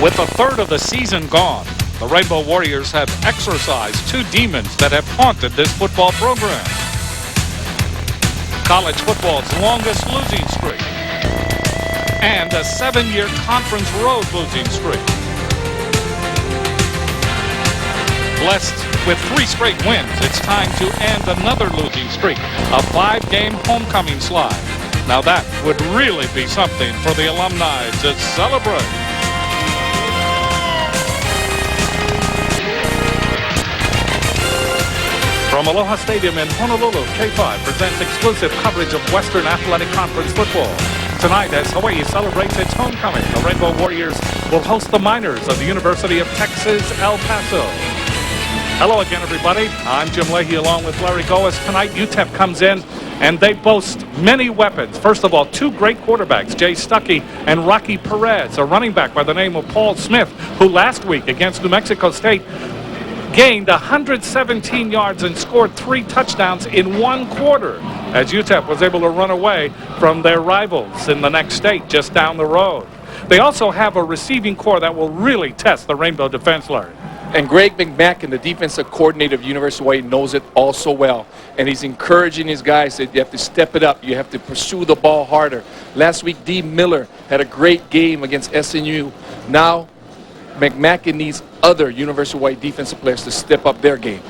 With a third of the season gone, the Rainbow Warriors have exorcised two demons that have haunted this football program. College football's longest losing streak and a 7-year conference road losing streak. Blessed with 3 straight wins, it's time to end another losing streak, a 5-game homecoming slide. Now that would really be something for the alumni to celebrate. From Aloha Stadium in Honolulu, K5 presents exclusive coverage of Western Athletic Conference football. Tonight, as Hawaii celebrates its homecoming, the Rainbow Warriors will host the Miners of the University of Texas-El Paso. Hello again, everybody. I'm Jim Leahy along with Larry Goas. Tonight, UTEP comes in, and they boast many weapons. First of all, 2 great quarterbacks, Jay Stuckey and Rocky Perez, a running back by the name of Paul Smith, who last week against New Mexico State gained 117 yards and scored 3 touchdowns in 1 quarter, as UTEP was able to run away from their rivals in the next state just down the road. They also have a receiving core that will really test the Rainbow defense, Larry. And Greg McMackin, the defensive coordinator of University of Hawaii, knows it all so well. And he's encouraging his guys that you have to step it up. You have to pursue the ball harder. Last week, D. Miller had a great game against SNU. Now, McMackin needs other University of Hawaii defensive players to step up their game.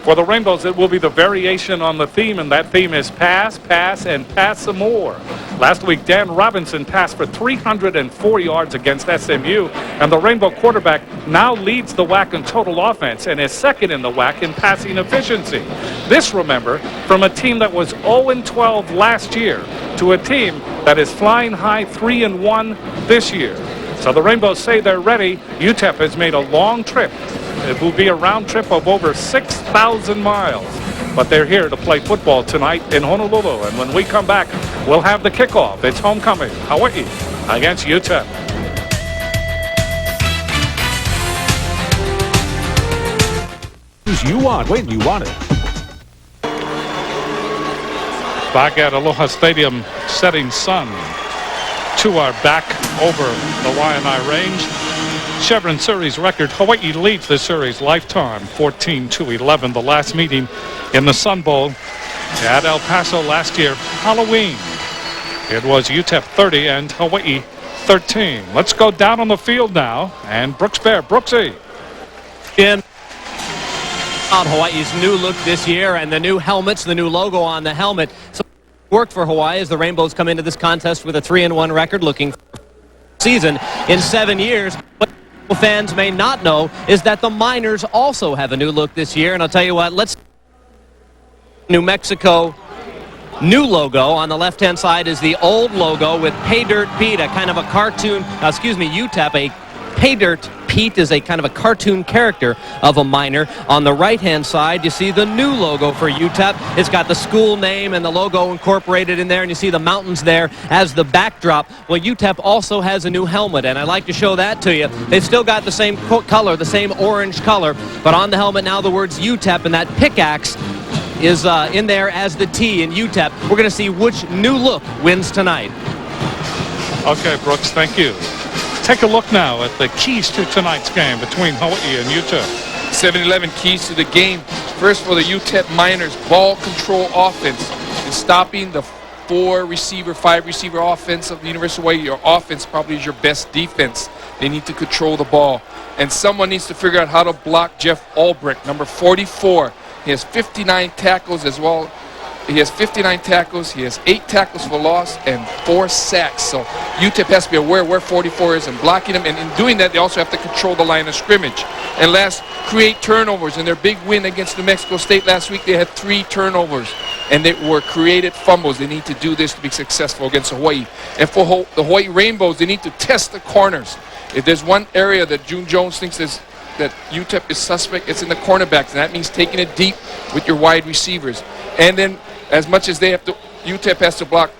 For the Rainbows, it will be the variation on the theme, and that theme is pass, pass, and pass some more. Last week, Dan Robinson passed for 304 yards against SMU, and the Rainbow quarterback now leads the WAC in total offense and is second in the WAC in passing efficiency. This, remember, from a team that was 0-12 last year to a team that is flying high 3-1 this year. So the Rainbows say they're ready. UTEP has made a long trip. It will be a round trip of over 6,000 miles. But they're here to play football tonight in Honolulu. And when we come back, we'll have the kickoff. It's homecoming, Hawaii against UTEP. You want when you want it. Back at Aloha Stadium, setting sun to our back over the Waianae Range. Chevron Series record, Hawaii leads the series lifetime 14-11. The last meeting in the Sun Bowl at El Paso last year, Halloween. It was UTEP 30 and Hawaii 13. Let's go down on the field now, and Brooks Bear. Brooksy. In on Hawaii's new look this year and the new helmets, the new logo on the helmet. So worked for Hawaii as the Rainbows come into this contest with a 3-1 record, looking for season in 7 years. What fans may not know is that the Miners also have a new look this year, and I'll tell you what, let's New Mexico new logo. On the left-hand side is the old logo with Pay Dirt Pete, a kind of a cartoon, UTEP, a Pay Dirt Pete is a kind of a cartoon character of a miner. On the right-hand side, you see the new logo for UTEP. It's got the school name and the logo incorporated in there, and you see the mountains there as the backdrop. Well, UTEP also has a new helmet, and I'd like to show that to you. They've still got the same color, the same orange color, but on the helmet now the words UTEP, and that pickaxe is in there as the T in UTEP. We're going to see which new look wins tonight. Okay, Brooks, thank you. Take a look now at the keys to tonight's game between Hawaii and UTEP. 7-11 keys to the game. First, for the UTEP Miners, ball control offense is stopping the 4-receiver, 5-receiver offense of the University of Hawaii. Your offense probably is your best defense. They need to control the ball. And someone needs to figure out how to block Jeff Ulbrich, number 44. He has 59 tackles as well. He has 59 tackles. He has 8 tackles for loss and 4 sacks. So UTEP has to be aware where 44 is and blocking him. And in doing that, they also have to control the line of scrimmage. And last, create turnovers. In their big win against New Mexico State last week, they had 3 turnovers. And they were created fumbles. They need to do this to be successful against Hawaii. And for the Hawaii Rainbows, they need to test the corners. If there's one area that June Jones thinks is that UTEP is suspect, it's in the cornerbacks. And that means taking it deep with your wide receivers. And then, as much as they have to, UTEP has to block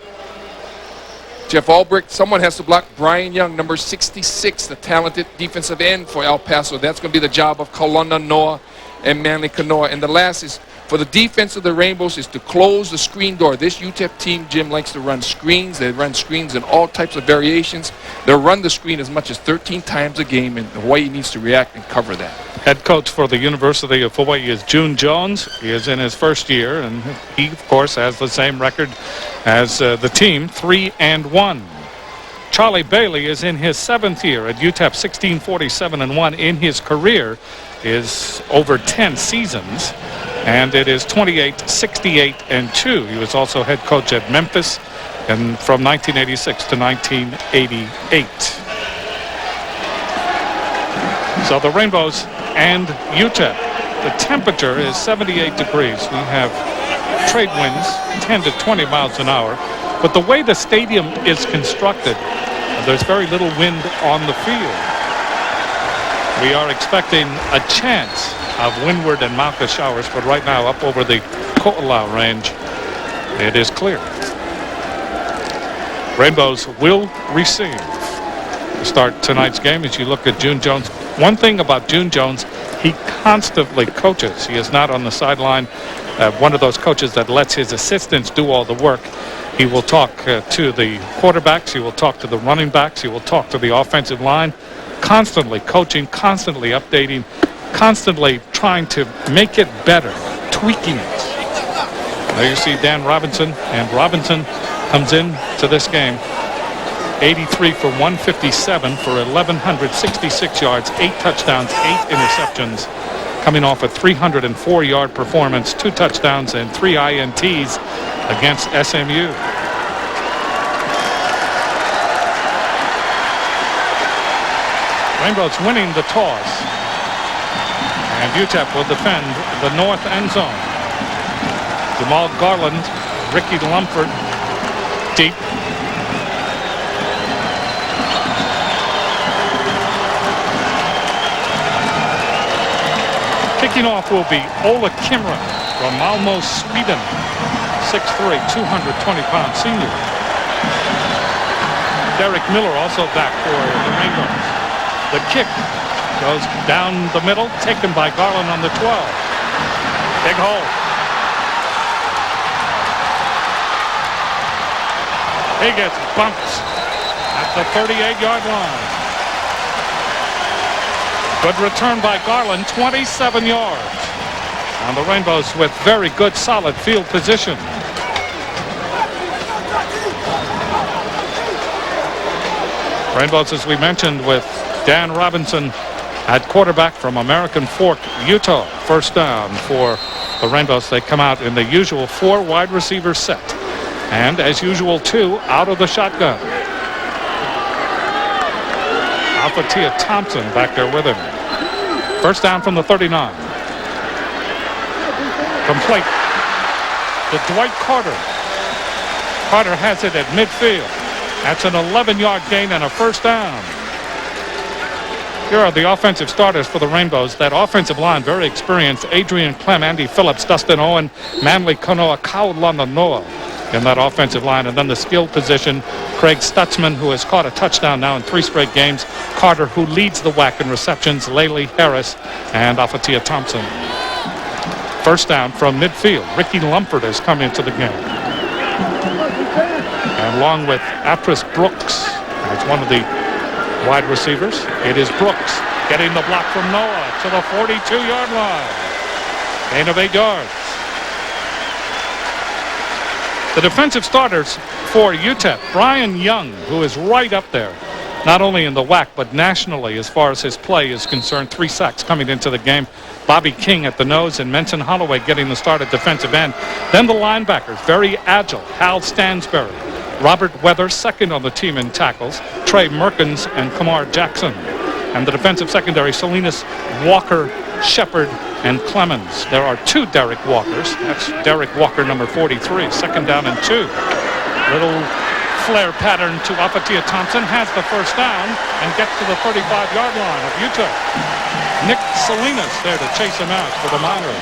Jeff Ulbrich. Someone has to block Brian Young, number 66, the talented defensive end for El Paso. That's going to be the job of Kalona Noah and Manly Kanoa. And the last is for the defense of the Rainbows is to close the screen door. This UTEP team, Jim, likes to run screens. They run screens in all types of variations. They'll run the screen as much as 13 times a game, and Hawaii needs to react and cover that. Head coach for the University of Hawaii is June Jones. He is in his first year, and he, of course, has the same record as the team, 3-1. Charlie Bailey is in his 7th year at UTEP, 1647-1 in his career is over 10 seasons, and it is 28-68-2. He was also head coach at Memphis and from 1986 to 1988. So the Rainbows and UTEP, the temperature is 78 degrees. We have trade winds 10 to 20 miles an hour, but the way the stadium is constructed, there's very little wind on the field. We are expecting a chance of windward and mountain showers, but right now up over the Ko'olau range, it is clear. Rainbows will receive to start tonight's game. As you look at June Jones, one thing about June Jones, he constantly coaches. He is not on the sideline, one of those coaches that lets his assistants do all the work. He will talk to the quarterbacks. He will talk to the running backs. He will talk to the offensive line. Constantly coaching, constantly updating, constantly trying to make it better, tweaking it. There you see Dan Robinson, and Robinson comes in to this game 83 for 157 for 1,166 yards, 8 touchdowns, 8 interceptions, coming off a 304-yard performance, 2 touchdowns and 3 INTs against SMU. Rainbows winning the toss, and UTEP will defend the north end zone. Jamal Garland, Ricky Lumford, deep. Kicking off will be Ola Kimra from Malmo, Sweden, 6'3", 220-pound senior. Derek Miller also back for the Rainbows. The kick goes down the middle, taken by Garland on the 12. Big hole. He gets bumped at the 38-yard line. Good return by Garland, 27 yards. And the Rainbows with very good, solid field position. Rainbows, as we mentioned, with Dan Robinson at quarterback from American Fork, Utah. First down for the Rainbows. They come out in the usual 4 wide receiver set. And as usual, 2 out of the shotgun. Alphatia Thompson back there with him. First down from the 39. Complete to Dwight Carter. Carter has it at midfield. That's an 11-yard gain and a first down. Here are the offensive starters for the Rainbows. That offensive line, very experienced. Adrian Clem, Andy Phillips, Dustin Owen, Manley Konoa, Kaulana Noah in that offensive line. And then the skill position, Craig Stutzman, who has caught a touchdown now in 3 straight games. Carter, who leads the WAC in receptions. Laley Harris and Alphatia Thompson. First down from midfield. Ricky Lumford has come into the game. And along with Apris Brooks, that's one of the wide receivers. It is Brooks getting the block from Noah to the 42-yard line. Gain of 8 yards. The defensive starters for UTEP, Brian Young, who is right up there, not only in the WAC, but nationally as far as his play is concerned. 3 sacks coming into the game. Bobby King at the nose and Menton Holloway getting the start at defensive end. Then the linebackers, very agile. Hal Stansberry, Robert Weather, second on the team in tackles. Trey Merkins and Kamar Jackson. And the defensive secondary, Salinas, Walker, Shepard, and Clemens. There are 2 Derek Walkers. That's Derek Walker, number 43. Second down and 2. Little flare pattern to Alphatia Thompson. Has the first down and gets to the 35-yard line of Utah. Nick Salinas there to chase him out for the Miners.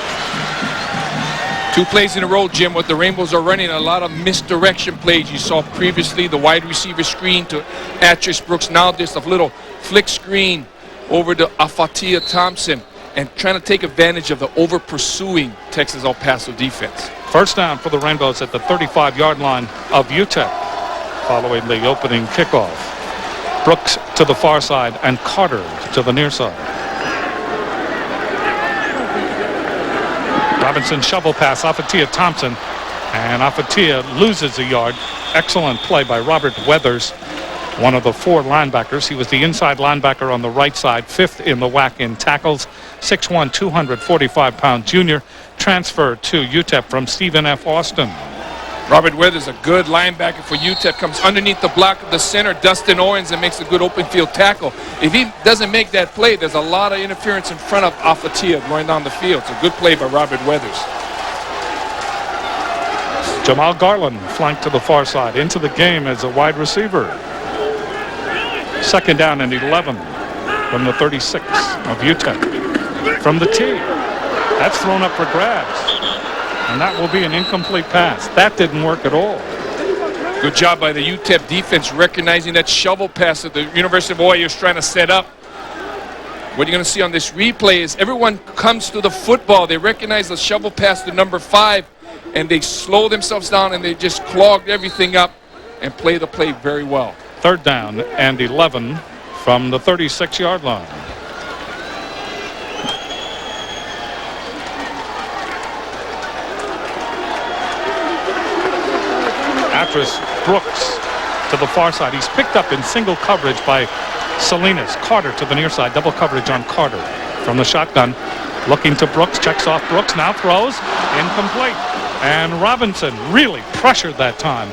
2 plays in a row, Jim, what the Rainbows are running, a lot of misdirection plays. You saw previously the wide receiver screen to Atris Brooks. Now this a little flick screen over to Alphatia Thompson. and trying to take advantage of the over-pursuing Texas-El Paso defense. First down for the Rainbows at the 35-yard line of UTEP following the opening kickoff. Brooks to the far side and Carter to the near side. Robinson shovel pass, Afatia Thompson, and Afatia loses a yard. Excellent play by Robert Weathers, one of the 4 linebackers. He was the inside linebacker on the right side, 5th in the WAC in tackles. 6'1", 245-pound junior, transferred to UTEP from Stephen F. Austin. Robert Weathers, a good linebacker for UTEP, comes underneath the block of the center, Dustin Owens, and makes a good open field tackle. If he doesn't make that play, there's a lot of interference in front of Afatia going down the field. It's a good play by Robert Weathers. Jamal Garland flanked to the far side into the game as a wide receiver. Second down and 11 from the 36 of UTEP. From the tee, that's thrown up for grabs. And that will be an incomplete pass. That didn't work at all. Good job by the UTEP defense recognizing that shovel pass that the University of Hawaii is trying to set up. What you're going to see on this replay is everyone comes to the football. They recognize the shovel pass to number 5, and they slow themselves down, and they just clogged everything up and play the play very well. Third down and 11 from the 36-yard line. Atras Brooks to the far side. He's picked up in single coverage by Salinas. Carter to the near side. Double coverage on Carter from the shotgun. Looking to Brooks. Checks off Brooks. Now throws. Incomplete. And Robinson really pressured that time.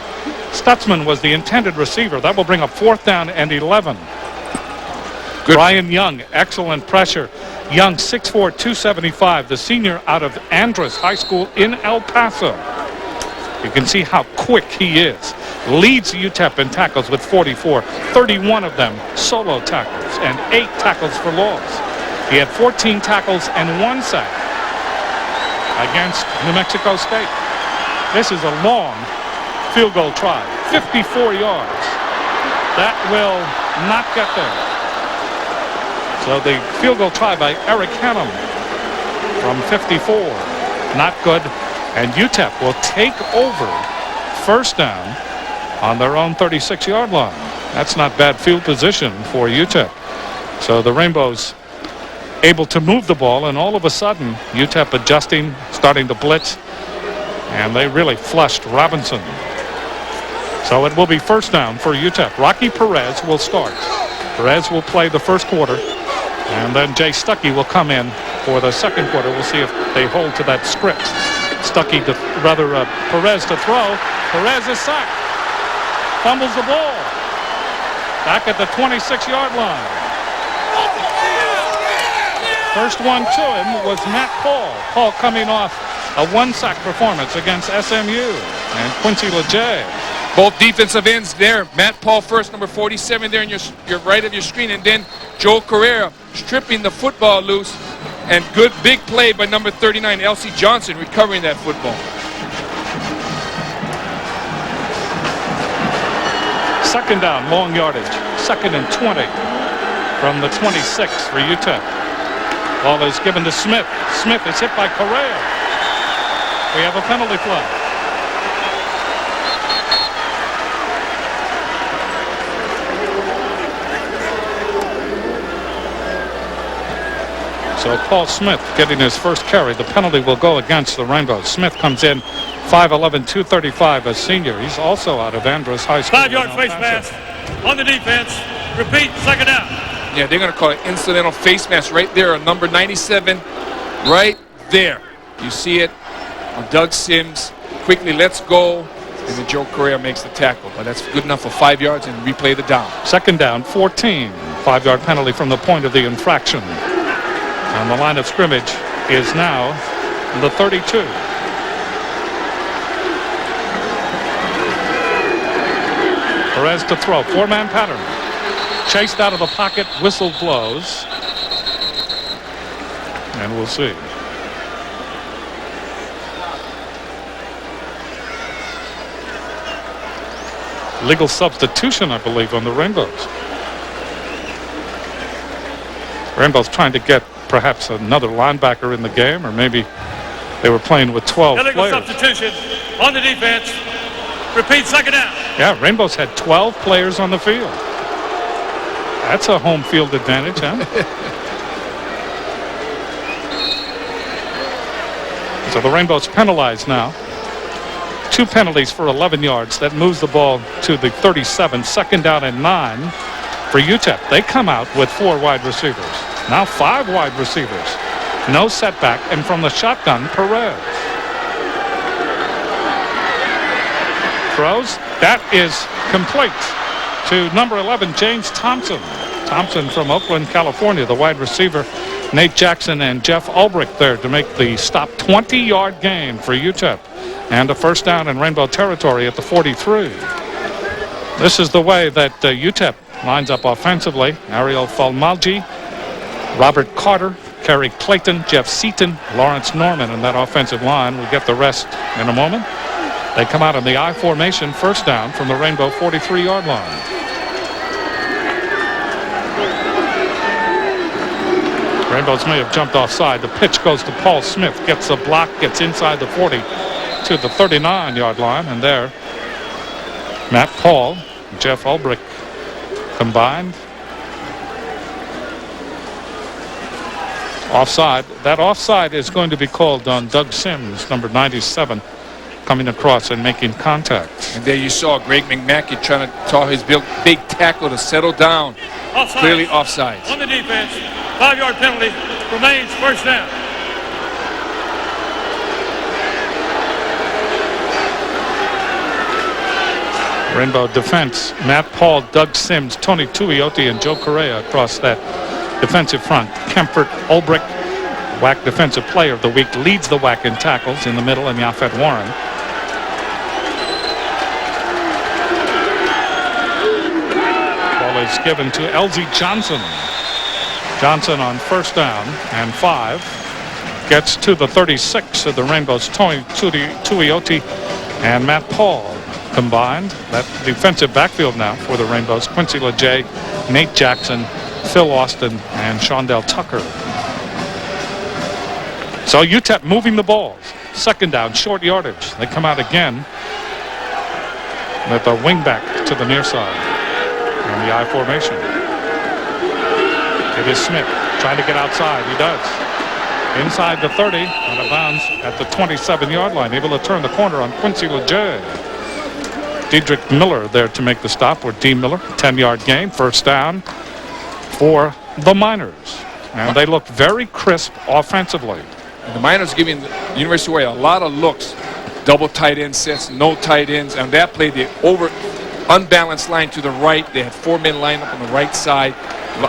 Stutzman was the intended receiver. That will bring up 4th down and 11. Good. Brian Young, excellent pressure. Young, 6'4", 275, the senior out of Andrus High School in El Paso. You can see how quick he is. Leads UTEP in tackles with 44, 31 of them solo tackles, and 8 tackles for loss. He had 14 tackles and 1 sack against New Mexico State. This is a long field goal try, 54 yards. That will not get there. So the field goal try by Eric Hannum from 54, not good. And UTEP will take over first down on their own 36-yard line. That's not bad field position for UTEP. So the Rainbows able to move the ball, and all of a sudden UTEP adjusting, starting to blitz, and they really flushed Robinson. So it will be first down for UTEP. Rocky Perez will start. Perez will play the first quarter, and then Jay Stuckey will come in for the second quarter. We'll see if they hold to that script. Stuckey to, Perez to throw. Perez is sacked. Fumbles the ball. Back at the 26-yard line. First one to him was Matt Paul. Paul coming off a 1-sack performance against SMU. And Quincy LeJay. Both defensive ends there. Matt Paul first, number 47 there in your right of your screen. And then Joe Carrera stripping the football loose. And good big play by number 39, Elsie Johnson, recovering that football. Second down, long yardage. 2nd and 20 from the 26 for UTEP. Ball is given to Smith. Smith is hit by Correa. We have a penalty flag. So Paul Smith getting his first carry. The penalty will go against the Rainbows. Smith comes in 5'11", 235, a senior. He's also out of Andrus High School. 5-yard face mask on the defense. Repeat, second down. Yeah, they're going to call it incidental face mask right there on number 97. Right there. You see it on Doug Sims. Quickly lets go. And then Joe Correa makes the tackle. But that's good enough for 5 yards and replay the down. Second down, 14. 5-yard penalty from the point of the infraction. And the line of scrimmage is now the 32. Perez to throw. 4-man pattern. Chased out of the pocket. Whistle blows. And we'll see. Legal substitution, I believe, on the Rainbows. Rainbows trying to get perhaps another linebacker in the game, or maybe they were playing with 12 Illegal players. substitution on the defense. Repeat, second down. Yeah, Rainbows had 12 players on the field. That's a home field advantage, huh? So the Rainbows penalized now. 2 penalties for 11 yards. That moves the ball to the 37. Second down and 9 for UTEP. They come out with 4 wide receivers. Now 5 wide receivers. No setback. And from the shotgun, Perez. Throws. That is complete to number 11, James Thompson. Thompson from Oakland, California, the wide receiver. Nate Jackson and Jeff Ulbrich there to make the stop. 20-yard gain for UTEP. And a first down in Rainbow territory at the 43. This is the way that UTEP lines up offensively. Ariel Falmalji, Robert Carter, Kerry Clayton, Jeff Seaton, Lawrence Norman in that offensive line. We'll get the rest in a moment. They come out in the I formation, first down from the Rainbow 43-yard line. Rainbows may have jumped offside. The pitch goes to Paul Smith. Gets a block, gets inside the 40 to the 39-yard line. And there, Matt Paul, Jeff Ulbrich combined. Offside. That offside is going to be called on Doug Sims, number 97, coming across and making contact. And there you saw Greg McMackey trying to tell his big tackle to settle down. Offsides. Clearly offside. On the defense, 5-yard penalty, remains first down. Rainbow defense, Matt Paul, Doug Sims, Tony Tuioti, and Joe Correa across that defensive front. Kempfert, Ulbrich, WAC Defensive Player of the Week, leads the WAC in tackles in the middle, and Yafet Warren. Ball is given to LZ Johnson. Johnson on first down and 5. Gets to the 36 of the Rainbows. Tony Tuioti and Matt Paul combined. That defensive backfield now for the Rainbows. Quincy LeJay, Nate Jackson, Phil Austin, and Shondell Tucker. So UTEP moving the balls. Second down, short yardage. They come out again with a wingback to the near side in the I formation. It is Smith trying to get outside. He does. Inside the 30, out of bounds at the 27-yard line. Able to turn the corner on Quincy LeJay. Diedrich Miller there to make the stop, or D. Miller. 10-yard gain, first down for the Miners. And they look very crisp offensively. And the Miners giving the University of Hawaii a lot of looks. Double tight end sets, no tight ends. And that play, the unbalanced line to the right. They had 4 men lined up on the right side.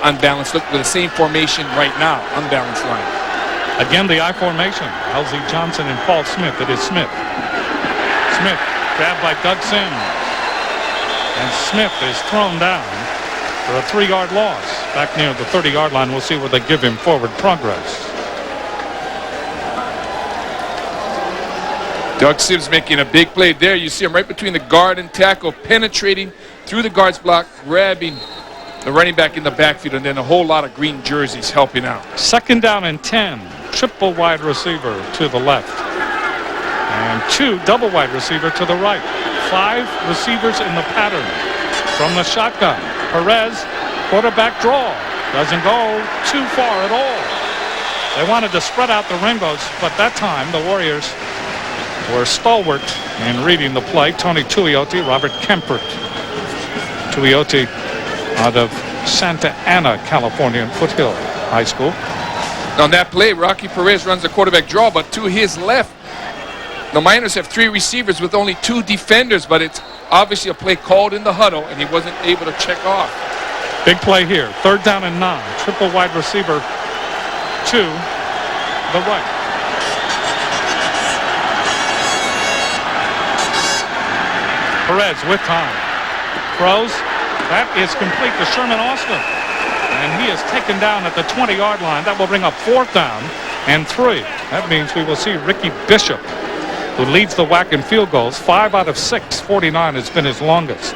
Unbalanced look with the same formation right now. Unbalanced line. Again, the I formation. LZ Johnson and Paul Smith. It is Smith. Smith grabbed by Doug Sims. And Smith is thrown down for a 3-yard loss. Back near the 30-yard line, we'll see where they give him forward progress. Doug Sims making a big play there. You see him right between the guard and tackle, penetrating through the guard's block, grabbing the running back in the backfield, and then a whole lot of green jerseys helping out. Second down and 10. Triple wide receiver to the left. And 2 double wide receiver to the right. 5 receivers in the pattern. From the shotgun, Perez, quarterback draw. Doesn't go too far at all. They wanted to spread out the Rainbows, but that time the Warriors were stalwart in reading the play. Tony Tuioti, Robert Kempfert. Tuioti out of Santa Ana, California, Foothill High School. On that play, Rocky Perez runs the quarterback draw, but to his left, the Miners have 3 receivers with only 2 defenders, but it's obviously a play called in the huddle, and he wasn't able to check off. Big play here. Third down and 9. Triple wide receiver to the right. Perez with time. Throws. That is complete to Sherman Austin. And he is taken down at the 20-yard line. That will bring up 4th down and 3. That means we will see Ricky Bishop, who leads the WAC in field goals. 5 out of 6. 49 has been his longest.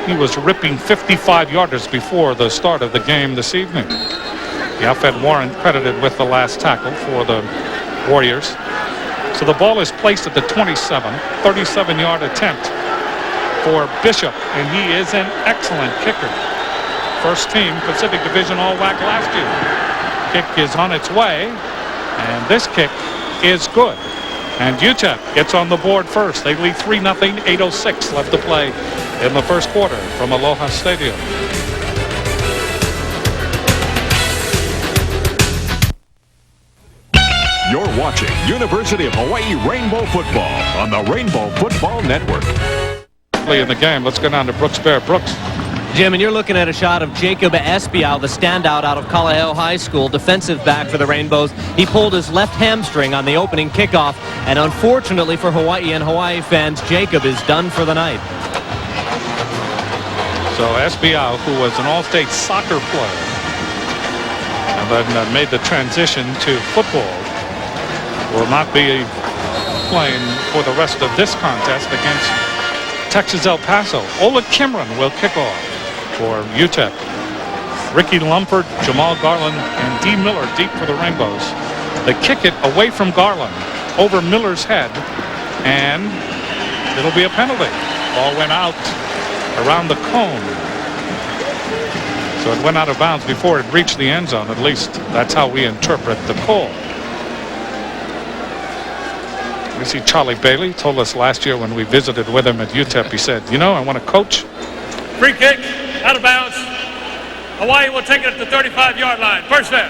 He was ripping 55-yarders before the start of the game this evening. Yafet Warren credited with the last tackle for the Warriors. So the ball is placed at the 27, 37-yard attempt for Bishop, and he is an excellent kicker. First team Pacific Division All-WAC last year. Kick is on its way, and this kick is good. And UTEP gets on the board first. They lead 3-0, 8:06 left to play in the first quarter from Aloha Stadium. You're watching University of Hawaii Rainbow Football on the Rainbow Football Network. In the game, let's go down to Brooks Bear. Brooks. Jim, and you're looking at a shot of Jacob Espiau, the standout out of Kalaheo High School, defensive back for the Rainbows. He pulled his left hamstring on the opening kickoff, and unfortunately for Hawaii and Hawaii fans, Jacob is done for the night. So Espiau, who was an all-state soccer player, and then made the transition to football, will not be playing for the rest of this contest against Texas-El Paso. Ola Kimron will kick off for UTEP. Ricky Lumford, Jamal Garland, and D. Miller deep for the Rainbows. They kick it away from Garland over Miller's head, and it'll be a penalty. Ball went out around the cone. So it went out of bounds before it reached the end zone. At least that's how we interpret the call. We see Charlie Bailey told us last year when we visited with him at UTEP, he said, you know, I want to coach. Free kick, out of bounds. Hawaii will take it at the 35-yard line. First down.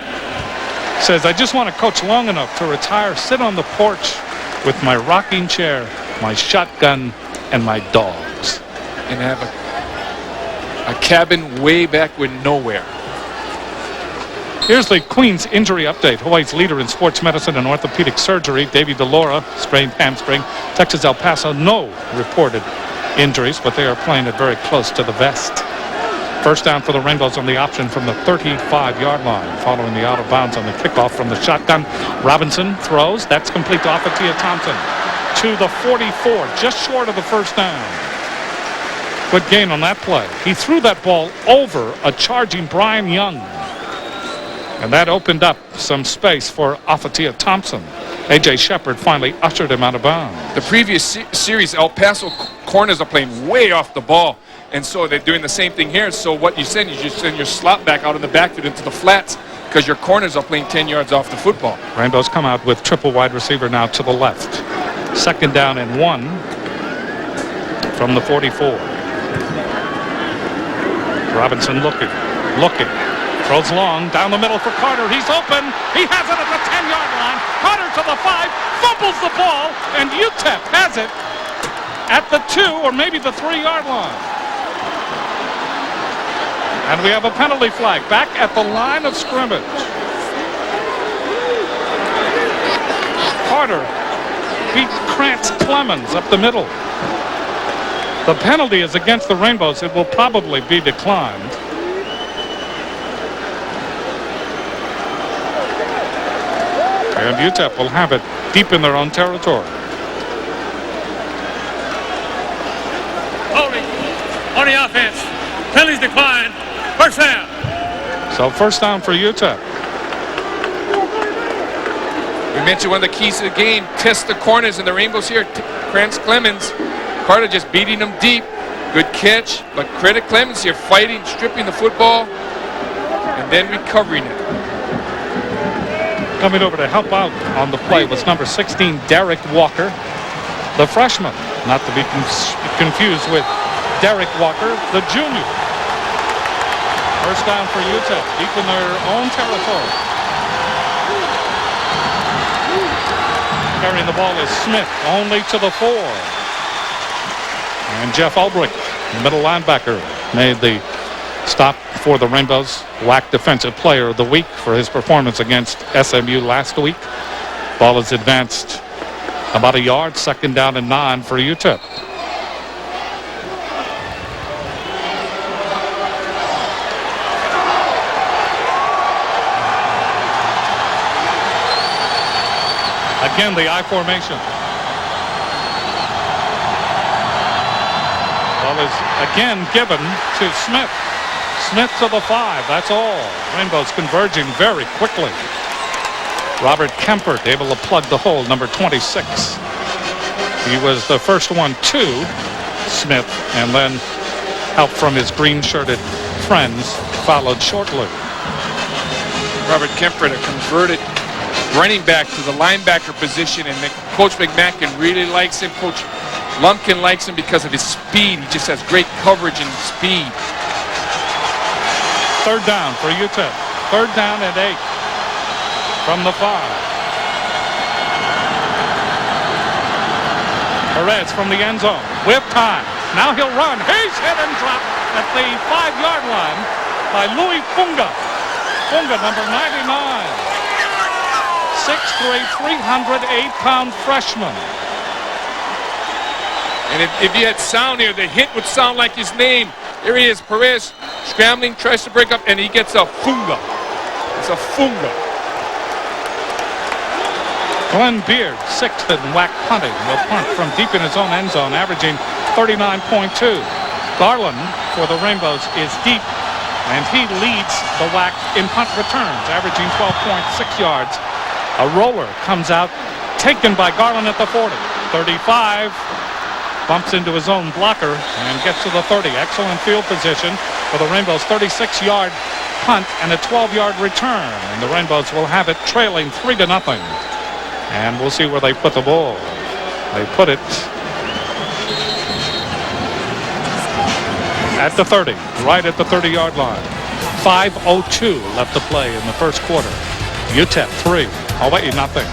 Says, I just want to coach long enough to retire, sit on the porch with my rocking chair, my shotgun, and my dogs. And have a cabin way back with nowhere. Here's the Queen's injury update. Hawaii's leader in sports medicine and orthopedic surgery, Davey DeLaura, sprained hamstring. Texas-El Paso, no reported injuries, but they are playing it very close to the vest. First down for the Rainbows on the option from the 35-yard line. Following the out of bounds on the kickoff from the shotgun. Robinson throws. That's complete to Afatia Thompson. To the 44, just short of the first down. Good gain on that play. He threw that ball over a charging Brian Young. And that opened up some space for Afatia Thompson. A.J. Shepard finally ushered him out of bounds. The previous series, El Paso corners are playing way off the ball. And so they're doing the same thing here. So what you send is you send your slot back out in the backfield into the flats because your corners are playing 10 yards off the football. Rainbows come out with triple wide receiver now to the left. Second down and 1 from the 44. Robinson looking. Throws long down the middle for Carter. He's open. He has it at the 10-yard line. Carter to the 5. Fumbles the ball. And UTEP has it at the 2 or maybe the 3-yard line. And we have a penalty flag back at the line of scrimmage. Carter beat Krantz Clemens up the middle. The penalty is against the Rainbows. It will probably be declined. And UTEP will have it deep in their own territory. Holding on the offense. Penalties declined. First down. So first down for UTEP. We mentioned one of the keys to the game. Test the corners, and the Rainbows here. Krantz Clemens. Carter just beating them deep. Good catch. But credit Clemens here fighting, stripping the football, and then recovering it. Coming over to help out on the play was number 16, Derek Walker, the freshman, not to be confused with Derek Walker, the junior. First down for UTEP, deep in their own territory. Carrying the ball is Smith, only to the 4. And Jeff Ulbrich, middle linebacker, made the stop for the Rainbows. WAC Defensive Player of the Week for his performance against SMU last week. Ball is advanced about a yard. Second down and 9 for UTEP. Again, the I formation. Ball is again given to Smith. Smith to the 5. That's all. Rainbows converging very quickly. Robert Kempert able to plug the hole, number 26. He was the first one to Smith, and then help from his green-shirted friends followed shortly. Robert Kempert, a converted running back to the linebacker position, and Coach McMacken really likes him. Coach Lumpkin likes him because of his speed. He just has great coverage and speed. Third down for UTEP. Third down and 8 from the 5. Perez from the end zone with time. Now he'll run. He's hit and dropped at the 5-yard line by Louis Funga. Funga, number 99. 6'3", 308-pound freshman. And if you had sound here, the hit would sound like his name. Here he is, Perez, scrambling, tries to break up, and he gets a Funga. It's a Funga. Glenn Beard, 6th in WAC punting, will punt from deep in his own end zone, averaging 39.2. Garland for the Rainbows is deep, and he leads the WAC in punt returns, averaging 12.6 yards. A roller comes out, taken by Garland at the 40. 35, bumps into his own blocker and gets to the 30. Excellent field position for the Rainbows. 36-yard punt and a 12-yard return. And the Rainbows will have it trailing 3-0. And we'll see where they put the ball. They put it at the 30, right at the 30-yard line. 5:02 left to play in the first quarter. UTEP 3, Hawaii nothing.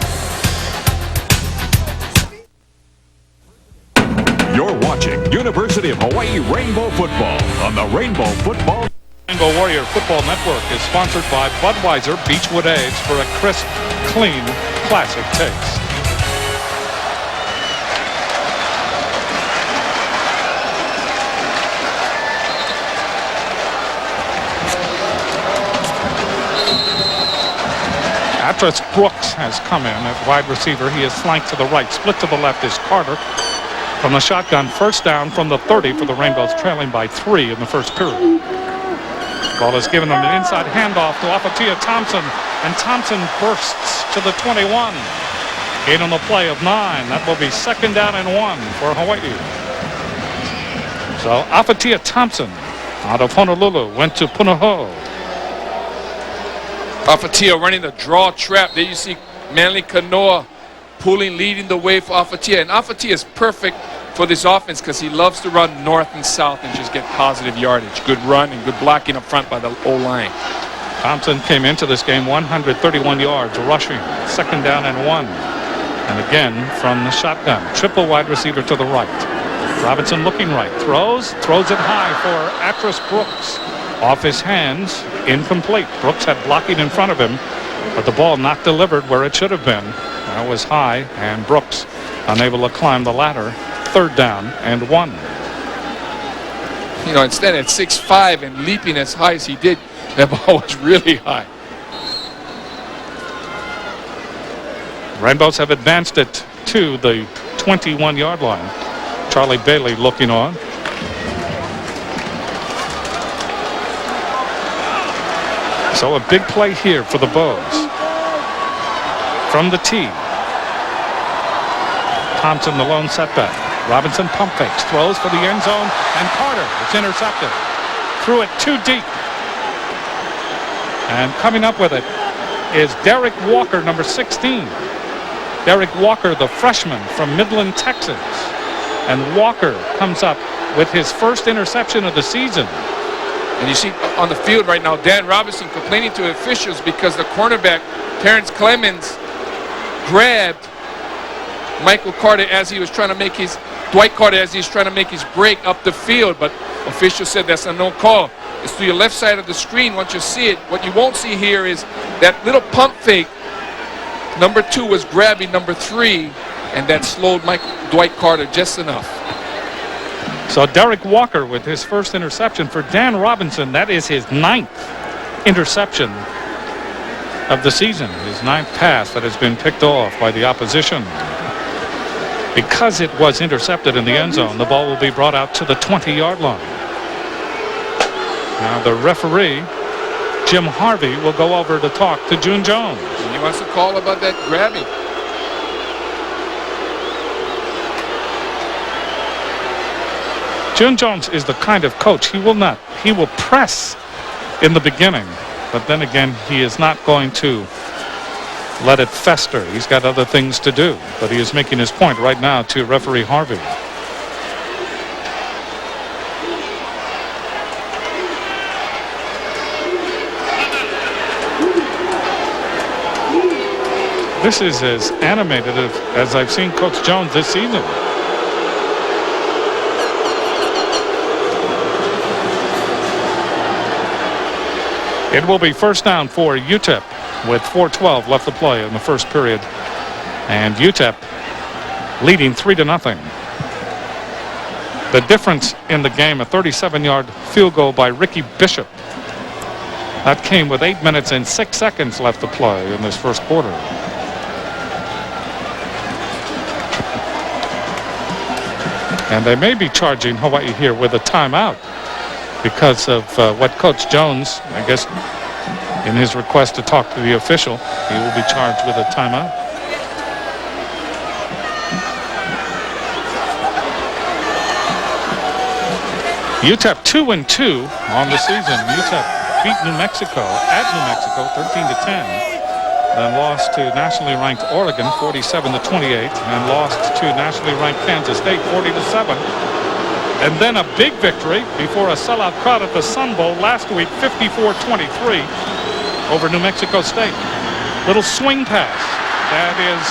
You're watching University of Hawaii Rainbow Football on the Rainbow Football. Rainbow Warrior Football Network is sponsored by Budweiser Beechwood Edge for a crisp, clean, classic taste. Atras Brooks has come in at wide receiver. He is flanked to the right. Split to the left is Carter. From the shotgun, first down from the 30 for the Rainbows, trailing by 3 in the first period. Ball is given them an inside handoff to Afatia Thompson, and Thompson bursts to the 21. Gain on the play of 9. That will be second down and 1 for Hawaii. So Afatia Thompson out of Honolulu went to Punahou. Afatia running the draw trap. There you see Manly Kanoa pulling, leading the way for Afatia. And Afatia is perfect for this offense because he loves to run north and south and just get positive yardage. Good run and good blocking up front by the O-line. Thompson came into this game 131 yards rushing. Second down and 1. And again from the shotgun. Triple wide receiver to the right. Robinson looking right. Throws it high for Atras Brooks. Off his hands, incomplete. Brooks had blocking in front of him, but the ball not delivered where it should have been. That was high, and Brooks unable to climb the ladder. Third down and 1. You know, instead at 6'5" and leaping as high as he did, that ball was really high. Rainbows have advanced it to the 21-yard line. Charlie Bailey looking on. So a big play here for the Bows. From the tee. Thompson the lone setback. Robinson pump fakes, throws for the end zone, and Carter is intercepted. Threw it too deep. And coming up with it is Derek Walker, number 16. Derek Walker, the freshman from Midland, Texas. And Walker comes up with his first interception of the season. And you see on the field right now, Dan Robinson complaining to officials because the cornerback, Terrence Clemens, grabbed Michael Carter as he was trying to make his, Dwight Carter as he was trying to make his break up the field, but officials said that's a no call. It's to your left side of the screen. Once you see it, what you won't see here is that little pump fake. Number 2 was grabbing number 3, and that slowed Dwight Carter just enough. So Derek Walker with his first interception for Dan Robinson. That is his 9th interception of the season. His 9th pass that has been picked off by the opposition. Because it was intercepted in the end zone, the ball will be brought out to the 20-yard line. Now the referee, Jim Harvey, will go over to talk to June Jones. He wants to call about that grabbing. June Jones is the kind of coach he will press in the beginning, but then again he is not going to let it fester. He's got other things to do, but he is making his point right now to referee Harvey. This is as animated as I've seen Coach Jones this season. It will be first down for UTEP with 4:12 left to play in the first period. And UTEP leading 3-0. The difference in the game, a 37-yard field goal by Ricky Bishop. That came with 8 minutes and 6 seconds left to play in this first quarter. And they may be charging Hawaii here with a timeout because of what Coach Jones, I guess, in his request to talk to the official, he will be charged with a timeout. UTEP 2-2 on the season. UTEP beat New Mexico at New Mexico 13-10. Then lost to nationally ranked Oregon 47-28, and lost to nationally ranked Kansas State 40-7. And then a big victory before a sellout crowd at the Sun Bowl last week, 54-23 over New Mexico State. Little swing pass that is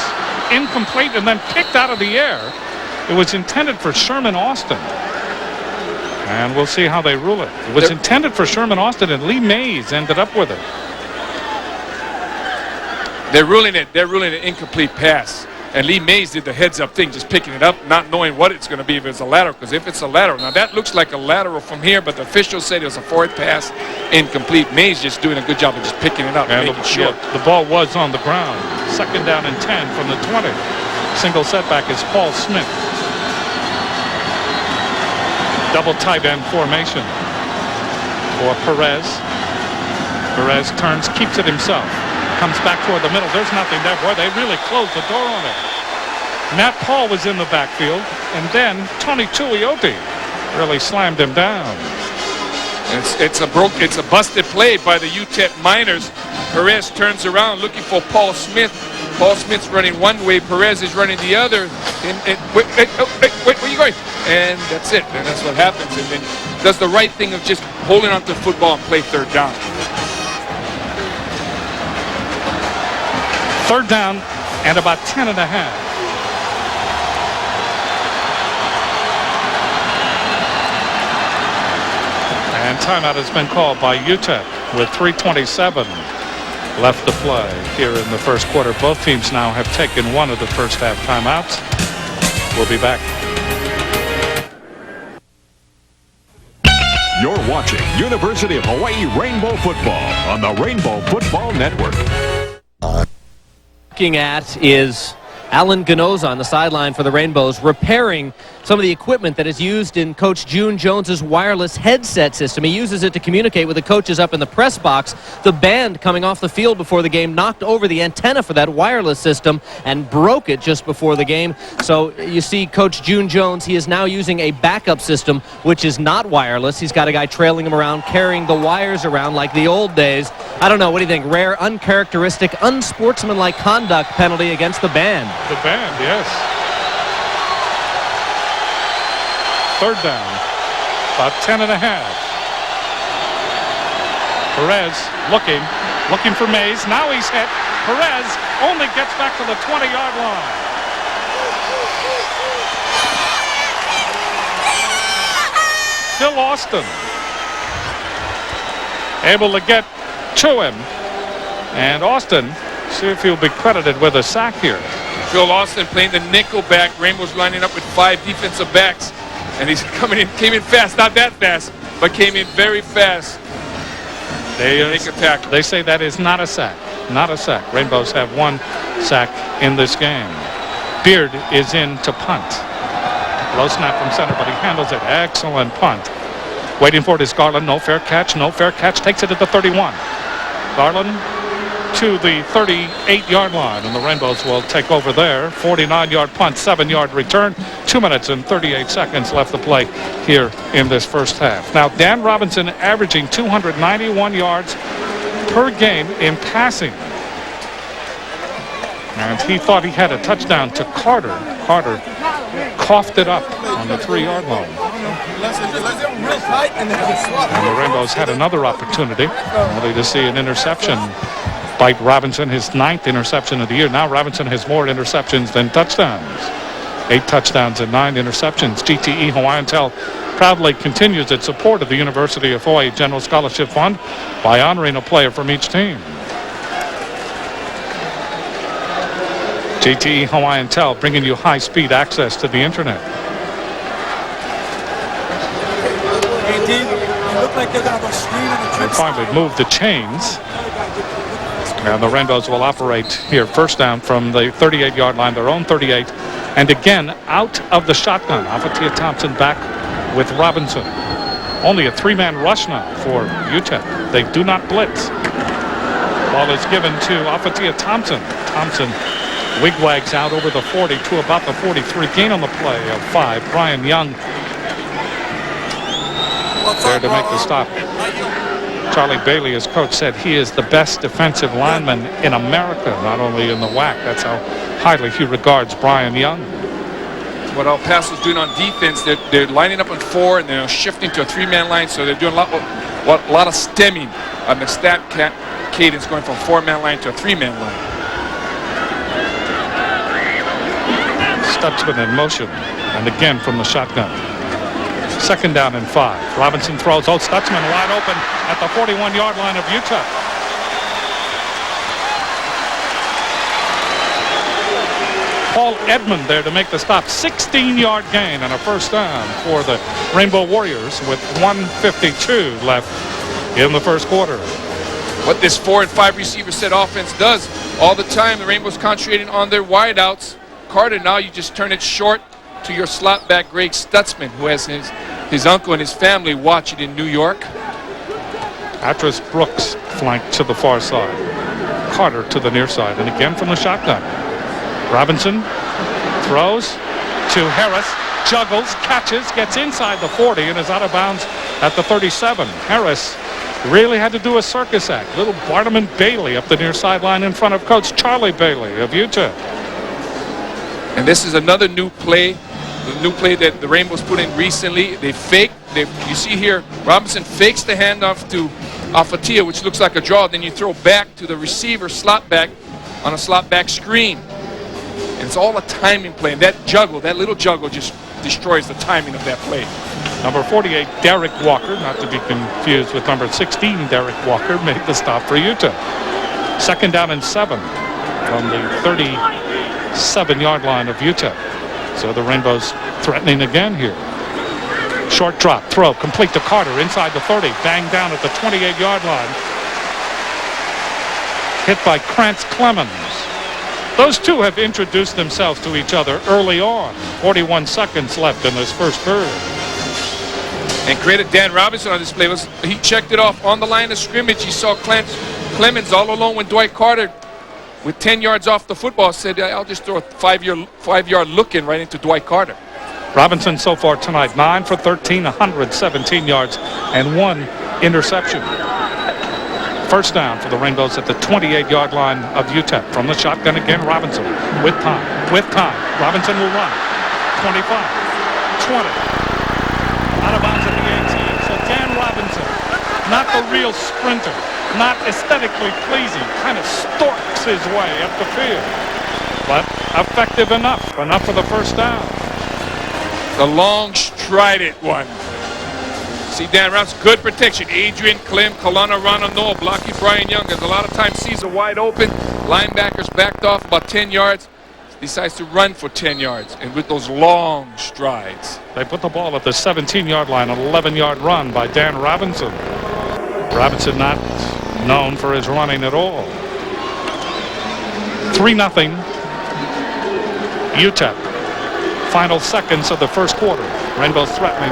incomplete and then picked out of the air. It was intended for Sherman Austin. And we'll see how they rule it. It was intended for Sherman Austin, and Lee Mays ended up with it. They're ruling it incomplete pass. And Lee Mays did the heads-up thing, just picking it up, not knowing what it's going to be if it's a lateral. Because if it's a lateral, now that looks like a lateral from here, but the officials said it was a forward pass, incomplete. Mays just doing a good job of just picking it up and making it short. The ball was on the ground. Second down and 10 from the 20. Single setback is Paul Smith. Double tight end formation for Perez. Perez turns, keeps it himself. Comes back toward the middle. There's nothing there. Boy, they really closed the door on it. Matt Paul was in the backfield, and then Tony Tuioti really slammed him down. It's a busted play by the UTEP Miners. Perez turns around looking for Paul Smith. Paul Smith's running one way. Perez is running the other. Wait, where are you going? And that's it. And that's what happens. And then does the right thing of just holding onto the football and play third down. Third down and about 10 and a half. And timeout has been called by UTEP with 3:27 left to play here in the first quarter. Both teams now have taken one of the first half timeouts. We'll be back. You're watching University of Hawaii Rainbow Football on the Rainbow Football Network. Looking at is Alan Ganoza on the sideline for the Rainbows, repairing some of the equipment that is used in Coach June Jones's wireless headset system. He uses it to communicate with the coaches up in the press box. The band coming off the field before the game knocked over the antenna for that wireless system and broke it just before the game. So you see Coach June Jones, he is now using a backup system which is not wireless. He's got a guy trailing him around, carrying the wires around like the old days. I don't know, what do you think? Rare, uncharacteristic, unsportsmanlike conduct penalty against the band. The band, yes. Third down, about 10 and a half. Perez looking for Mays. Now he's hit. Perez only gets back to the 20-yard line. Phil Austin able to get to him. And Austin, see if he'll be credited with a sack here. Phil Austin playing the nickel back. Rainbow's lining up with 5 defensive backs. And he's came in fast. Not that fast, but came in very fast. They say that is not a sack. Not a sack. Rainbows have 1 sack in this game. Beard is in to punt. Low snap from center, but he handles it. Excellent punt Waiting for it is Garland. No fair catch. No fair catch. Takes it at the 31. Garland to the 38-yard line, and the Rainbows will take over there. 49-yard punt, 7-yard return. 2 minutes and 38 seconds left to play here in this first half. Now, Dan Robinson averaging 291 yards per game in passing. And he thought he had a touchdown to Carter. Carter coughed it up on the 3-yard line. And the Rainbows had another opportunity, only to see an interception bite Robinson, his 9th interception of the year. Now Robinson has more interceptions than touchdowns. 8 touchdowns and 9 interceptions. GTE Hawaiian Tel proudly continues its support of the University of Hawaii General Scholarship Fund by honoring a player from each team. GTE Hawaiian Tel bringing you high-speed access to the internet. And finally move the chains. And the Rainbows will operate here. First down from the 38-yard line, their own 38. And again, out of the shotgun. Afatia Thompson back with Robinson. Only a 3-man rush now for UTEP. They do not blitz. Ball is given to Afatia Thompson. Thompson wigwags out over the 40 to about the 43. Gain on the play of 5. Brian Young there to make the stop. Charlie Bailey, his coach, said he is the best defensive lineman in America, not only in the WAC. That's how highly he regards Brian Young. What El Paso's doing on defense, they're lining up on 4 and they're shifting to a 3-man line, so they're doing a lot of stemming on the stat cadence, going from 4-man line to a 3-man line. Stutzman in motion, and again from the shotgun. 2nd down and 5. Robinson throws. Oh, Stutzman wide open at the 41-yard line of UTEP. Paul Edmond there to make the stop. 16-yard gain and a first down for the Rainbow Warriors with 1:52 left in the first quarter. What this 4 and 5 receiver set offense does all the time, the Rainbows concentrating on their wideouts. Carter, now you just turn it short to your slot back, Greg Stutzman, who has his uncle and his family watching in New York. Atras Brooks flanked to the far side. Carter to the near side, and again from the shotgun. Robinson throws to Harris, juggles, catches, gets inside the 40 and is out of bounds at the 37. Harris really had to do a circus act. Little Barnum Bailey up the near sideline in front of Coach Charlie Bailey of UTEP. And this is another new play, the new play that the Rainbows put in recently. They fake. You see here, Robinson fakes the handoff to Afatia, which looks like a draw. Then you throw back to the receiver slot back on a slot back screen. And it's all a timing play. And that little juggle just destroys the timing of that play. Number 48, Derek Walker, not to be confused with number 16, Derek Walker, made the stop for UTEP. 2nd down and 7 from the 37-yard line of UTEP. So the Rainbows threatening again here. Short drop, throw, complete to Carter inside the 30, banged down at the 28-yard line. Hit by Krantz Clemens. Those two have introduced themselves to each other early on. 41 seconds left in this first period. And credit Dan Robinson on this play. He checked it off on the line of scrimmage. He saw Clemens all alone when Dwight Carter, with 10 yards off the football, said, I'll just throw a 5-yard look in right into Dwight Carter. Robinson so far tonight, 9 for 13, 117 yards, and 1 interception. First down for the Rainbows at the 28-yard line of UTEP. From the shotgun again, Robinson with time. Robinson will run. 25, 20. Out of bounds at the 18. So Dan Robinson, not the real sprinter, not aesthetically pleasing, kind of storks his way up the field. But effective enough for the first down. The long strided one. See Dan Robinson, good protection. Adrian Clem, Kalana Rana Noah, blocking Brian Young. As a lot of times sees a wide open. Linebackers backed off about 10 yards. Decides to run for 10 yards. And with those long strides. They put the ball at the 17-yard line, an 11-yard run by Dan Robinson. Robinson not known for his running at all. 3-0 UTEP. Final seconds of the first quarter. Rainbows threatening.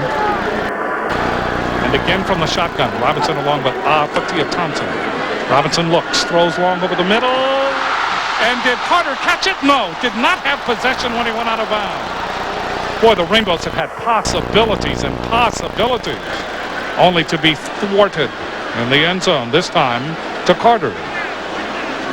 And again from the shotgun. Robinson along with Fatia Thompson. Robinson looks, throws long over the middle. And did Carter catch it? No, did not have possession when he went out of bounds. Boy, the Rainbows have had possibilities and possibilities, only to be thwarted in the end zone, this time to Carter.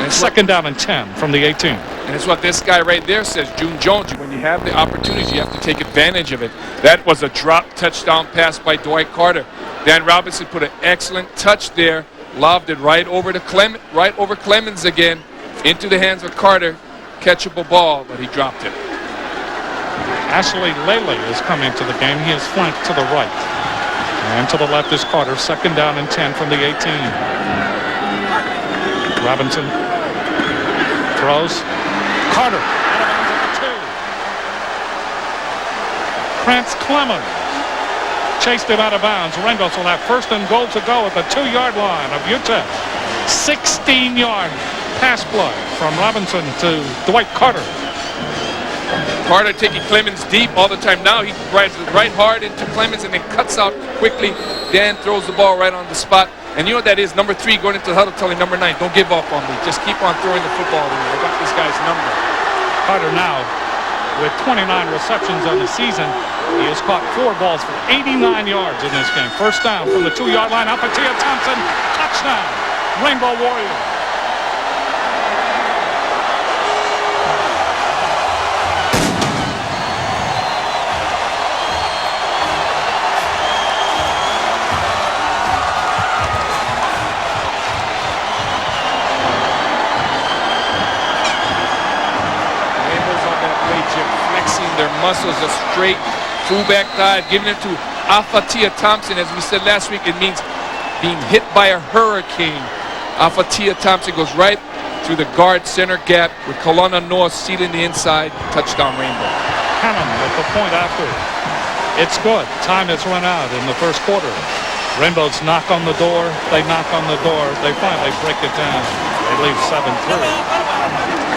And second down and 10 from the 18. And it's what this guy right there says, June Jones. When you have the opportunity, you have to take advantage of it. That was a drop touchdown pass by Dwight Carter. Dan Robinson put an excellent touch there. Lobbed it right over to Clemens again, into the hands of Carter. Catchable ball, but he dropped it. Ashley Lele is coming to the game. He is flanked to the right. And to the left is Carter. Second down and 10 from the 18. Robinson throws. Carter out of bounds at the 2. Krantz Clemens chased him out of bounds. Rainbows will have first and goal to go at the 2-yard line of UTEP. 16-yard pass play from Robinson to Dwight Carter. Carter taking Clemens deep all the time. Now he rides right hard into Clemens and then cuts out quickly. Dan throws the ball right on the spot. And you know what that is? Number 3 going into the huddle telling number 9, don't give up on me. Just keep on throwing the football to me. I got this guy's number. Carter now with 29 receptions on the season. He has caught 4 balls for 89 yards in this game. First down from the 2-yard line. Fatia Thompson, touchdown. Rainbow Warriors. Their muscles, a straight fullback dive, giving it to Fatia Thompson. As we said last week, it means being hit by a hurricane. Fatia Thompson goes right through the guard center gap with Kelowna North sealing the inside. Touchdown Rainbow. Cannon with the point after. It's good. Time has run out in the first quarter. Rainbows knock on the door. They knock on the door. They finally break it down. They leave 7-3.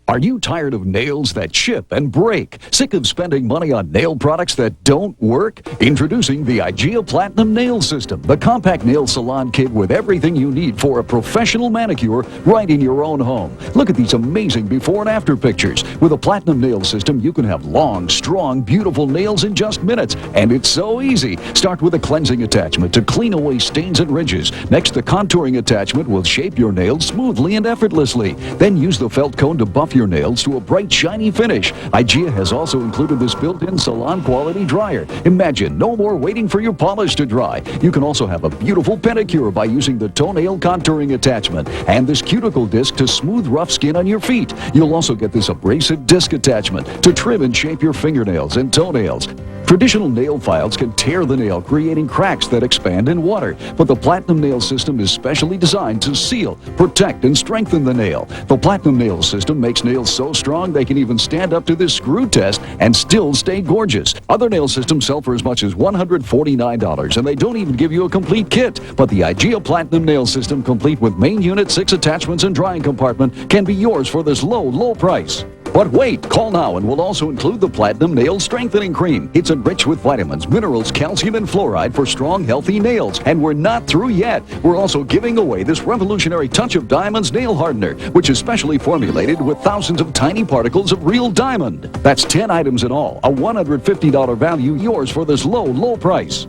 Are you tired of nails that chip and break? Sick of spending money on nail products that don't work? Introducing the IGEA Platinum Nail System, the compact nail salon kit with everything you need for a professional manicure right in your own home. Look at these amazing before and after pictures. With a Platinum Nail System, you can have long, strong, beautiful nails in just minutes. And it's so easy. Start with a cleansing attachment to clean away stains and ridges. Next, the contouring attachment will shape your nails smoothly and effortlessly. Then use the felt cone to buff your nails to a bright, shiny finish. IGEA has also included this built-in salon-quality dryer. Imagine no more waiting for your polish to dry. You can also have a beautiful pedicure by using the toenail contouring attachment and this cuticle disc to smooth rough skin on your feet. You'll also get this abrasive disc attachment to trim and shape your fingernails and toenails. Traditional nail files can tear the nail, creating cracks that expand in water. But the Platinum Nail System is specially designed to seal, protect, and strengthen the nail. The Platinum Nail System makes nails so strong they can even stand up to this screw test and still stay gorgeous. Other nail systems sell for as much as $149, and they don't even give you a complete kit. But the IGEA Platinum Nail System, complete with main unit, 6 attachments, and drying compartment, can be yours for this low, low price. But wait, call now and we'll also include the Platinum Nail Strengthening Cream. It's enriched with vitamins, minerals, calcium, and fluoride for strong, healthy nails. And we're not through yet. We're also giving away this revolutionary Touch of Diamonds Nail Hardener, which is specially formulated with thousands of tiny particles of real diamond. That's 10 items in all, a $150 value, yours for this low, low price.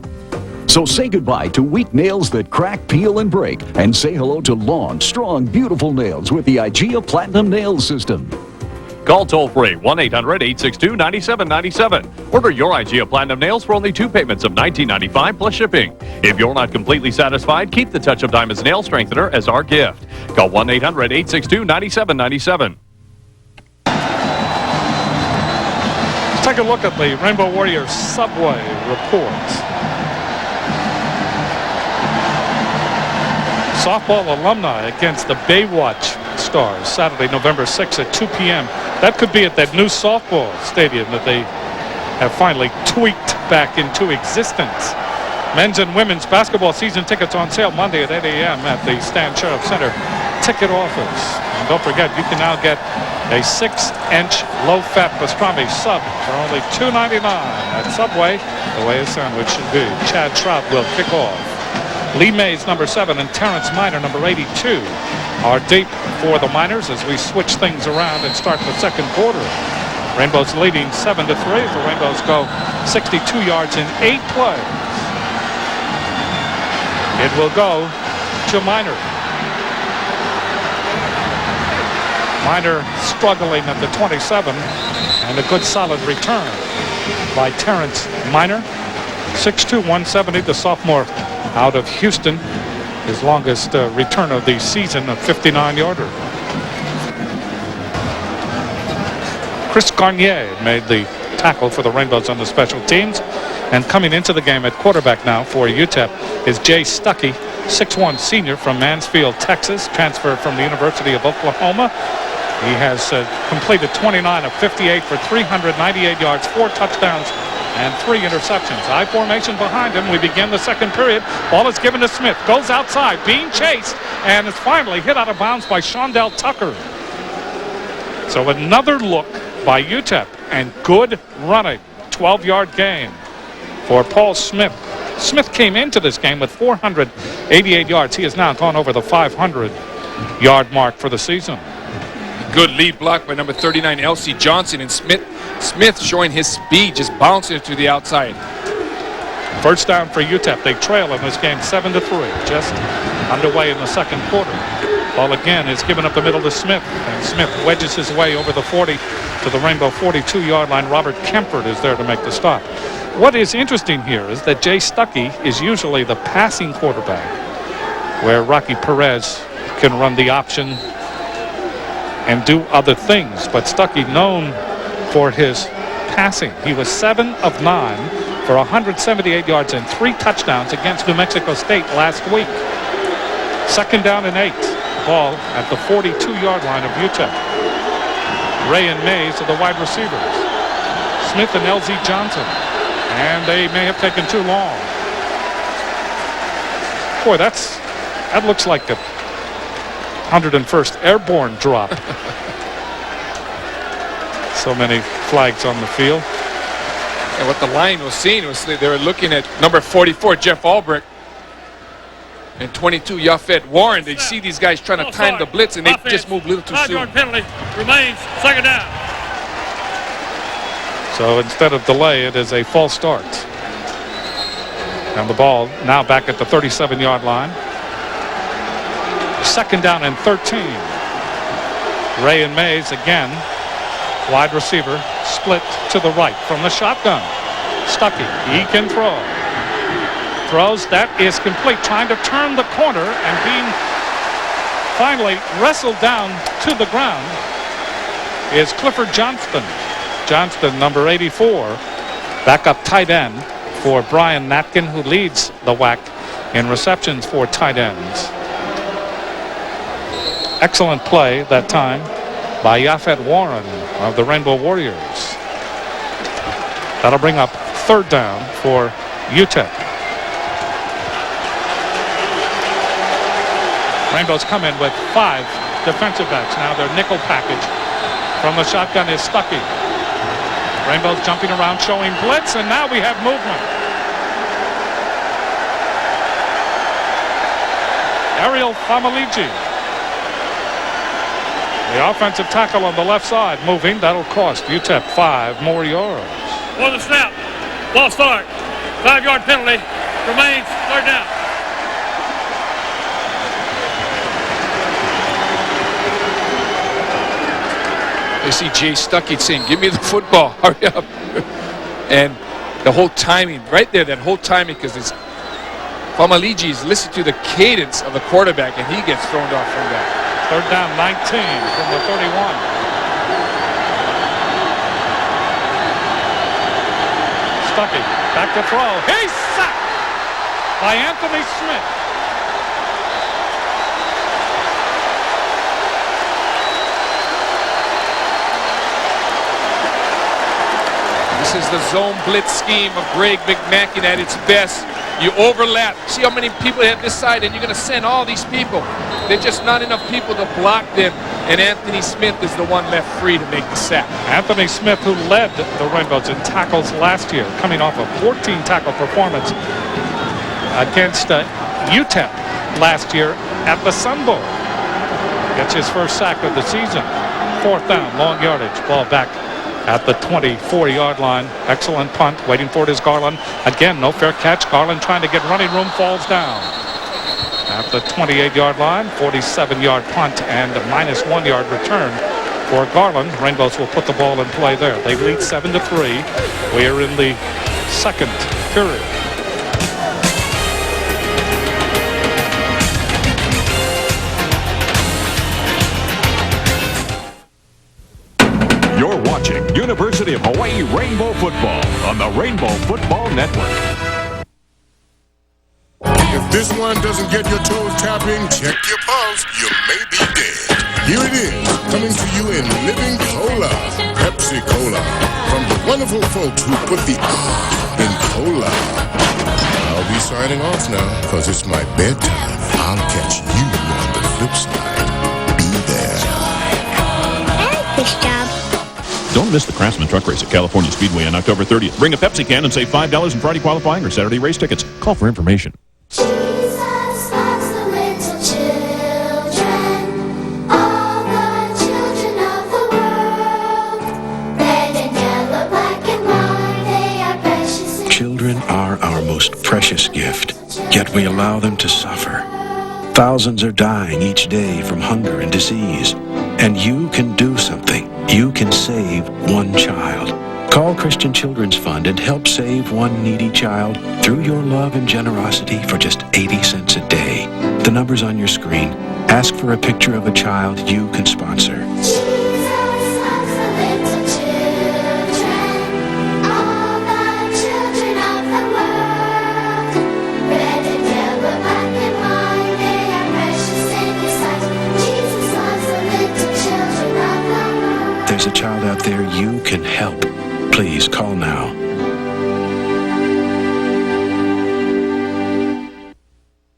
So say goodbye to weak nails that crack, peel, and break, and say hello to long, strong, beautiful nails with the IGEA Platinum Nail System. Call toll-free 1-800-862-9797. Order your IGEA Platinum Nails for only 2 payments of $19.95 plus shipping. If you're not completely satisfied, keep the Touch of Diamonds Nail Strengthener as our gift. Call 1-800-862-9797. Take a look at the Rainbow Warriors Subway reports. Softball alumni against the Baywatch Stars Saturday, November 6th at 2 p.m. That could be at that new softball stadium that they have finally tweaked back into existence. Men's and women's basketball season tickets on sale Monday at 8 a.m. at the Stan Sheriff Center. ticket office. And don't forget, you can now get a 6-inch low-fat pastrami sub for only $2.99 at Subway, the way a sandwich should be. Chad Trout will kick off. Lee Mays, number 7, and Terrence Minor, number 82, are deep for the Miners as we switch things around and start the second quarter. Rainbows leading 7-3. The Rainbows go 62 yards in 8 plays. It will go to Minor. Minor struggling at the 27, and a good solid return by Terrence Minor. 6'2", 170, the sophomore out of Houston. His longest return of the season, a 59-yarder. Chris Garnier made the tackle for the Rainbows on the special teams. And coming into the game at quarterback now for UTEP is Jay Stuckey, 6'1" senior from Mansfield, Texas, transfer from the University of Oklahoma. He has completed 29 of 58 for 398 yards, 4 touchdowns, and 3 interceptions. I formation behind him. We begin the second period. Ball is given to Smith. Goes outside, being chased, and is finally hit out of bounds by Shondell Tucker. So another look by UTEP, and good running. 12-yard gain for Paul Smith. Smith came into this game with 488 yards. He has now gone over the 500-yard mark for the season. Good lead block by number 39, L.C. Johnson, and Smith showing his speed, just bouncing it to the outside. First down for UTEP. They trail in this game 7-3, just underway in the second quarter. Ball again is given up the middle to Smith, and Smith wedges his way over the 40 to the Rainbow 42-yard line. Robert Kempford is there to make the stop. What is interesting here is that Jay Stuckey is usually the passing quarterback, where Rocky Perez can run the option and do other things. But Stuckey known for his passing. He was 7 of 9 for 178 yards and 3 touchdowns against New Mexico State last week. Second down and 8. Ball at the 42-yard line of UTEP. Ray and Mays are the wide receivers. Smith and L.Z. Johnson. And they may have taken too long. Boy, that looks like a 101st Airborne drop. So many flags on the field. And what the line was seeing was they were looking at number 44, Jeff Ulbrich, and 22, Yafet Warren. They see these guys trying to time the blitz, and they just move a little too soon. 5-yard penalty remains, second down. So instead of delay, it is a false start. And the ball now back at the 37-yard line. Second down and 13. Ray and Mays again. Wide receiver split to the right from the shotgun. Stuckey, he can throw. Throws, that is complete. Trying to turn the corner and being finally wrestled down to the ground is Clifford Johnston. Johnston, number 84, backup tight end for Brian Natkin, who leads the WAC in receptions for tight ends. Excellent play that time by Yafet Warren of the Rainbow Warriors. That'll bring up third down for UTEP. Rainbows come in with 5 defensive backs. Now their nickel package from the shotgun is Stuckey. Rainbows jumping around, showing blitz, and now we have movement. Ariel Famaligi, the offensive tackle on the left side, moving. That'll cost UTEP 5 more yards. For the snap, ball start, 5-yard penalty remains, third down. They see Jay Stuckey saying, "Give me the football, hurry up." And the whole timing, right there, that whole timing, because it's Famaligi is listening to the cadence of the quarterback, and he gets thrown off from that. Third down, 19 from the 31. Stuckey, back to throw. He's sacked by Anthony Smith. This is the zone blitz scheme of Greg McMackin at its best. You overlap. See how many people have this side, and you're going to send all these people. There's just not enough people to block them, and Anthony Smith is the one left free to make the sack. Anthony Smith, who led the Rainbows in tackles last year, coming off a 14-tackle performance against UTEP last year at the Sun Bowl. Gets his first sack of the season. 4th down, long yardage, ball back at the 24-yard line. Excellent punt. Waiting for it is Garland. Again, no fair catch. Garland trying to get running room, falls down. At the 28-yard line, 47-yard punt and a -1 yard return for Garland. Rainbows will put the ball in play there. They lead 7-3. We are in the second period. You're watching University of Hawaii Rainbow Football on the Rainbow Football Network. If this one doesn't get your toes tapping, check your pulse. You may be dead. Here it is, coming to you in living cola, Pepsi Cola, from the wonderful folks who put the in cola. I'll be signing off now, because it's my bedtime. I'll catch you on the flip side. Be there. I like this job. Don't miss the Craftsman Truck Race at California Speedway on October 30th. Bring a Pepsi can and save $5 in Friday qualifying or Saturday race tickets. Call for information. Jesus loves the little children, all the children of the world. Red and yellow, black and white, they are precious. Children are our most precious gift, yet we allow them to suffer. Thousands are dying each day from hunger and disease, and you can do something. You can save one child. Call Christian Children's Fund and help save one needy child through your love and generosity for just 80 cents a day. The number's on your screen. Ask for a picture of a child you can sponsor. Jesus loves the little children, all the children of the world. Red and yellow, black and white, they are precious in His sight. Jesus loves the little children of the world. There's a child out there you can help. Please call now.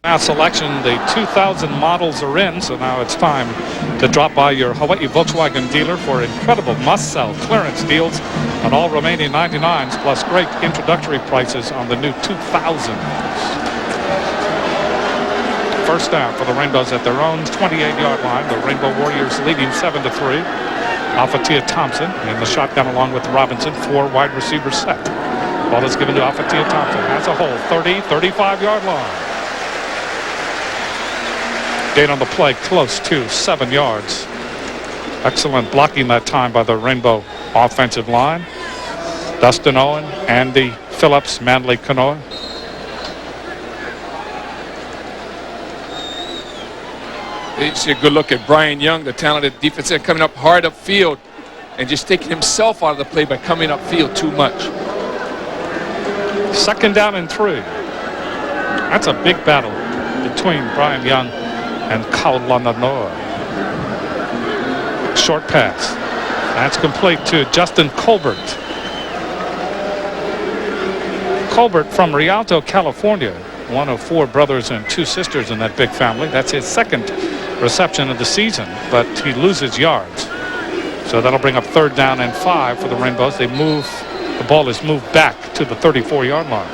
Now selection, the 2000 models are in, so now it's time to drop by your Hawaii Volkswagen dealer for incredible must-sell clearance deals on all remaining 99s, plus great introductory prices on the new 2000s. First down for the Rainbows at their own 28-yard line. The Rainbow Warriors leading 7-3. Afatia Thompson in the shotgun along with Robinson, 4 wide receivers set. Ball is given to Afatia Thompson. As a whole, 30, 35-yard line. Gain on the play close to 7 yards. Excellent blocking that time by the Rainbow offensive line. Dustin Owen, Andy Phillips, Manley Kanoa. You see a good look at Brian Young, the talented defensive end, coming up hard upfield and just taking himself out of the play by coming upfield too much. 2nd down and 3. That's a big battle between Brian Young and Kaulananoa. Short pass. That's complete to Justin Colbert. Colbert from Rialto, California. One of 4 brothers and 2 sisters in that big family. That's his 2nd reception of the season, but he loses yards. So that'll bring up 3rd down and 5 for the Rainbows. The ball is moved back to the 34-yard line.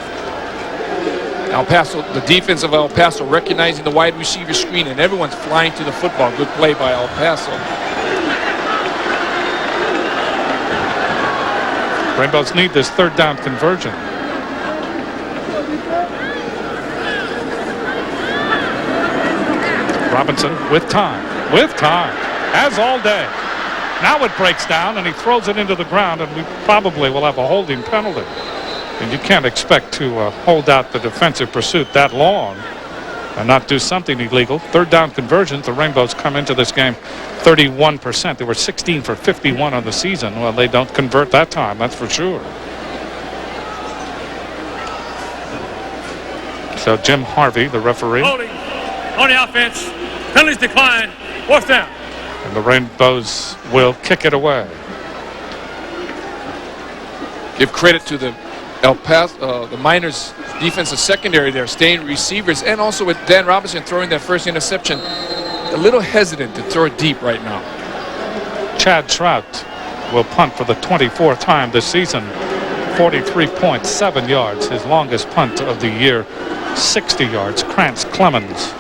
El Paso, the defense of El Paso recognizing the wide receiver screen, and everyone's flying to the football. Good play by El Paso. Rainbows need this 3rd down conversion. Robinson with time, as all day. Now it breaks down and he throws it into the ground, and we probably will have a holding penalty. And you can't expect to hold out the defensive pursuit that long and not do something illegal. 3rd down conversions, the Rainbows come into this game 31%. They were 16 for 51 on the season. Well, they don't convert that time, that's for sure. So Jim Harvey, the referee. Holding on the offense. Penalties decline. 4th down. And the Rainbows will kick it away. Give credit to the El Paso, the Miners' defensive secondary there, staying receivers, and also with Dan Robinson throwing that first interception, a little hesitant to throw it deep right now. Chad Trout will punt for the 24th time this season. 43.7 yards, his longest punt of the year, 60 yards. Krantz Clemens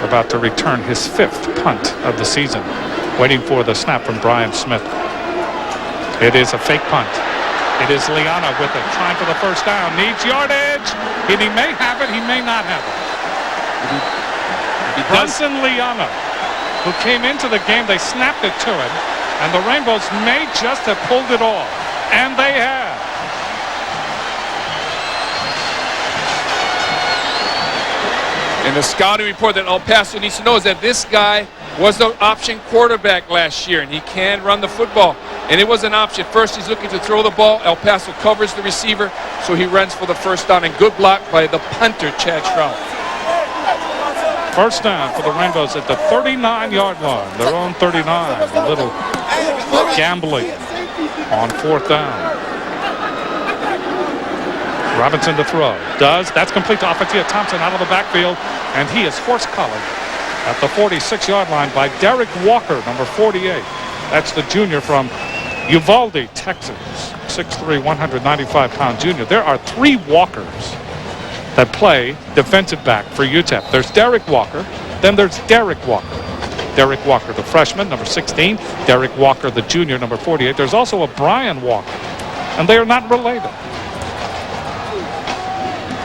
about to return his 5th punt of the season. Waiting for the snap from Brian Smith. It is a fake punt. It is Liana with it, trying for the first down. Needs yardage. And he may have it, he may not have it. Brunson Liana, who came into the game, they snapped it to him, and the Rainbows may just have pulled it off. And they have. And the scouting report that El Paso needs to know is that this guy was the option quarterback last year, and he can run the football. And it was an option. First, he's looking to throw the ball. El Paso covers the receiver, so he runs for the first down. And good block by the punter, Chad Trout. First down for the Rainbows at the 39-yard line. Their own 39. A little gambling on 4th down. Robinson to throw. That's complete to Afatia Thompson out of the backfield. And he is horse-collared at the 46-yard line by Derek Walker, number 48. That's the junior from Uvalde, Texas. 6'3", 195-pound junior. There are 3 Walkers that play defensive back for UTEP. There's Derek Walker. Then there's Derek Walker. Derek Walker, the freshman, number 16. Derek Walker, the junior, number 48. There's also a Brian Walker. And they are not related.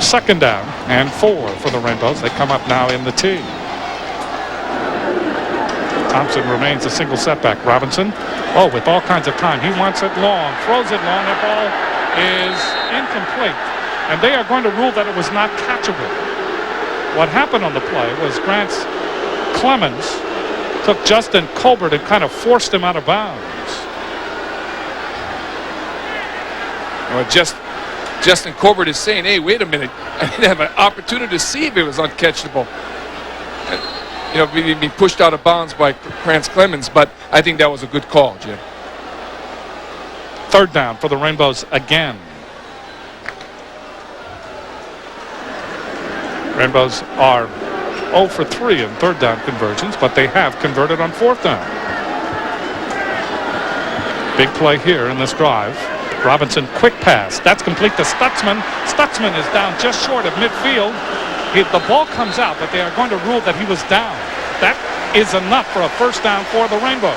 2nd down and 4 for the Rainbows. They come up now in the T. Thompson remains a single setback. Robinson, with all kinds of time. He wants it long, throws it long. That ball is incomplete. And they are going to rule that it was not catchable. What happened on the play was Grant's Clemens took Justin Colbert and kind of forced him out of bounds. Well, Justin Colbert is saying, hey, wait a minute. I didn't have an opportunity to see if it was uncatchable. Being pushed out of bounds by Krantz Clemens, but I think that was a good call, Jim. 3rd down for the Rainbows again. Rainbows are 0 for 3 in 3rd down conversions, but they have converted on 4th down. Big play here in this drive. Robinson, quick pass. That's complete to Stutzman. Stutzman is down just short of midfield. The ball comes out, but they are going to rule that he was down. That is enough for a first down for the Rainbows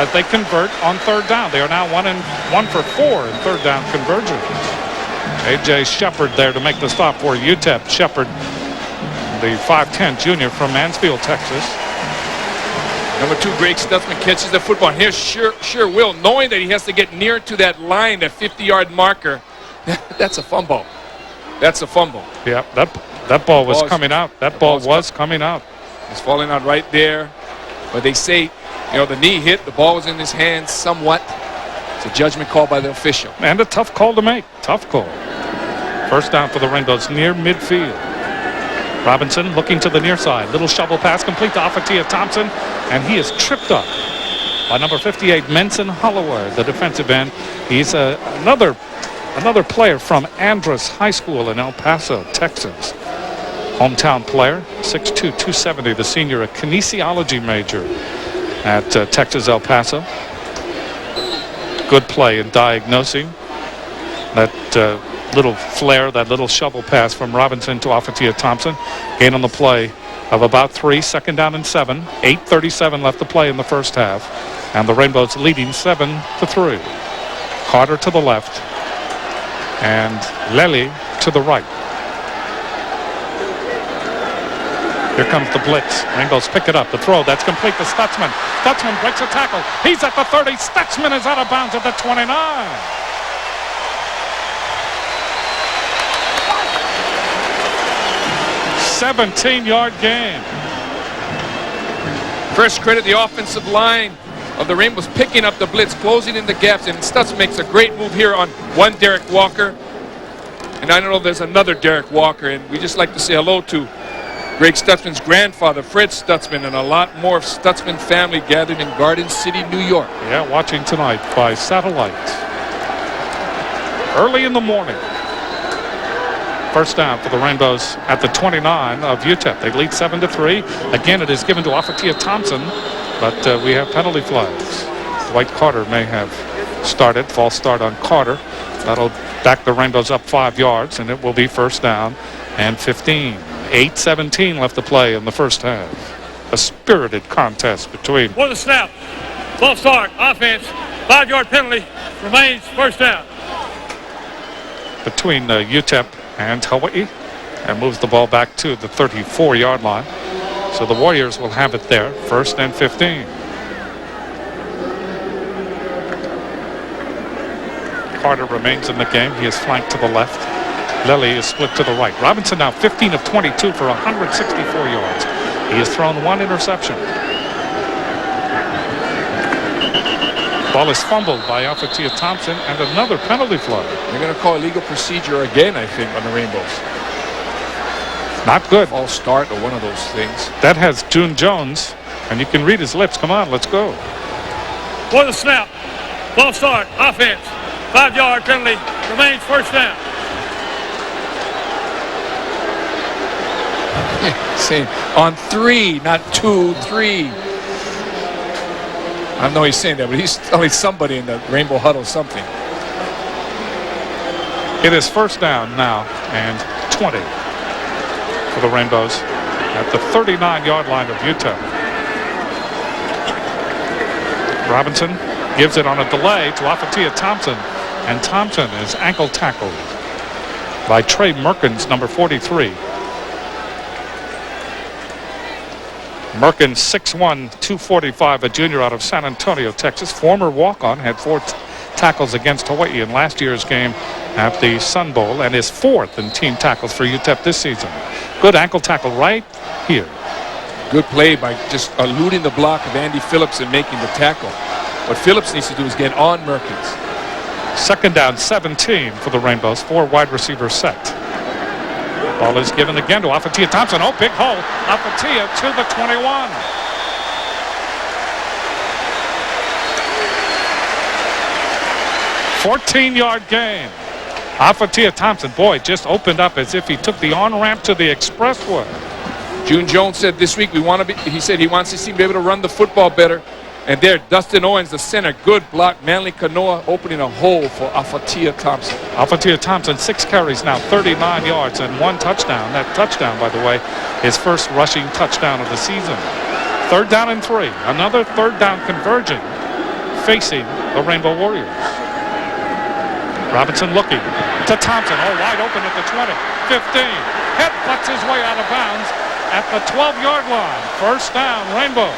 as they convert on 3rd down. They are now 1 for 4 in 3rd down conversions. A.J. Shepard there to make the stop for UTEP. Shepard, the 5'10 junior from Mansfield, Texas. Number 2, Greg Stutzman catches the football. Here's sure will, knowing that he has to get near to that line, that 50-yard marker. That's a fumble. That's a fumble. Yeah, that ball was coming out. That ball was coming out. It's falling out right there. But they say, the knee hit. The ball was in his hands somewhat. It's a judgment call by the official. And a tough call to make. Tough call. First down for the Rainbows near midfield. Robinson looking to the near side. Little shovel pass complete to Afatia Thompson. And he is tripped up by number 58, Menson Holloway, the defensive end. He's another player from Andrus High School in El Paso, Texas. Hometown player, 6'2", 270, the senior, a kinesiology major at Texas-El Paso. Good play in diagnosing that little flare, that little shovel pass from Robinson to Afatia Thompson. Gain on the play of about 3, 2nd down and 7. 8:37 left to play in the first half. And the Rainbows leading 7-3. Carter to the left and Lely to the right. Here comes the blitz. Rainbows pick it up. The throw, that's complete to Stutzman. Stutzman breaks a tackle. He's at the 30. Stutzman is out of bounds at the 29. 17-yard gain. First credit the offensive line of the Rainbows picking up the blitz, closing in the gaps, and Stutz makes a great move here on one Derek Walker. And I don't know if there's another Derek Walker, and we just like to say hello to Greg Stutzman's grandfather, Fred Stutzman, and a lot more of Stutzman family gathered in Garden City, New York. Yeah, watching tonight by satellite. early in the morning. First down for the Rainbows at the 29 of UTEP. They lead 7-3. Again, it is given to Afatia Thompson, but we have penalty flags. Dwight Carter may have started. False start on Carter. That'll back the Rainbows up 5 yards, and it will be first down and 15. 8:17 left to play in the first half. A spirited contest between. For the snap. False start. Offense. 5-yard penalty. Remains first down. Between UTEP and Hawaii, and moves the ball back to the 34-yard line. So the Warriors will have it there, first and 15. Carter remains in the game. He is flanked to the left. Lilly is split to the right. Robinson now 15 of 22 for 164 yards. He has thrown 1 interception. Ball is fumbled by Afatia Thompson, and another penalty flag. They're going to call illegal procedure again, I think, on the Rainbows. Not good. False start or one of those things. That has June Jones, and you can read his lips. Come on, let's go. For the snap. False start. Offense. 5-yard penalty. Remains first down. Saying on 3, not 2, 3. I know he's saying that, but he's telling somebody in the Rainbow huddle something. It is first down now and 20 for the Rainbows at the 39-yard line of UTEP. Robinson gives it on a delay to Afatia Thompson, and Thompson is ankle tackled by Trey Merkins, number 43. Merkins, 6'1", 245, a junior out of San Antonio, Texas. Former walk-on, had 4 tackles against Hawaii in last year's game at the Sun Bowl, and is 4th in team tackles for UTEP this season. Good ankle tackle right here. Good play by just eluding the block of Andy Phillips and making the tackle. What Phillips needs to do is get on Merkins. Second down, 17 for the Rainbows. 4 wide receivers set. Ball is given again to Afatia Thompson. Oh, big hole. Afatia to the 21. "14-yard gain." Afatia Thompson, boy, just opened up as if he took the on-ramp to the expressway. June Jones said this week he said he wants his team to be able to run the football better. And there, Dustin Owens, the center, good block. Manly Kanoa opening a hole for Afatia Thompson. Afatia Thompson, 6 carries now, 39 yards, and 1 touchdown. That touchdown, by the way, his first rushing touchdown of the season. Third down and 3. Another third down conversion facing the Rainbow Warriors. Robinson looking to Thompson. Oh, wide open at the 20, 15. Headbutts his way out of bounds at the 12-yard line. First down, Rainbow.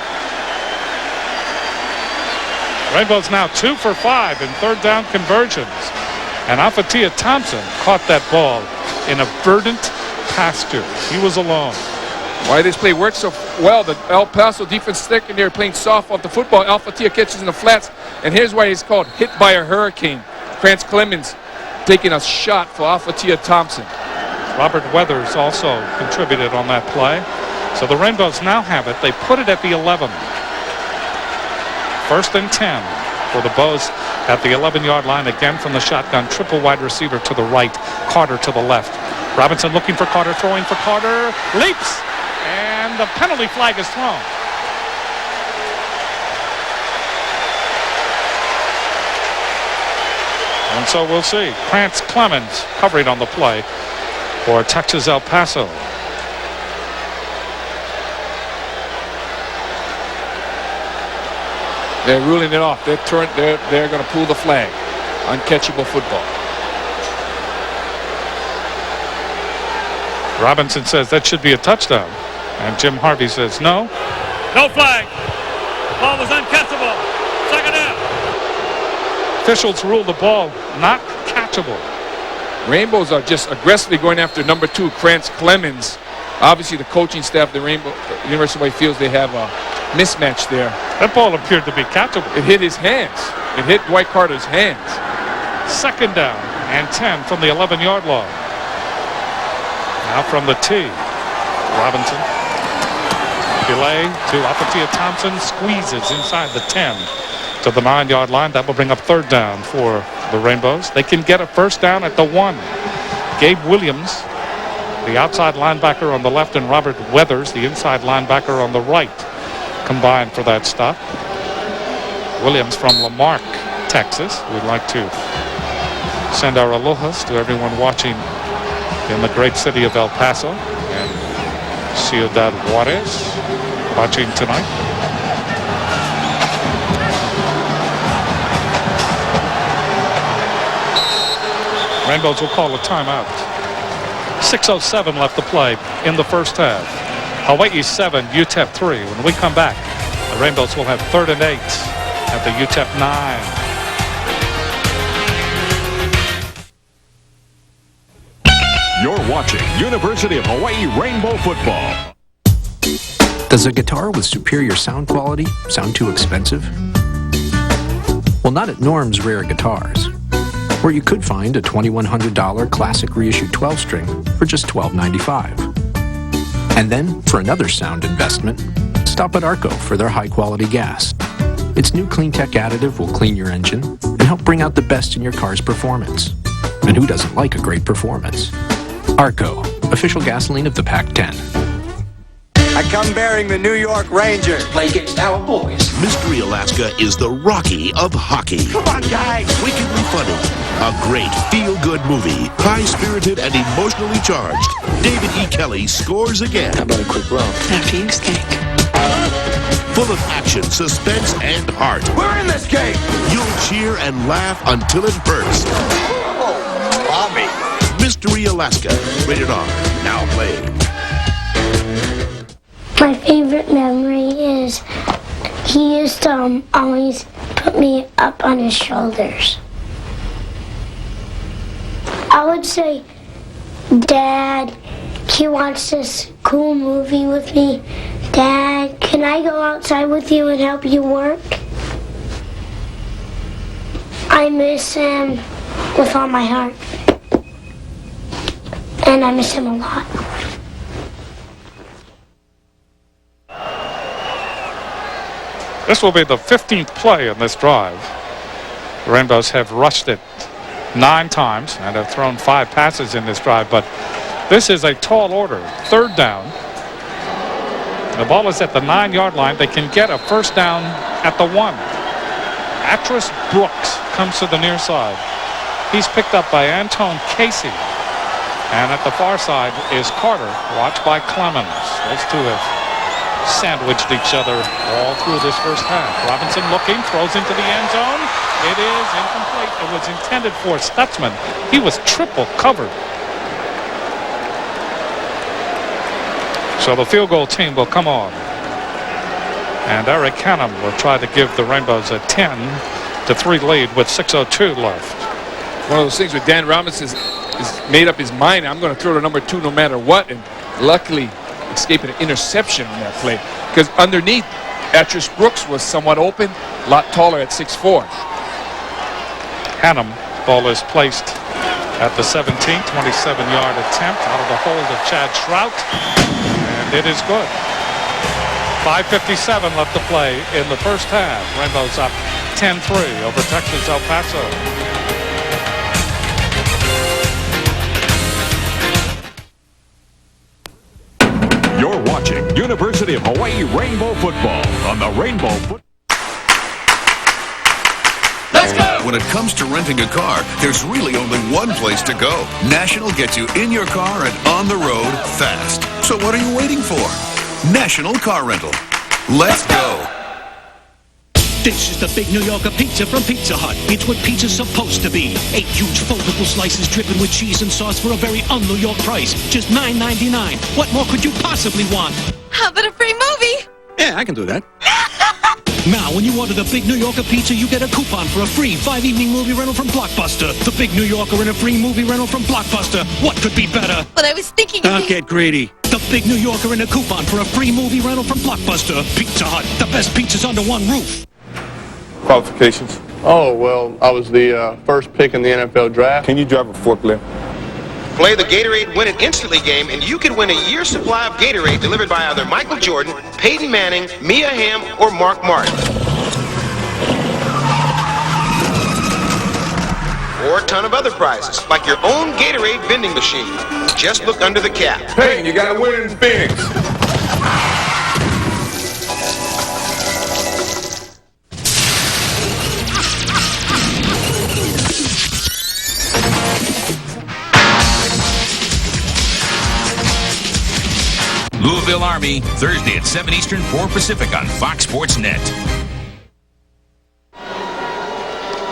Rainbow's now 2 for 5 in third down conversions. And Afatia Thompson caught that ball in a verdant pasture. He was alone. Why this play works so well, the El Paso defense secondary playing soft off the football. Afatia catches in the flats. And here's why he's called hit by a hurricane. Krantz Clemens taking a shot for Afatia Thompson. Robert Weathers also contributed on that play. So the Rainbows now have it. They put it at the 11. First and 10 for the Bows at the 11-yard line, again from the shotgun. Triple wide receiver to the right, Carter to the left. Robinson looking for Carter, throwing for Carter, leaps, and the penalty flag is thrown. And so we'll see. Krantz Clemens covering on the play for Texas-El Paso. They're ruling it off. They're going to pull the flag. Uncatchable football. Robinson says that should be a touchdown. And Jim Harvey says no. No flag. Ball was uncatchable. Second down. Officials rule the ball not catchable. Rainbows are just aggressively going after number 2, Krantz Clemens. Obviously, the coaching staff, the University of Hawaii feels they have a mismatch there. That ball appeared to be catchable. It hit his hands. It hit Dwight Carter's hands. Second down and 10 from the 11-yard line. Now from the tee. Robinson. Delay to Afatia Thompson. Squeezes inside the 10 to the 9-yard line. That will bring up third down for the Rainbows. They can get a first down at the 1. Gabe Williams, the outside linebacker on the left, and Robert Weathers, the inside linebacker on the right, combined for that stop. Williams from Lamarck, Texas. We'd like to send our alohas to everyone watching in the great city of El Paso and Ciudad Juarez watching tonight. Rainbows will call a timeout. 6:07 left to play in the first half. Hawaii 7, UTEP 3. When we come back, the Rainbows will have 3rd and 8 at the UTEP 9. You're watching University of Hawaii Rainbow Football. Does a guitar with superior sound quality sound too expensive? Well, not at Norm's Rare Guitars, where you could find a $2,100 classic reissue 12-string for just $12.95. And then, for another sound investment, stop at Arco for their high-quality gas. Its new Clean Tech additive will clean your engine and help bring out the best in your car's performance. And who doesn't like a great performance? Arco, official gasoline of the Pac-10. I come bearing the New York Rangers. Play against our boys. Mystery Alaska is the Rocky of hockey. Come on, guys. Wickedly funny. A great feel-good movie. High-spirited and emotionally charged. David E. Kelly scores again. How about a quick run? After you skate. Full of action, suspense, and heart. We're in this game. You'll cheer and laugh until it hurts. Oh, Bobby. Mystery Alaska. Rated R. Now play. My favorite memory is he used to always put me up on his shoulders. I would say, Dad, can you watch this cool movie with me? Dad, can I go outside with you and help you work? I miss him with all my heart. And I miss him a lot. This will be the 15th play in this drive. The Rainbows have rushed it 9 times and have thrown 5 passes in this drive, but this is a tall order. 3rd down. The ball is at the 9-yard line. They can get a first down at the 1. Atris Brooks comes to the near side. He's picked up by Antone Casey. And at the far side is Carter, watched by Clemens. Those two have sandwiched each other all through this first half. Robinson looking, throws into the end zone. It is incomplete. It was intended for Stutzman. He was triple covered. So the field goal team will come on. And Eric Canham will try to give the Rainbows a 10-3 lead with 6:02 left. One of those things where Dan Robinson is made up his mind, I'm going to throw to number 2 no matter what, and luckily escaping an interception on that play. Because underneath, Atris Brooks was somewhat open, a lot taller at 6'4". Hannum, ball is placed at the 17, 27-yard attempt out of the hold of Chad Trout, and it is good. 5:57 left to play in the first half. Rainbows up 10-3 over Texas-El Paso. You're watching University of Hawaii Rainbow Football on the Rainbow Football. Let's go! When it comes to renting a car, there's really only one place to go. National gets you in your car and on the road fast. So what are you waiting for? National Car Rental. Let's go! This is the Big New Yorker pizza from Pizza Hut. It's what pizza's supposed to be. 8 huge foldable slices dripping with cheese and sauce for a very un-New York price. Just $9.99. What more could you possibly want? How about a free movie? Yeah, I can do that. Now, when you order the Big New Yorker pizza, you get a coupon for a free 5-evening movie rental from Blockbuster. The Big New Yorker and a free movie rental from Blockbuster. What could be better? But I was thinking... Don't get greedy. The Big New Yorker and a coupon for a free movie rental from Blockbuster. Pizza Hut. The best pizzas under one roof. Qualifications? Oh, well, I was the first pick in the NFL draft. Can you drive a forklift? Play the Gatorade Win It Instantly game, and you can win a year's supply of Gatorade delivered by either Michael Jordan, Peyton Manning, Mia Hamm, or Mark Martin. or a ton of other prizes, like your own Gatorade vending machine. Just look under the cap. Hey, you got a win in Phoenix. Louisville Army, Thursday at 7 Eastern, 4 Pacific on Fox Sports Net.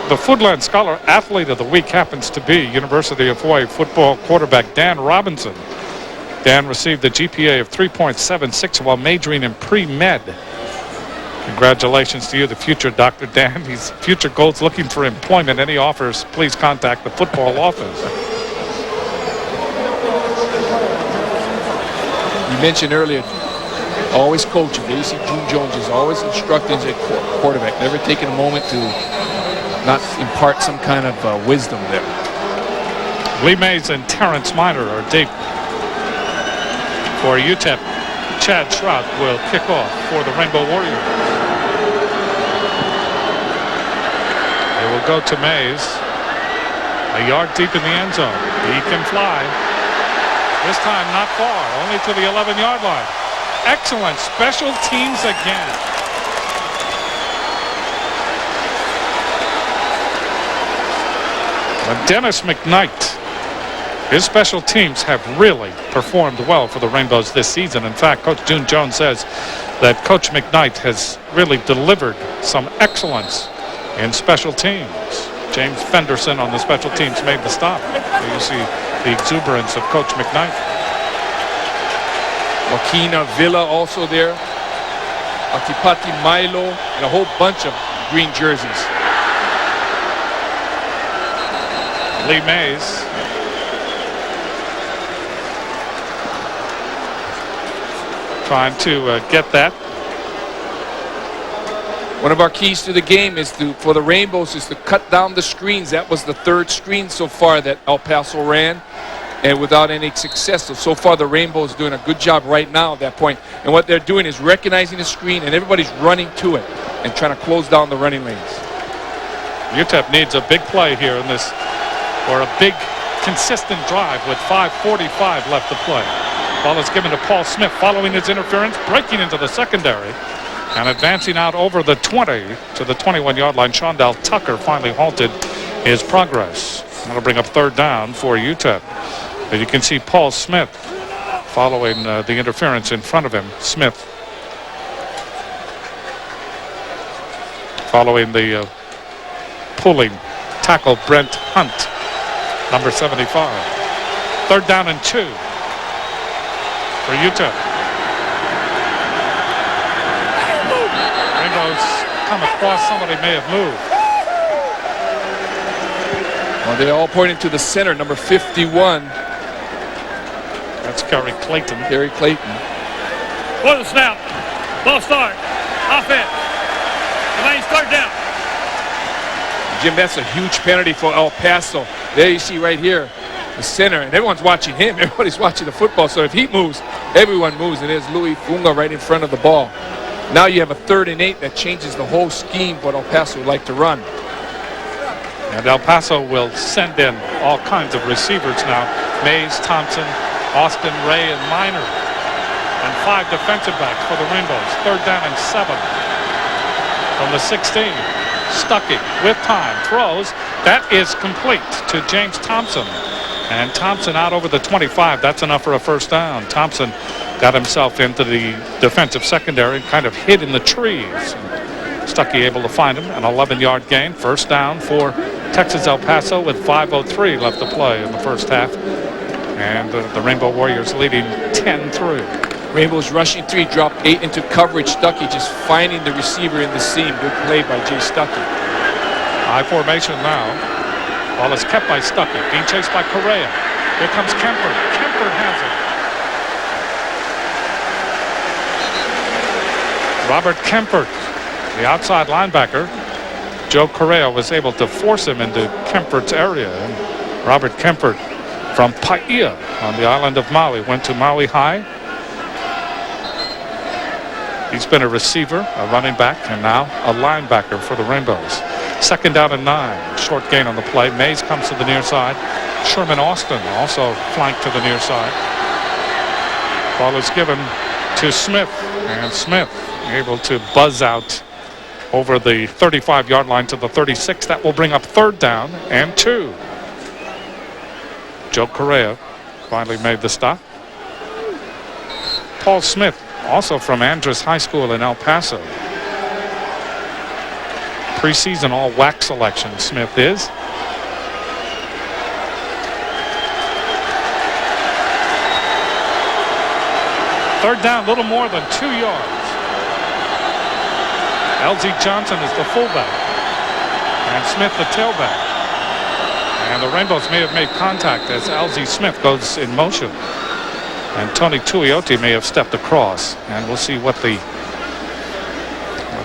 The Foodland Scholar Athlete of the Week happens to be University of Hawaii football quarterback Dan Robinson. Dan received a GPA of 3.76 while majoring in pre-med. Congratulations to you, the future Dr. Dan. His future goals looking for employment. Any offers, please contact the football office. You mentioned earlier, always coaching. You see June Jones is always instructing as a quarterback, never taking a moment to not impart some kind of wisdom there. Lee Mays and Terrence Minor are deep. For UTEP, Chad Shrout will kick off for the Rainbow Warriors. They will go to Mays. A yard deep in the end zone. He can fly. This time not far, only to the 11-yard line. Excellent special teams again. But Dennis McKnight, his special teams have really performed well for the Rainbows this season. In fact, Coach June Jones says that Coach McKnight has really delivered some excellence in special teams. James Fenderson on the special teams made the stop. So you see the exuberance of Coach McKnight. Joaquin Villa also there. Atipati Milo and a whole bunch of green jerseys. Lee Mays. Trying to get that. One of our keys to the game is for the Rainbows is to cut down the screens. That was the third screen so far that El Paso ran, and without any success. So far the Rainbows doing a good job right now at that point. And what they're doing is recognizing the screen, and everybody's running to it and trying to close down the running lanes. UTEP needs a big play here in this, or a big consistent drive with 5:45 left to play. Ball is given to Paul Smith following his interference, breaking into the secondary and advancing out over the 20 to the 21-yard line. Shondell Tucker finally halted his progress. That'll bring up third down for UTEP. As you can see, Paul Smith following the interference in front of him. Smith following the pulling tackle Brent Hunt, number 75. Third down and 2 for UTEP. Rainbows come across, somebody may have moved. Well, they're all pointing to the center, number 51. That's Kerry Clayton. Kerry Clayton. For the snap. Ball start. Offense. Remains third down. Jim, that's a huge penalty for El Paso. There you see right here, the center, and everyone's watching him. Everybody's watching the football. So if he moves, everyone moves, and there's Louis Funga right in front of the ball. Now you have a 3rd and 8 that changes the whole scheme what El Paso would like to run. And El Paso will send in all kinds of receivers now. Mays, Thompson, Austin, Ray, and Minor. And 5 defensive backs for the Rainbows. Third down and 7. From the 16. Stuckey with time. Throws. That is complete to James Thompson. And Thompson out over the 25. That's enough for a first down. Thompson got himself into the defensive secondary and kind of hid in the trees. Stuckey able to find him. An 11-yard gain. First down for Texas-El Paso with 5:03 left to play in the first half. And the Rainbow Warriors leading 10-3. Rainbows rushing 3, dropped 8 into coverage. Stuckey just finding the receiver in the seam. Good play by Jay Stuckey. High formation now. Ball is kept by Stuckey. Being chased by Correa. Here comes Kemper. Kemper has it. Robert Kemper, the outside linebacker. Joe Correa was able to force him into Kemper's area. And Robert Kemper from Paia on the island of Maui went to Maui High. He's been a receiver, a running back, and now a linebacker for the Rainbows. 2nd down and 9. Short gain on the play. Mays comes to the near side. Sherman Austin also flanked to the near side. Ball is given to Smith, and Smith able to buzz out over the 35-yard line to the 36. That will bring up 3rd down and 2. Joe Correa finally made the stop. Paul Smith, also from Andrus High School in El Paso. Preseason all WAC selection, Smith is. Third down, little more than 2 yards. LZ Johnson is the fullback, and Smith the tailback. And the Rainbows may have made contact as LZ Smith goes in motion. And Tony Tuioti may have stepped across, and we'll see what the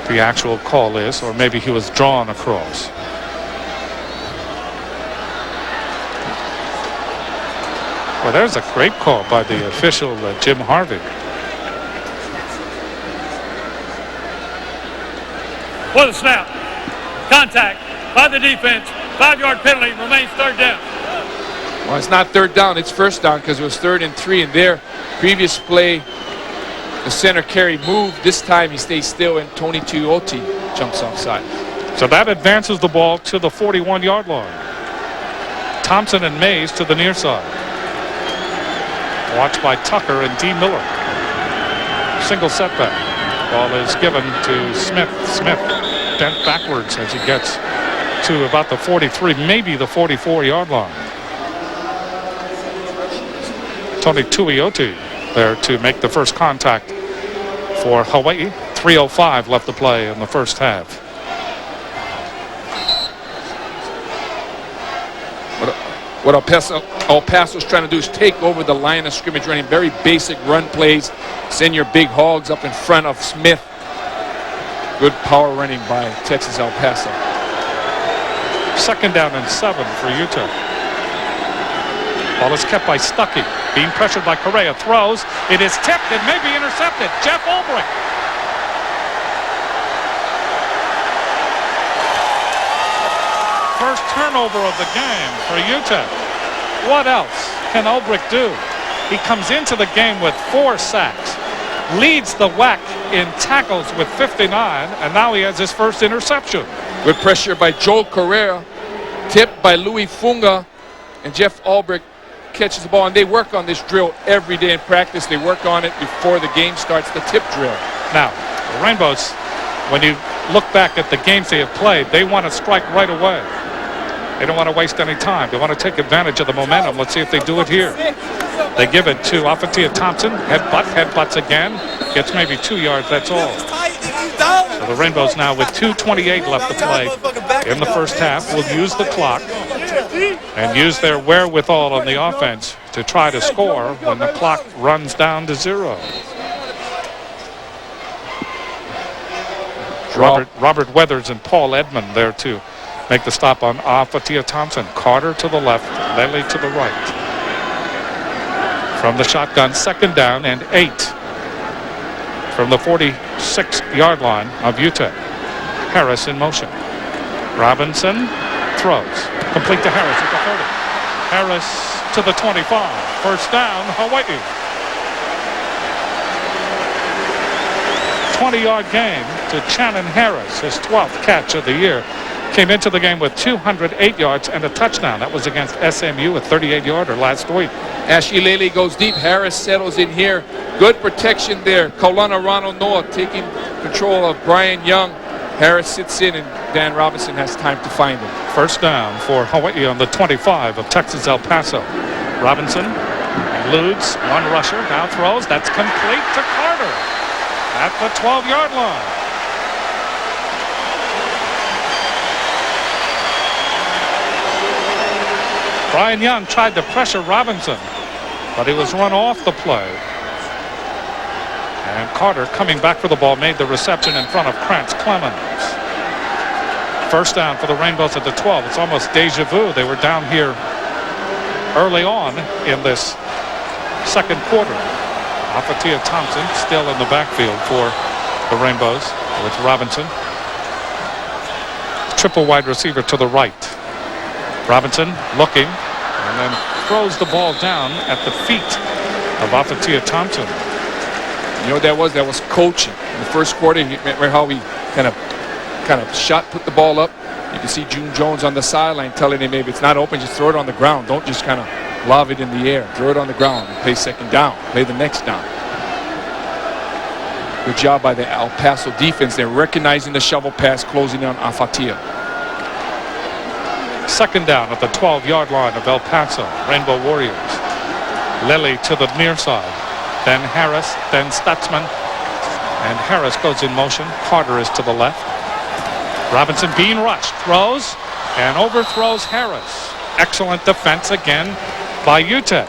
actual call is, or maybe he was drawn across. Well, there's a great call by the official, Jim Harvey. For the snap. Contact by the defense. 5-yard penalty. Remains 3rd down. Well, it's not 3rd down. It's 1st down because it was 3rd and 3 in their previous play. The center carry moved. This time he stays still, and Tony Tuioti jumps offside. So that advances the ball to the 41-yard line. Thompson and Mays to the near side. Watched by Tucker and D. Miller. Single setback. Ball is given to Smith. Smith bent backwards as he gets to about the 43, maybe the 44-yard line. Tony Tuioti there to make the first contact for Hawaii. 3:05 left to play in the first half. What El Paso's trying to do is take over the line of scrimmage, running very basic run plays. Send your big hogs up in front of Smith. Good power running by Texas-El Paso. 2nd down and 7 for Utah. Ball is kept by Stuckey. Being pressured by Correa. Throws. It is tipped. It may be intercepted. Jeff Ulbrich. First turnover of the game for Utah. What else can Ulbrich do? He comes into the game with 4 sacks. Leads the WAC in tackles with 59, and now he has his first interception. Good pressure by Joel Correa. Tipped by Louis Funga, and Jeff Ulbrich catches the ball, and they work on this drill every day in practice. They work on it before the game starts, the tip drill. Now, the Rainbows, when you look back at the games they have played, they want to strike right away. They don't want to waste any time. They want to take advantage of the momentum. Let's see if they do it here. They give it to Afatia Thompson. Headbutts again. Gets maybe 2 yards, that's all. So the Rainbows now with 2:28 left to play in the first half will use the clock and use their wherewithal on the offense to try to score when the clock runs down to 0. Robert Weathers and Paul Edmond there to make the stop on Afatia Thompson. Carter to the left, Lele to the right. From the shotgun, 2nd down and 8 from the 46-yard line of Utah. Harris in motion. Robinson throws. Complete to Harris at the 30. Harris to the 25. First down, Hawaii. 20-yard gain to Channon Harris, his 12th catch of the year. Came into the game with 208 yards and a touchdown. That was against SMU, a 38-yarder last week. Ashley Lele goes deep. Harris settles in here. Good protection there. Kaulana Ronald Noah taking control of Brian Young. Harris sits in, and Dan Robinson has time to find him. First down for Hawaii on the 25 of Texas-El Paso. Robinson eludes one rusher, now throws. That's complete to Carter at the 12-yard line. Brian Young tried to pressure Robinson, but he was run off the play. And Carter, coming back for the ball, made the reception in front of Krantz Clemens. First down for the Rainbows at the 12. It's almost deja vu. They were down here early on in this second quarter. Afatia Thompson still in the backfield for the Rainbows with Robinson. triple wide receiver to the right. Robinson looking and then throws the ball down at the feet of Afatia Thompson. You know what that was? That was coaching. In the first quarter, remember how he kind of put the ball up? You can see June Jones on the sideline telling him, maybe it's not open, just throw it on the ground. Don't just kind of lob it in the air. Throw it on the ground and play second down. Play the next down. Good job by the El Paso defense. They're recognizing the shovel pass, closing on Afatia. Second down at the 12-yard line of El Paso. Rainbow Warriors. Lilly to the near side. Then Harris, then Stutzman. And Harris goes in motion. Carter is to the left. Robinson being rushed. Throws and overthrows Harris. Excellent defense again by UTEP.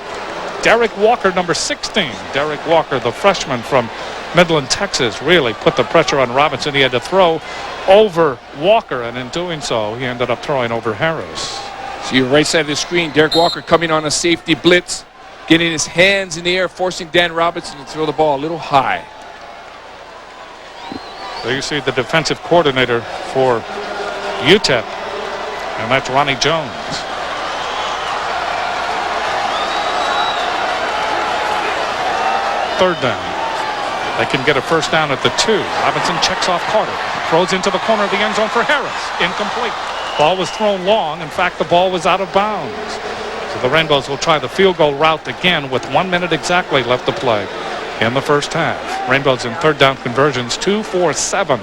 Derek Walker, number 16. Derek Walker, the freshman from Midland, Texas, really put the pressure on Robinson. He had to throw over Walker, and in doing so, he ended up throwing over Harris. See your right side of the screen, Derek Walker coming on a safety blitz, getting his hands in the air, forcing Dan Robinson to throw the ball a little high. There you see the defensive coordinator for UTEP, and that's Ronnie Jones. Third down. They can get a first down at the 2. Robinson checks off Carter. Throws into the corner of the end zone for Harris. Incomplete. Ball was thrown long. In fact, the ball was out of bounds. So the Rainbows will try the field goal route again with 1 minute exactly left to play in the first half. Rainbows in third down conversions, 2 for 7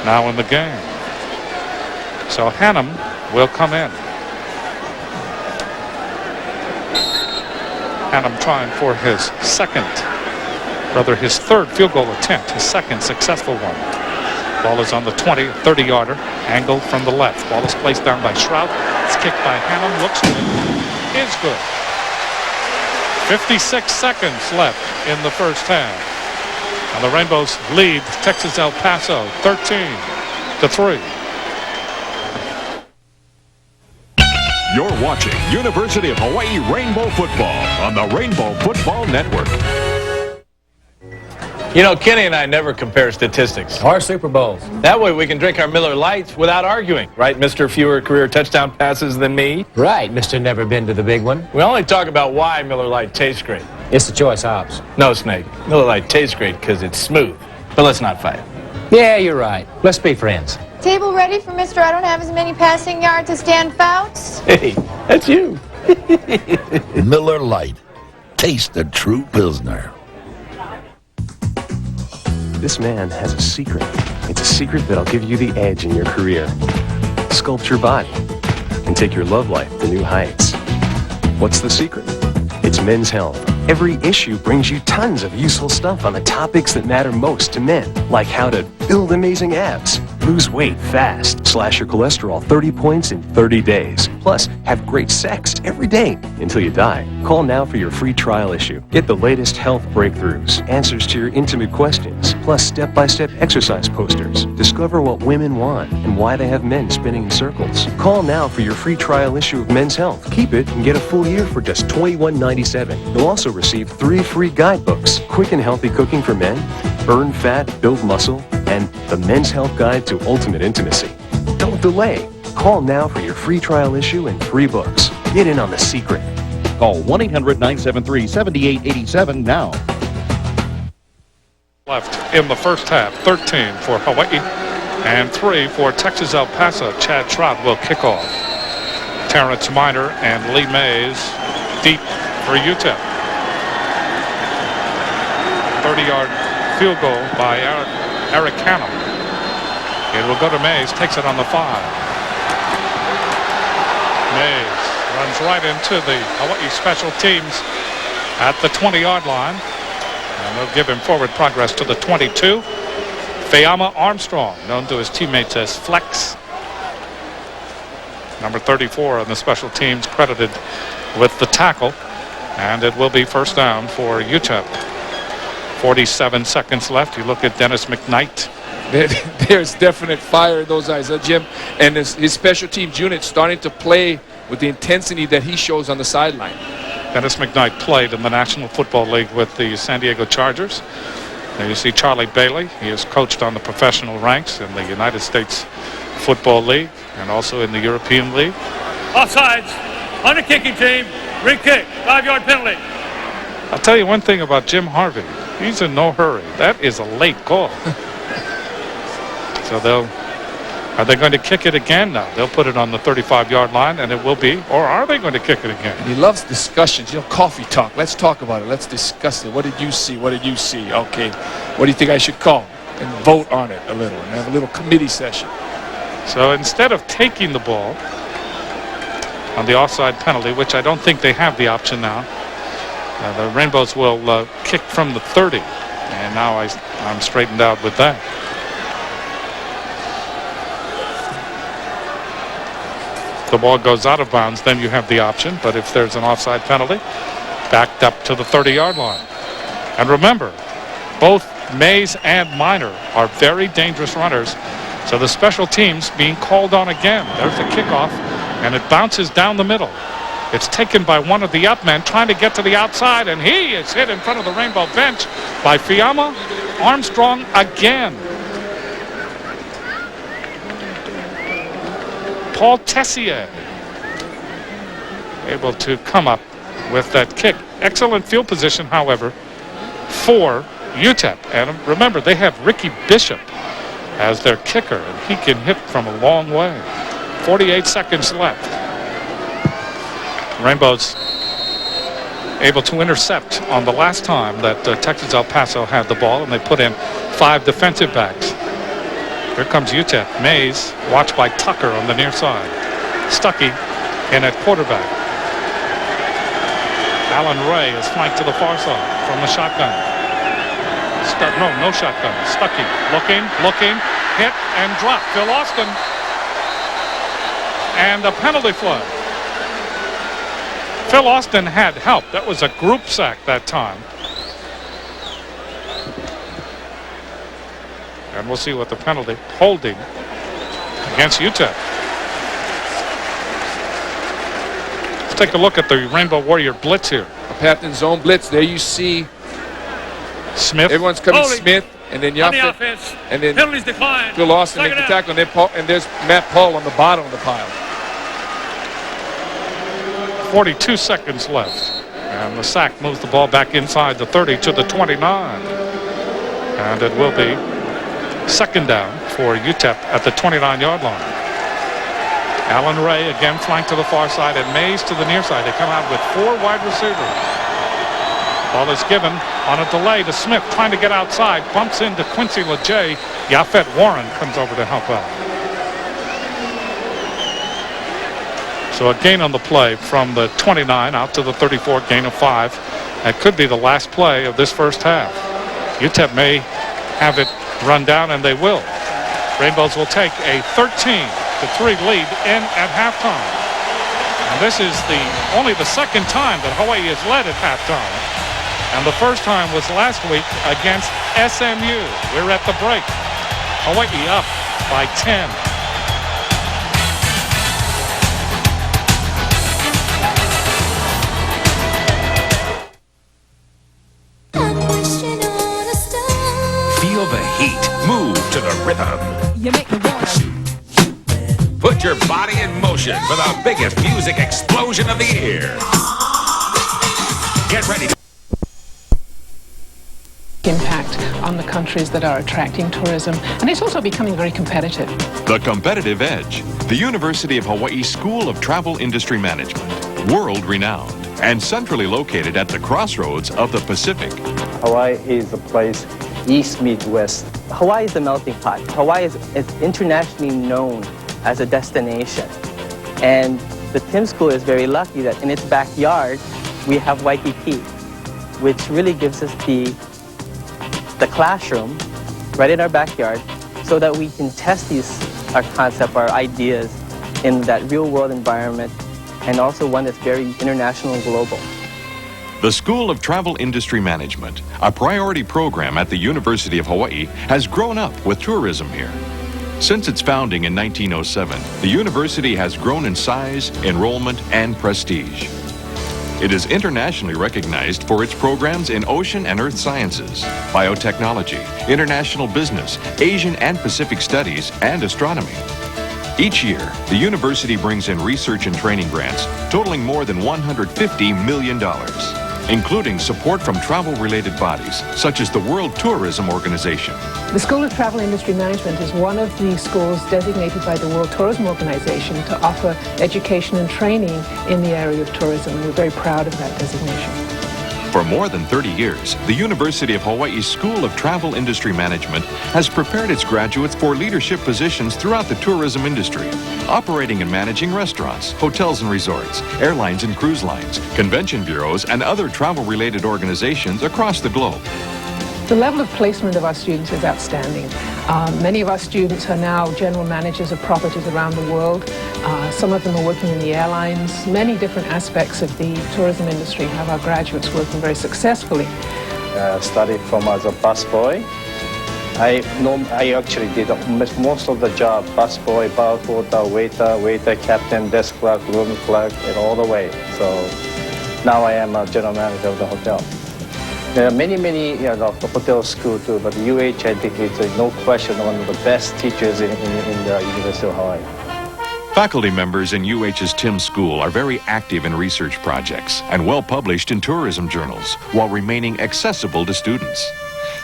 now in the game. So Hannum will come in. Hannum trying for his his third field goal attempt, his second successful one. Ball is on the 20, 30-yarder, angled from the left. Ball is placed down by Shrout. It's kicked by Hannum, looks good, is good. 56 seconds left in the first half. And the Rainbows lead Texas-El Paso 13-3. You're watching University of Hawaii Rainbow Football on the Rainbow Football Network. You know, Kenny and I never compare statistics. Or Super Bowls. That way we can drink our Miller Lights without arguing. Right, Mr. Fewer career touchdown passes than me? Right, Mr. Never Been to the Big One. We only talk about why Miller Lite tastes great. It's the choice hops. No, Snake. Miller Lite tastes great because it's smooth. But let's not fight. Yeah, you're right. Let's be friends. Table ready for Mr. I don't have as many passing yards as Dan Fouts? Hey, that's you. Miller Lite. Taste the true Pilsner. This man has a secret. It's a secret that'll give you the edge in your career. Sculpt your body and take your love life to new heights. What's the secret? It's Men's Health. Every issue brings you tons of useful stuff on the topics that matter most to men, like how to build amazing abs, lose weight fast, slash your cholesterol 30 points in 30 days, plus have great sex every day until you die. Call now for your free trial issue. Get the latest health breakthroughs, answers to your intimate questions, plus step-by-step exercise posters. Discover what women want and why they have men spinning in circles. Call now for your free trial issue of Men's Health. Keep it and get a full year for just $21.97. You'll also receive 3 free guidebooks: Quick and Healthy Cooking for Men, Burn Fat, Build Muscle, and The Men's Health Guide to Ultimate Intimacy. Don't delay. Call now for your free trial issue and 3 books. Get in on the secret. Call 1-800-973-7887 now. Left in the first half, 13 for Hawaii and 3 for Texas-El Paso. Chad Shrout will kick off. Terrence Minor and Lee Mays deep for UTEP. 30-yard field goal by Eric Hannum. It will go to Mays, takes it on the 5. Mays runs right into the Hawaii special teams at the 20-yard line. And they'll give him forward progress to the 22. Fayama Armstrong, known to his teammates as Flex. Number 34 on the special teams, credited with the tackle. And it will be first down for UTEP. 47 seconds left. You look at Dennis McKnight. There's definite fire in those eyes, Jim. And his special teams unit starting to play with the intensity that he shows on the sideline. Dennis McKnight played in the National Football League with the San Diego Chargers. There you see Charlie Bailey. He has coached on the professional ranks in the United States Football League and also in the European League. Offsides on the kicking team. Rig kick. 5-yard penalty. I'll tell you one thing about Jim Harvey. He's in no hurry. That is a late call. So are they going to kick it again? No, they'll put it on the 35-yard line, and it will be. Or are they going to kick it again? He loves discussions, coffee talk. Let's talk about it. Let's discuss it. What did you see? What did you see? Okay, what do you think I should call? And vote on it a little and have a little committee session. So instead of taking the ball on the offside penalty, which I don't think they have the option now, the Rainbows will kick from the 30. And now I'm straightened out with that. The ball goes out of bounds, then you have the option. But if there's an offside penalty, backed up to the 30-yard line. And remember, both Mays and Minor are very dangerous runners. So the special teams being called on again. There's the kickoff, and it bounces down the middle. It's taken by one of the up men trying to get to the outside, and he is hit in front of the Rainbow bench by Fiamma Armstrong again. Paul Tessier able to come up with that kick. Excellent field position, however, for UTEP. And remember, they have Ricky Bishop as their kicker, and he can hit from a long way. 48 seconds left. Rainbows able to intercept on the last time that Texas-El Paso had the ball, and they put in 5 defensive backs. Here comes UTEP. Mays, watched by Tucker on the near side. Stuckey in at quarterback. Alan Ray is flanked to the far side from the shotgun. No shotgun. Stuckey looking, hit and drop. Phil Austin. And a penalty flag. Phil Austin had help. That was a group sack that time. And we'll see what the penalty, holding against UTEP. Let's take a look at the Rainbow Warrior blitz here. A Patton zone blitz. There you see Smith. Everyone's coming Holding. Smith, and then On the Yafet, offense. and then Penalties declined. Phil Austin makes the Second tackle, and there's Matt Paul on the bottom of the pile. 42 seconds left. And the sack moves the ball back inside the 30 to the 29. And it will be second down for UTEP at the 29-yard line. Alan Ray again flanked to the far side, and Mays to the near side. They come out with 4 wide receivers. Ball is given on a delay to Smith, trying to get outside. Bumps into Quincy LeJay. Yafet Warren comes over to help out. So a gain on the play from the 29 out to the 34, gain of 5. That could be the last play of this first half. UTEP may have it run down, and they will. Rainbows will take a 13-3 lead in at halftime. And this is only the second time that Hawaii has led at halftime. And the first time was last week against SMU. We're at the break. Hawaii up by 10. Feel the heat. Move to the rhythm. You make me wanna. Put your body in motion for the biggest music explosion of the year. Get ready. Impact on the countries that are attracting tourism, and it's also becoming very competitive. The Competitive Edge, the University of Hawaii School of Travel Industry Management, world-renowned and centrally located at the crossroads of the Pacific. Hawaii is a place, east meets west. Hawaii is a melting pot. Hawaii is internationally known as a destination, and the Tim School is very lucky that in its backyard we have Waikiki, which really gives us the classroom right in our backyard so that we can test our concept, our ideas in that real world environment, and also one that's very international and global. The School of Travel Industry Management, a priority program at the University of Hawaii, has grown up with tourism here. Since its founding in 1907, the university has grown in size, enrollment, and prestige. It is internationally recognized for its programs in ocean and earth sciences, biotechnology, international business, Asian and Pacific studies, and astronomy. Each year, the university brings in research and training grants totaling more than $150 million, including support from travel-related bodies such as the World Tourism Organization. The School of Travel Industry Management is one of the schools designated by the World Tourism Organization to offer education and training in the area of tourism, and we're very proud of that designation. For more than 30 years, the University of Hawaii School of Travel Industry Management has prepared its graduates for leadership positions throughout the tourism industry, operating and managing restaurants, hotels and resorts, airlines and cruise lines, convention bureaus, and other travel-related organizations across the globe. The level of placement of our students is outstanding. Many of our students are now general managers of properties around the world. Some of them are working in the airlines. Many different aspects of the tourism industry have our graduates working very successfully. Studied from as a busboy. I actually did most of the job, busboy, bar porter, waiter, captain, desk clerk, room clerk, and all the way. So now I am a general manager of the hotel. There are many the hotel school too, but UH, I think it's no question one of the best teachers in the University of Hawaii. Faculty members in UH's Tim School are very active in research projects and well published in tourism journals while remaining accessible to students.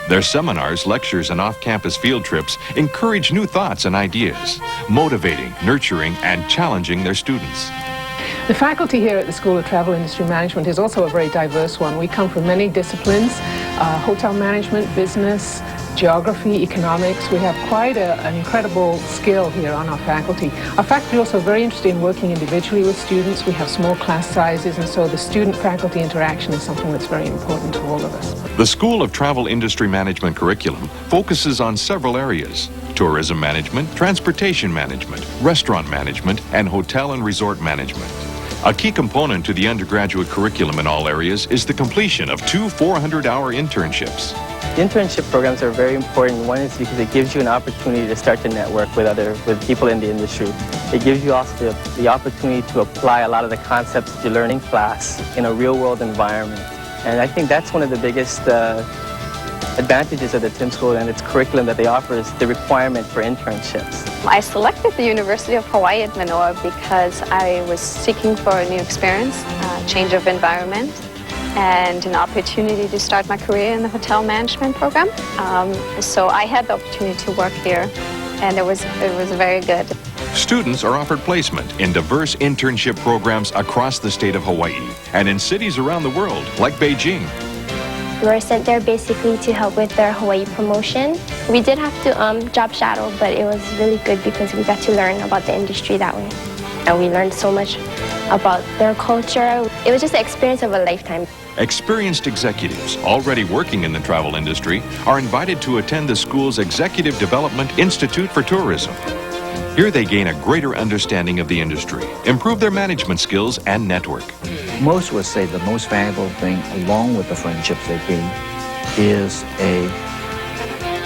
Their seminars, lectures, and off-campus field trips encourage new thoughts and ideas, motivating, nurturing, and challenging their students. The faculty here at the School of Travel Industry Management is also a very diverse one. We come from many disciplines, hotel management, business, geography, economics. We have quite an incredible skill here on our faculty. Our faculty are also very interested in working individually with students. We have small class sizes, and so the student-faculty interaction is something that's very important to all of us. The School of Travel Industry Management curriculum focuses on several areas: tourism management, transportation management, restaurant management, and hotel and resort management. A key component to the undergraduate curriculum in all areas is the completion of 2 400-hour internships. Internship programs are very important. One is because it gives you an opportunity to start to network with people in the industry. It gives you also the opportunity to apply a lot of the concepts that you learn in class in a real-world environment. And I think that's one of the biggest advantages of the Tim School and its curriculum that they offer is the requirement for internships. I selected the University of Hawaii at Manoa because I was seeking for a new experience, change of environment, and an opportunity to start my career in the hotel management program. So I had the opportunity to work here, and it was very good. Students are offered placement in diverse internship programs across the state of Hawaii and in cities around the world, like Beijing. We were sent there basically to help with their Hawaii promotion. We did have to job shadow, but it was really good because we got to learn about the industry that way. And we learned so much about their culture. It was just the experience of a lifetime. Experienced executives already working in the travel industry are invited to attend the school's Executive Development Institute for Tourism. Here they gain a greater understanding of the industry, improve their management skills, and network. Most would say the most valuable thing, along with the friendships they gain, is a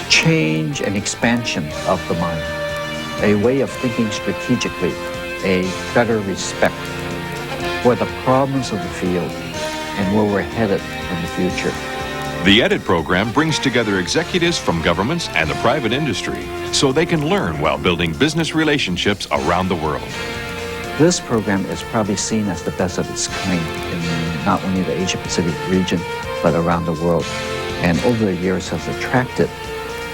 change and expansion of the mind, a way of thinking strategically, a better respect for the problems of the field and where we're headed in the future. The EDIT program brings together executives from governments and the private industry so they can learn while building business relationships around the world. This program is probably seen as the best of its kind in not only the Asia-Pacific region, but around the world. And over the years has attracted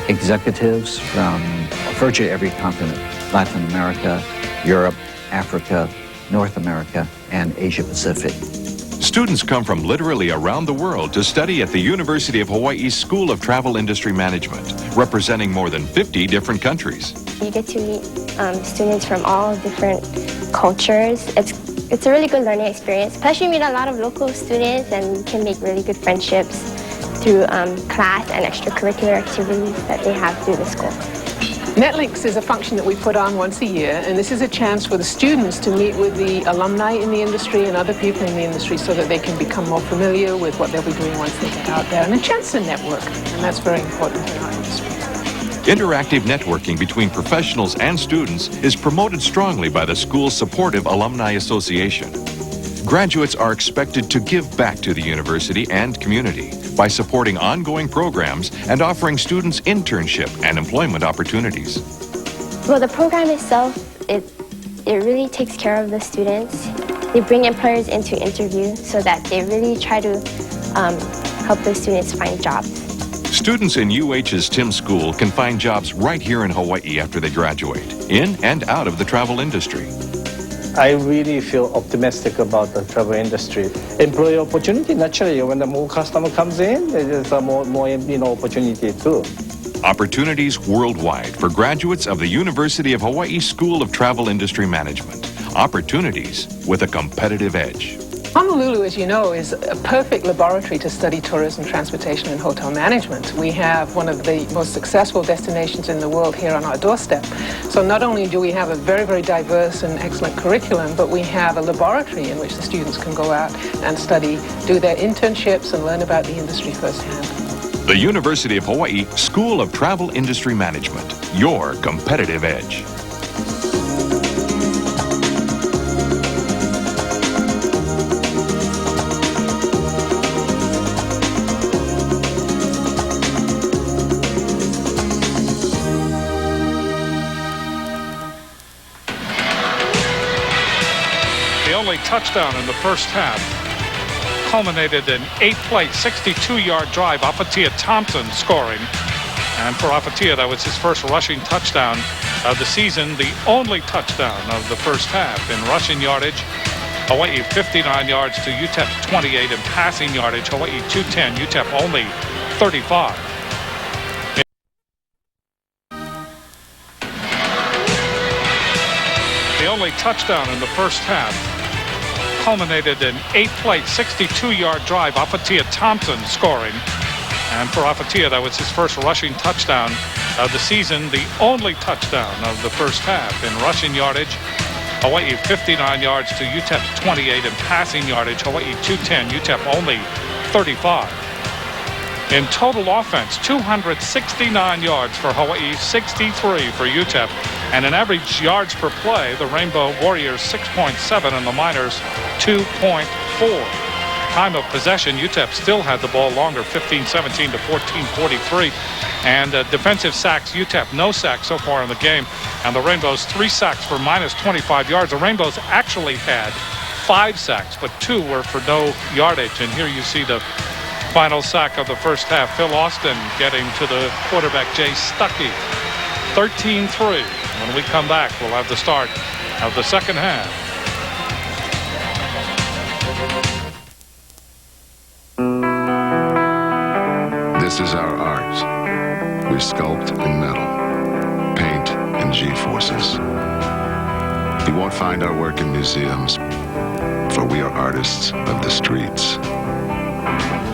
executives from virtually every continent: Latin America, Europe, Africa, North America, and Asia-Pacific. Students come from literally around the world to study at the University of Hawaii's School of Travel Industry Management, representing more than 50 different countries. You get to meet students from all different cultures. It's a really good learning experience. Plus you meet a lot of local students and you can make really good friendships through class and extracurricular activities that they have through the school. NetLinks is a function that we put on once a year, and this is a chance for the students to meet with the alumni in the industry and other people in the industry so that they can become more familiar with what they'll be doing once they get out there, and a chance to network, and that's very important in our industry. Interactive networking between professionals and students is promoted strongly by the school's supportive Alumni Association. Graduates are expected to give back to the university and community by supporting ongoing programs and offering students internship and employment opportunities. Well, the program itself it really takes care of the students. They bring employers into interview so that they really try to help the students find jobs. Students in UH's Tim School can find jobs right here in Hawaii after they graduate, in and out of the travel industry. I really feel optimistic about the travel industry. Employee opportunity, naturally, when the more customer comes in, there's more opportunity too. Opportunities worldwide for graduates of the University of Hawaii School of Travel Industry Management. Opportunities with a competitive edge. Honolulu, as you know, is a perfect laboratory to study tourism, transportation, and hotel management. We have one of the most successful destinations in the world here on our doorstep. So not only do we have a very, very diverse and excellent curriculum, but we have a laboratory in which the students can go out and study, do their internships, and learn about the industry firsthand. The University of Hawaii School of Travel Industry Management, your competitive edge. Touchdown in the first half culminated in 8-play, 62-yard drive. Apatia Thompson scoring. And for Apatia, that was his first rushing touchdown of the season, the only touchdown of the first half in rushing yardage. Hawaii 59 yards to UTEP 28 in passing yardage. Hawaii 210, UTEP only 35. The only touchdown in the first half culminated in 8-play, 62-yard drive. Apatia Thompson scoring. And for Apatia, that was his first rushing touchdown of the season, the only touchdown of the first half in rushing yardage. Hawaii 59 yards to UTEP 28 in passing yardage. Hawaii 210, UTEP only 35. In total offense, 269 yards for Hawaii, 63 for UTEP. And in average yards per play, the Rainbow Warriors 6.7 and the Miners 2.4. Time of possession, UTEP still had the ball longer, 15-17 to 14-43. And defensive sacks, UTEP no sacks so far in the game. And the Rainbows 3 sacks for minus 25 yards. The Rainbows actually had 5 sacks, but 2 were for no yardage. And here you see the final sack of the first half. Phil Austin getting to the quarterback, Jay Stuckey. 13-3. When we come back, we'll have the start of the second half. This is our art. We sculpt in metal, paint in G-forces. You won't find our work in museums, for we are artists of the streets.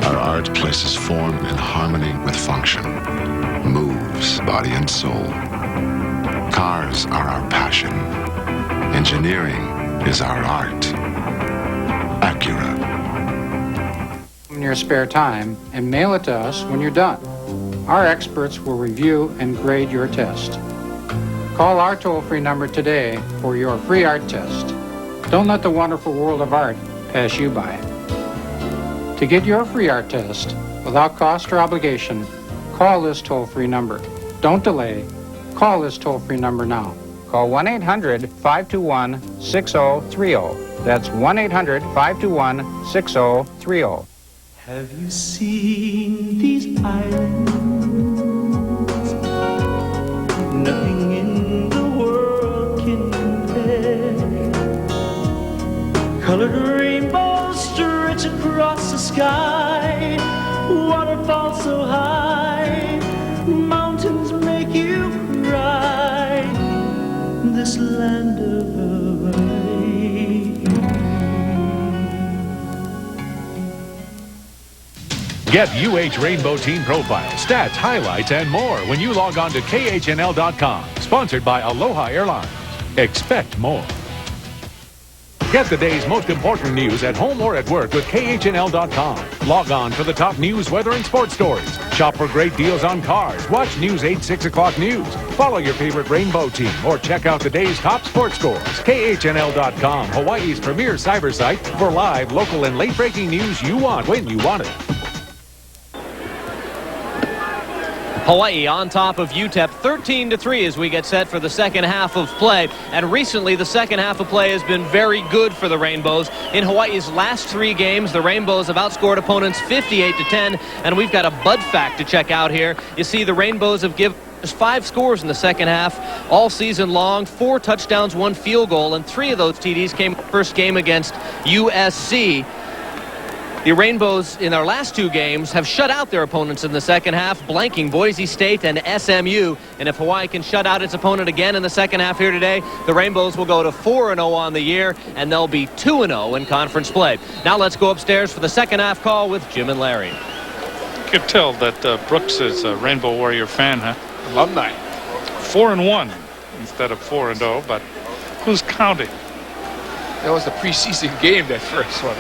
Our art places form in harmony with function, moves body and soul. Cars are our passion. Engineering is our art. Acura. In your spare time and mail it to us when you're done. Our experts will review and grade your test. Call our toll-free number today for your free art test. Don't let the wonderful world of art pass you by. To get your free art test without cost or obligation, call this toll-free number. Don't delay. Call this toll-free number now. Call 1-800-521-6030. That's 1-800-521-6030. Have you seen these islands? Nothing in the world can compare. Colored rainbows stretch across the sky. Waterfalls so high. Mountains make you cry. This land of Hawaii. Get UH Rainbow Team Profile, stats, highlights, and more when you log on to KHNL.com. Sponsored by Aloha Airlines. Expect more. Get the day's most important news at home or at work with KHNL.com. Log on for the top news, weather, and sports stories. Shop for great deals on cars. Watch News 8, 6 o'clock news. Follow your favorite Rainbow team or check out the day's top sports scores. KHNL.com, Hawaii's premier cyber site for live, local, and late-breaking news you want when you want it. Hawaii on top of UTEP 13-3 as we get set for the second half of play. And recently, the second half of play has been very good for the Rainbows. In Hawaii's last 3 games, the Rainbows have outscored opponents 58-10. And we've got a Bud fact to check out here. You see, the Rainbows have given us 5 scores in the second half all season long, 4 touchdowns, 1 field goal, and 3 of those TDs came in the first game against USC. The Rainbows in their last 2 games have shut out their opponents in the second half, blanking Boise State and SMU. And if Hawaii can shut out its opponent again in the second half here today, the Rainbows will go to 4-0 on the year, and they'll be 2-0 in conference play. Now let's go upstairs for the second half call with Jim and Larry. You could tell that Brooks is a Rainbow Warrior fan, huh? Alumni. 4-1 instead of 4-0, but who's counting? That was the preseason game, that first one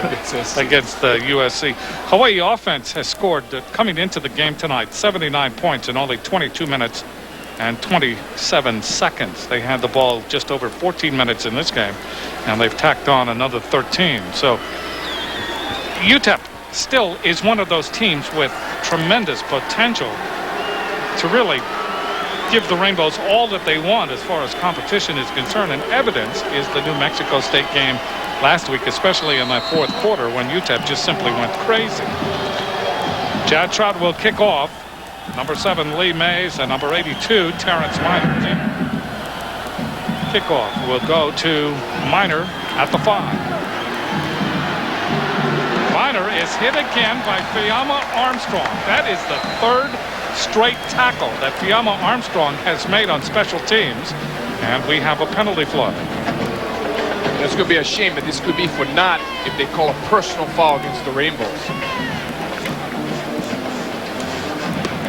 against the USC. Hawaii offense has scored, coming into the game tonight, 79 points in only 22 minutes and 27 seconds. They had the ball just over 14 minutes in this game, and they've tacked on another 13. So UTEP still is one of those teams with tremendous potential to really give the Rainbows all that they want as far as competition is concerned, and evidence is the New Mexico State game last week, especially in that fourth quarter when UTEP just simply went crazy. Chad Trout will kick off. Number 7 Lee Mays and number 82 Terrence Minor. Kickoff will go to Minor at the 5. Minor is hit again by Fiamma Armstrong. That is the 3rd straight tackle that Fiamma Armstrong has made on special teams, and we have a penalty flag. That's going to be a shame, but this could be for not if they call a personal foul against the Rainbows.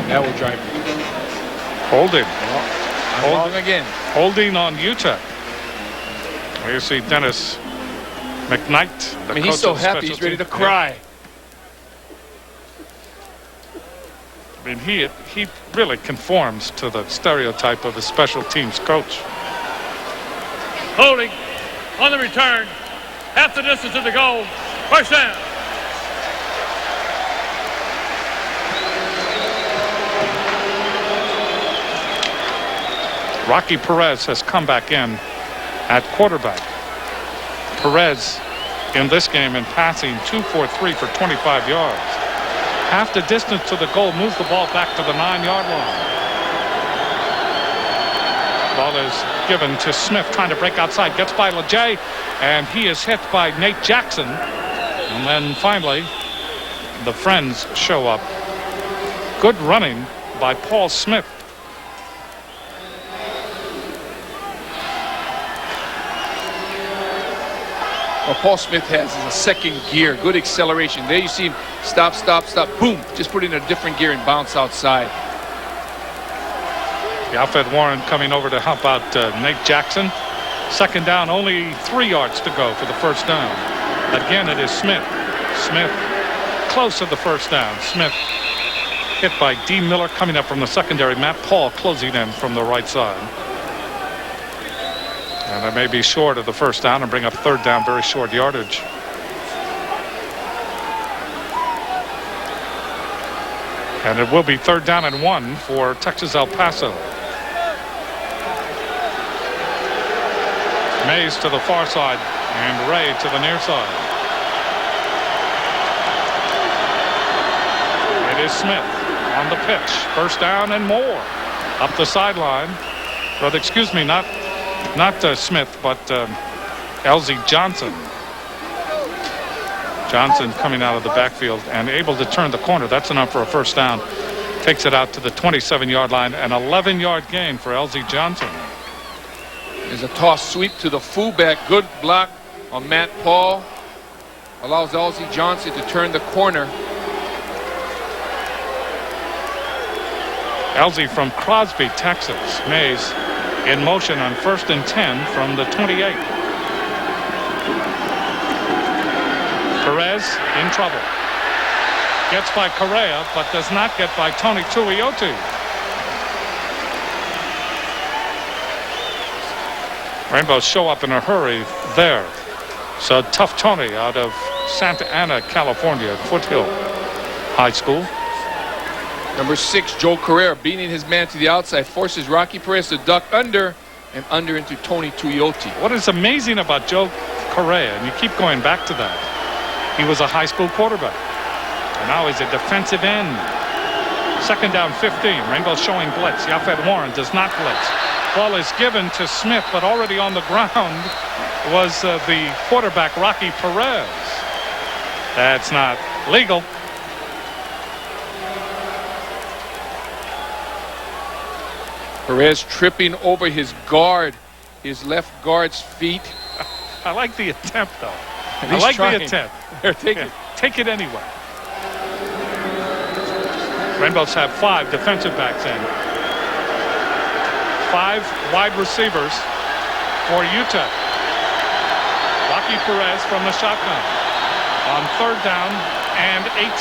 That will drive me. Holding. Holding again. Holding on UTEP. Here you see Dennis McKnight. I mean, he's so happy he's ready to cry. I mean, he really conforms to the stereotype of a special teams coach. Holding on the return, half the distance to the goal, first down. Rocky Perez has come back in at quarterback. Perez in this game in passing 2-for-3 for 25 yards. Half the distance to the goal, moves the ball back to the 9-yard line. Ball is given to Smith, trying to break outside, gets by LeJay, and he is hit by Nate Jackson. And then finally, the Friends show up. Good running by Paul Smith. What Paul Smith has is a second gear, good acceleration. There you see him stop, stop, stop, boom. Just put it in a different gear and bounce outside. Alfred Warren coming over to help out Nate Jackson. Second down, only 3 yards to go for the first down. Again, it is Smith. Smith close to the first down. Smith hit by D. Miller coming up from the secondary. Matt Paul closing in from the right side. And they may be short of the first down and bring up third down, very short yardage. And it will be 3rd down and 1 for Texas-El Paso. Mays to the far side and Ray to the near side. It is Smith on the pitch. First down and more. Up the sideline. But excuse me, not Smith, but LZ Johnson. Johnson coming out of the backfield and able to turn the corner. That's enough for a first down. Takes it out to the 27-yard line. An 11-yard gain for LZ Johnson. There's a toss sweep to the fullback. Good block on Matt Paul. Allows LZ Johnson to turn the corner. LZ from Crosby, Texas. Mays in motion on 1st and 10 from the 28. Perez in trouble. Gets by Correa, but does not get by Tony Tuioti. Rainbows show up in a hurry there. So Tough Tony out of Santa Ana, California, Foothill High School. Number 6, Joe Carrera, beating his man to the outside, forces Rocky Perez to duck under and under into Tony Tuioti. What is amazing about Joe Correa, and you keep going back to that, he was a high school quarterback, and now he's a defensive end. Second down 15. Rainbow showing blitz. Yafet Warren does not blitz. Ball is given to Smith, but already on the ground was the quarterback, Rocky Perez. That's not legal. Perez tripping over his guard, his left guard's feet. I like the attempt, though. And I he's like trying. the attempt. Here, take it. Take it anyway. Rainbows have 5 defensive backs in. 5 wide receivers for UTEP. Rocky Perez from the shotgun on 3rd down and 18.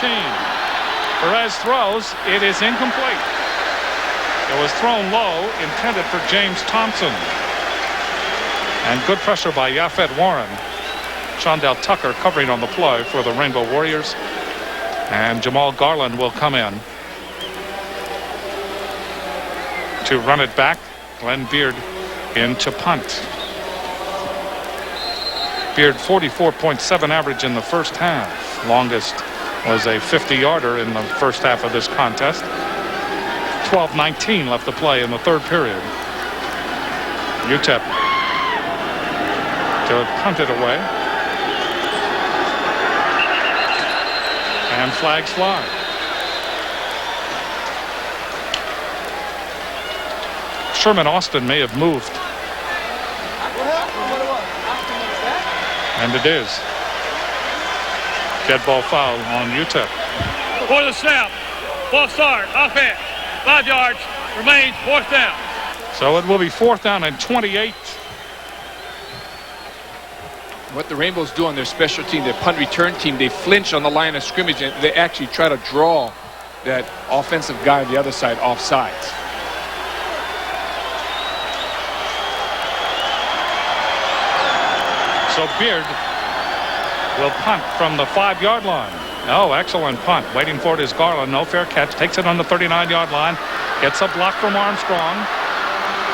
Perez throws. It is incomplete. It was thrown low, intended for James Thompson. And good pressure by Yafet Warren. Shondell Tucker covering on the play for the Rainbow Warriors. And Jamal Garland will come in to run it back. Glenn Beard in to punt. Beard 44.7 average in the first half. Longest was a 50-yarder in the first half of this contest. 12:19 left to play in the 3rd period. UTEP to punt it away. And flags fly. Sherman Austin may have moved. And it is. Dead ball foul on UTEP. For the snap. Ball start. Offense. 5 yards. Remains 4th down. So it will be 4th down and 28. What the Rainbows do on their special team, their punt return team, they flinch on the line of scrimmage and they actually try to draw that offensive guy on the other side off sides. So Beard will punt from the 5-yard line. Oh, excellent punt. Waiting for it is Garland. No fair catch. Takes it on the 39-yard line. Gets a block from Armstrong.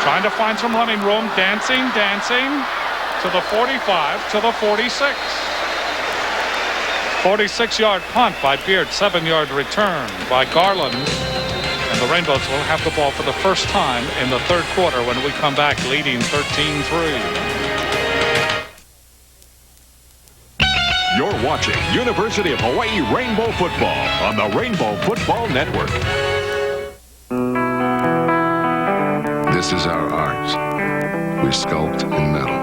Trying to find some running room. Dancing to the 45, to the 46. 46-yard punt by Beard. 7-yard return by Garland. And the Rainbows will have the ball for the first time in the 3rd quarter when we come back leading 13-3. You're watching University of Hawaii Rainbow Football on the Rainbow Football Network. This is our art. We sculpt in metal,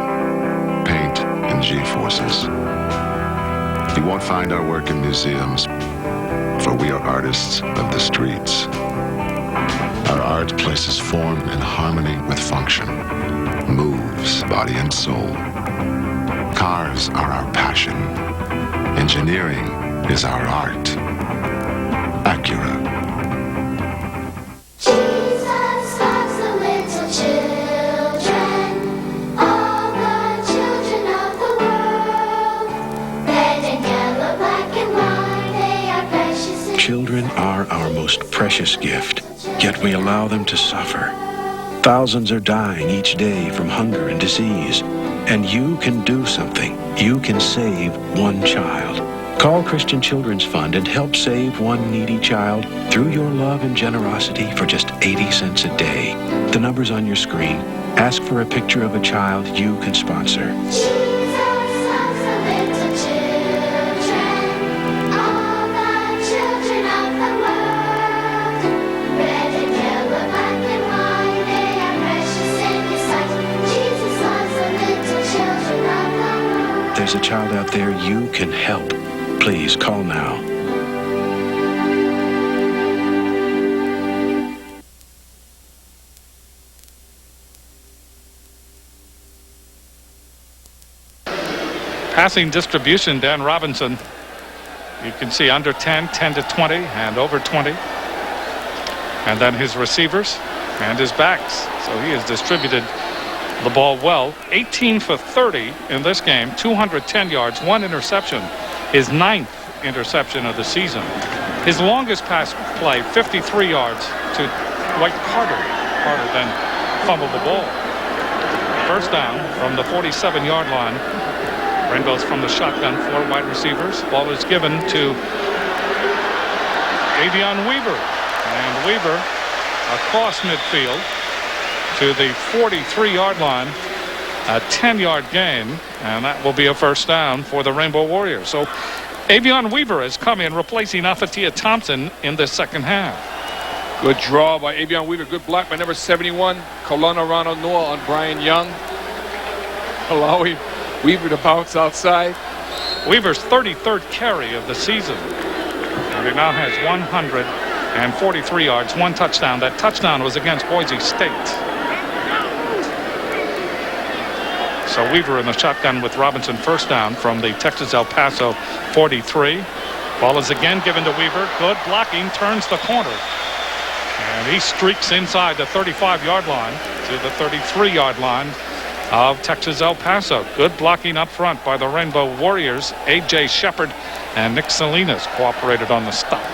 paint in G-forces. You won't find our work in museums, for we are artists of the streets. Our art places form in harmony with function, moves body and soul. Cars are our passion. Engineering is our art. Acura. Jesus loves the little children, all the children of the world. Red and yellow, black and white, they are precious. Children are our most precious gift, yet we allow them to suffer. Thousands are dying each day from hunger and disease. And you can do something. You can save one child. Call Christian Children's Fund and help save one needy child through your love and generosity for just 80 cents a day. The number's on your screen. Ask for a picture of a child you can sponsor. There's a child out there you can help. Please call now. Passing distribution, Dan Robinson. You can see under 10, 10 to 20, and over 20. And then his receivers and his backs. So he has distributed the ball well. 18 for 30 in this game, 210 yards, 1 interception, his 9th interception of the season. His longest pass play, 53 yards to Dwight Carter. Carter then fumbled the ball. First down from the 47-yard line. Rainbows from the shotgun, 4 wide receivers. Ball is given to Avion Weaver. And Weaver across midfield to the 43-yard line. A 10-yard gain, and that will be a first down for the Rainbow Warriors. So Avion Weaver has come in, replacing Afatia Thompson in the second half. Good draw by Avion Weaver. Good block by number 71, Kaulana Rano Noah on Brian Young. Allowing Weaver to bounce outside. Weaver's 33rd carry of the season. And he now has 143 yards, 1 touchdown. That touchdown was against Boise State. So Weaver in the shotgun with Robinson, first down from the Texas-El Paso 43. Ball is again given to Weaver. Good blocking, turns the corner. And he streaks inside the 35-yard line to the 33-yard line of Texas-El Paso. Good blocking up front by the Rainbow Warriors. A.J. Shepard and Nick Salinas cooperated on the stop.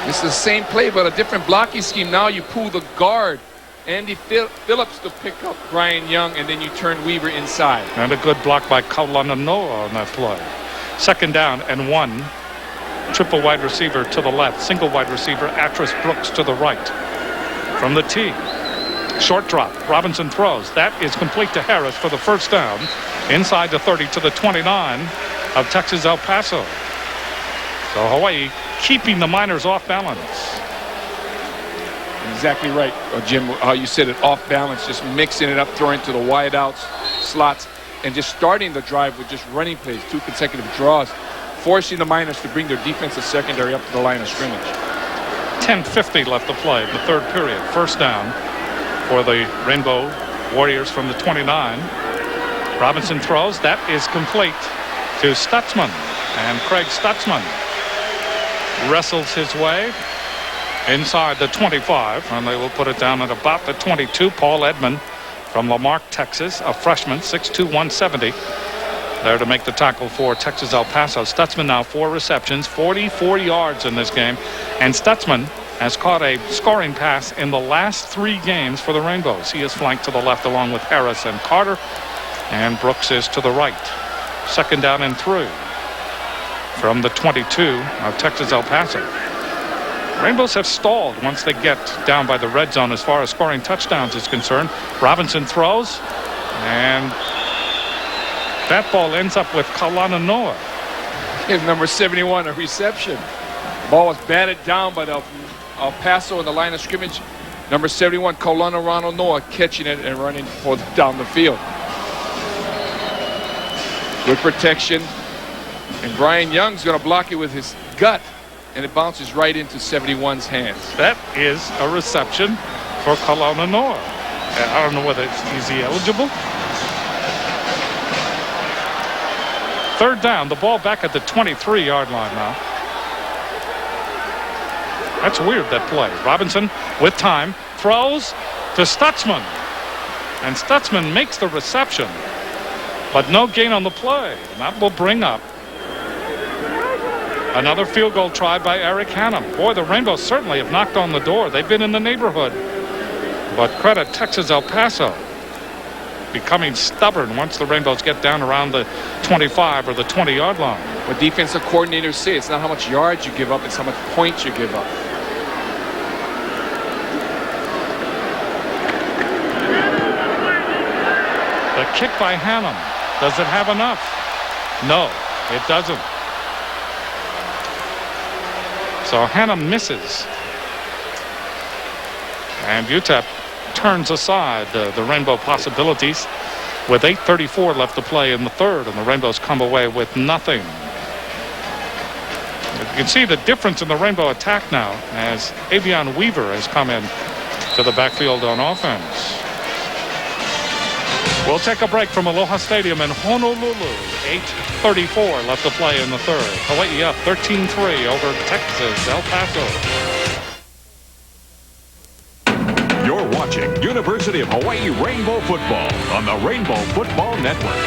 This is the same play, but a different blocking scheme. Now you pull the guard, Andy Phillips, to pick up Brian Young, and then you turn Weaver inside. And a good block by Kaulana Noah on that play. Second down and 1. Triple wide receiver to the left. Single wide receiver, Atris Brooks to the right. From the tee. Short drop. Robinson throws. That is complete to Harris for the first down. Inside the 30 to the 29 of Texas-El Paso. So Hawaii keeping the Miners off balance. Exactly right, Jim, how you said it, off balance, just mixing it up, throwing to the wide outs, slots, and just starting the drive with just running plays, 2 consecutive draws, forcing the Miners to bring their defensive secondary up to the line of scrimmage. 10:50 left to play in the third period. First down for the Rainbow Warriors from the 29. Robinson throws. That is complete to Stutzman. And Craig Stutzman wrestles his way inside the 25, and they will put it down at about the 22. Paul Edmond from Lamarck, Texas, a freshman, 6'2", 170. There to make the tackle for Texas-El Paso. Stutzman now 4 receptions, 44 yards in this game. And Stutzman has caught a scoring pass in the last 3 games for the Rainbows. He is flanked to the left along with Harris and Carter. And Brooks is to the right. Second down and 3 from the 22 of Texas-El Paso. Rainbows have stalled once they get down by the red zone as far as scoring touchdowns is concerned. Robinson throws, and that ball ends up with Kaulana Noah. Give number 71 a reception. Ball was batted down by the El Paso in the line of scrimmage. Number 71, Kaulana Rano Noah, catching it and running down the field. Good protection. And Brian Young's going to block it with his gut. And it bounces right into 71's hands. That is a reception for Kaulana Noah. I don't know whether is he eligible. Third down, the ball back at the 23-yard line now. That's weird, that play. Robinson with time, throws to Stutzman. And Stutzman makes the reception, but no gain on the play. And that will bring up another field goal tried by Eric Hannum. Boy, the Rainbows certainly have knocked on the door. They've been in the neighborhood. But credit Texas-El Paso becoming stubborn once the Rainbows get down around the 25 or the 20-yard line. What defensive coordinators say, it's not how much yards you give up, it's how much points you give up. The kick by Hannum. Does it have enough? No, it doesn't. So Hannum misses. And UTEP turns aside the Rainbow possibilities with 8:34 left to play in the third, and the Rainbows come away with nothing. You can see the difference in the Rainbow attack now as Avion Weaver has come in to the backfield on offense. We'll take a break from Aloha Stadium in Honolulu. 8:34 left to play in the third. Hawaii up 13-3 over Texas-El Paso. You're watching University of Hawaii Rainbow Football on the Rainbow Football Network.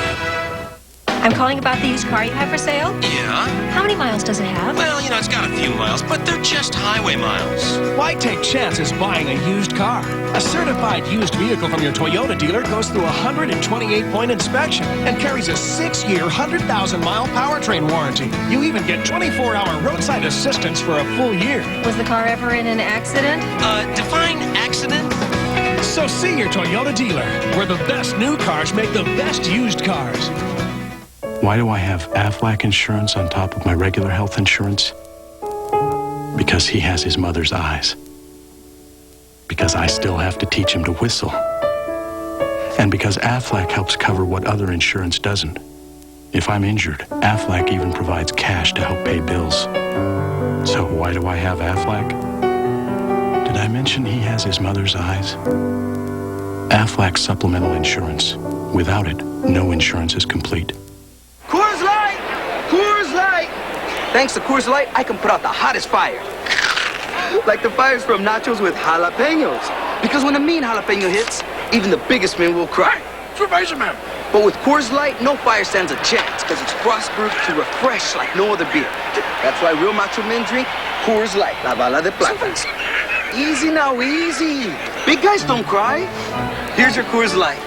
I'm calling about the used car you have for sale. Yeah? How many miles does it have? Well, it's got a few miles, but they're just highway miles. Why take chances buying a used car? A certified used vehicle from your Toyota dealer goes through a 128-point inspection and carries a 6-year, 100,000-mile powertrain warranty. You even get 24-hour roadside assistance for a full year. Was the car ever in an accident? Define accident? So see your Toyota dealer, where the best new cars make the best used cars. Why do I have Aflac insurance on top of my regular health insurance? Because he has his mother's eyes. Because I still have to teach him to whistle. And because Aflac helps cover what other insurance doesn't. If I'm injured, Aflac even provides cash to help pay bills. So why do I have Aflac? Did I mention he has his mother's eyes? Aflac supplemental insurance. Without it, no insurance is complete. Coors Light! Coors Light! Thanks to Coors Light, I can put out the hottest fire. Like the fires from nachos with jalapenos. Because when a mean jalapeno hits, even the biggest men will cry. Man. But with Coors Light, no fire stands a chance because it's cross-brewed to refresh like no other beer. That's why real macho men drink Coors Light, La Bala de Plata. Easy now, easy. Big guys don't cry. Here's your Coors Light.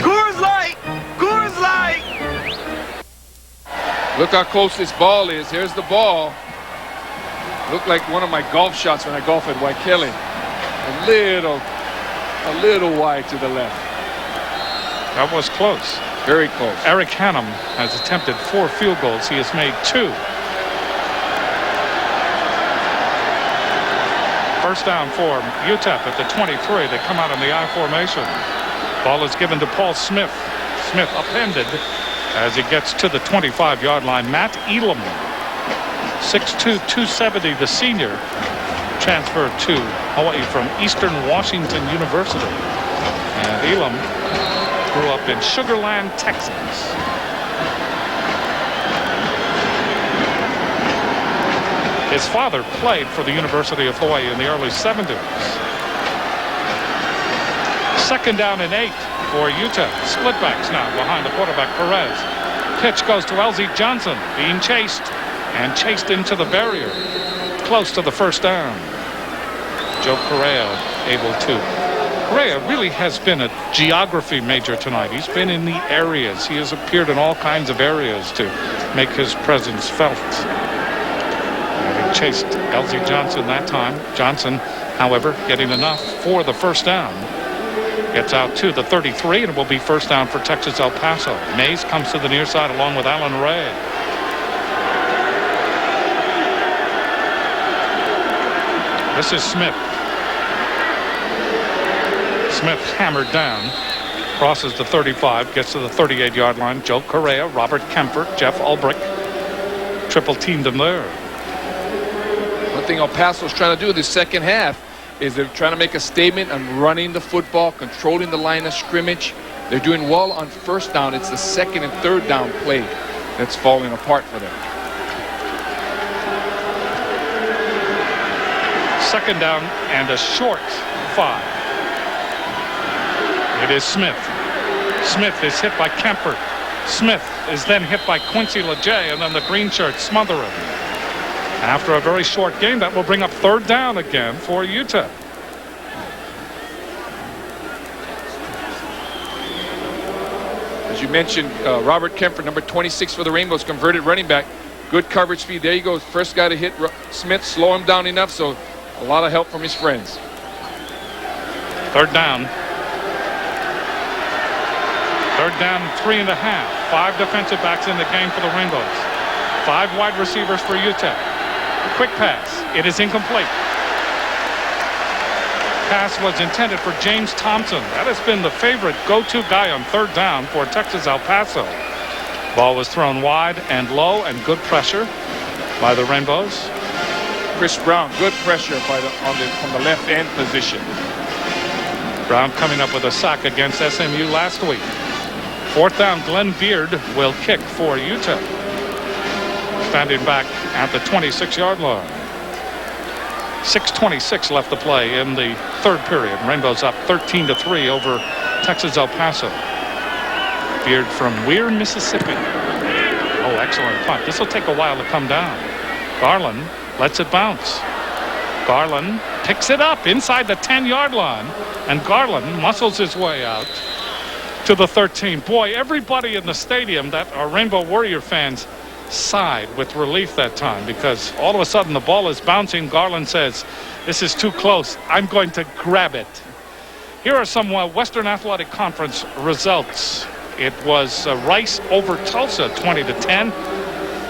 Coors Light! Coors Light! Look how close this ball is. Here's the ball. Looked like one of my golf shots when I golf at Waikele. A little wide to the left. That was close. Very close. Eric Hannum has attempted 4 field goals. He has made 2. First down for UTEP at the 23. They come out in the I formation. Ball is given to Paul Smith. Smith upended as he gets to the 25-yard line. Matt Elam, 6'2", 270, the senior, transferred to Hawaii from Eastern Washington University. And Elam grew up in Sugar Land, Texas. His father played for the University of Hawaii in the early 70s. Second down and 8 for UTEP. Splitbacks now behind the quarterback, Perez. Pitch goes to LZ Johnson, being chased and chased into the barrier. Close to the first down. Joe Correa able to. Correa really has been a geography major tonight. He's been in the areas. He has appeared in all kinds of areas to make his presence felt. And he chased LZ Johnson that time. Johnson, however, getting enough for the first down. Gets out to the 33, and it will be first down for Texas-El Paso. Mays comes to the near side along with Alan Ray. This is Smith. Smith hammered down, crosses the 35, gets to the 38-yard line. Joe Correa, Robert Kemper, Jeff Ulbrich, triple teamed him there. One thing El Paso's trying to do in the second half is they're trying to make a statement on running the football, controlling the line of scrimmage. They're doing well on first down. It's the second and third down play that's falling apart for them. Second down and a short 5. It is Smith. Smith is hit by Kemper. Smith is then hit by Quincy LeJay, and then the green shirts smother him. After a very short game, that will bring up third down again for UTEP. As you mentioned, Robert Kemper, number 26 for the Rainbows, converted running back. Good coverage speed. There you go. First guy to hit Smith, slow him down enough, so a lot of help from his friends. Third down. Third down, 3.5. 5 defensive backs in the game for the Rainbows. 5 wide receivers for UTEP. Quick pass. It is incomplete. Pass was intended for James Thompson. That has been the favorite go-to guy on third down for Texas-El Paso. Ball was thrown wide and low, and good pressure by the Rainbows. Chris Brown, good pressure from the left end position. Brown coming up with a sack against SMU last week. Fourth down, Glenn Beard will kick for UTEP. Standing back at the 26-yard line. 6:26 left to play in the third period. Rainbows up 13-3 over Texas-El Paso. Beard from Weir, Mississippi. excellent punt. This will take a while to come down. Garland lets it bounce. Garland picks it up inside the 10-yard line, and Garland muscles his way out to the 13. Boy, everybody in the stadium that are Rainbow Warrior fans sighed with relief that time, because all of a sudden the ball is bouncing. Garland says, "This is too close. I'm going to grab it." Here are some Western Athletic Conference results. It was Rice over Tulsa 20-10.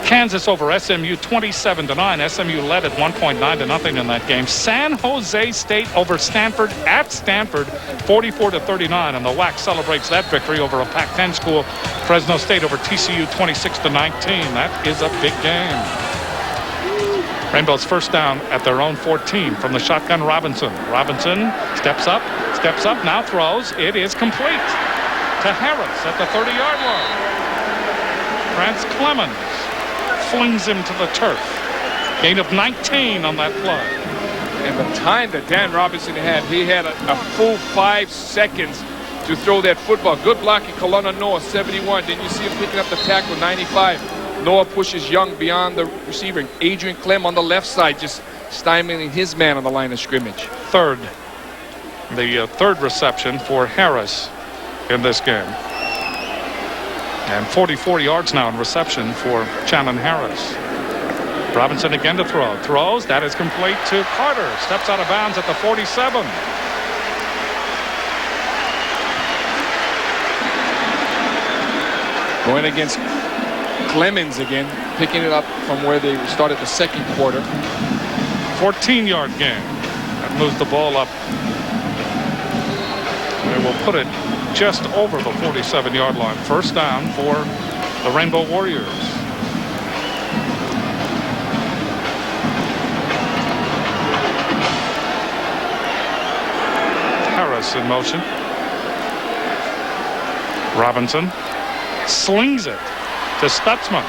Kansas over SMU 27-9. SMU led at 1.9-0 in that game. San Jose State over Stanford at Stanford 44-39, and the WAC celebrates that victory over a Pac-10 school. Fresno State over TCU 26-19. That is a big game. Rainbow's first down at their own 14 from the shotgun. Robinson steps up, now throws. It is complete to Harris at the 30-yard line. Grant Clemens flings him to the turf. Gain of 19 on that play. And the time that Dan Robinson had, he had a full 5 seconds to throw that football. Good blocking, Kelowna Noah, 71. Then you see him picking up the tackle, 95. Noah pushes Young beyond the receiver. Adrian Clem on the left side, just stymieing his man on the line of scrimmage. The third reception for Harris in this game. And 44 yards now in reception for Shannon Harris. Robinson again to throw. Throws. That is complete to Carter. Steps out of bounds at the 47. Going against Clemens again, picking it up from where they started the second quarter. 14-yard game. That moves the ball up. They will put it just over the 47-yard line. First down for the Rainbow Warriors. Harris in motion. Robinson slings it to Stutzman.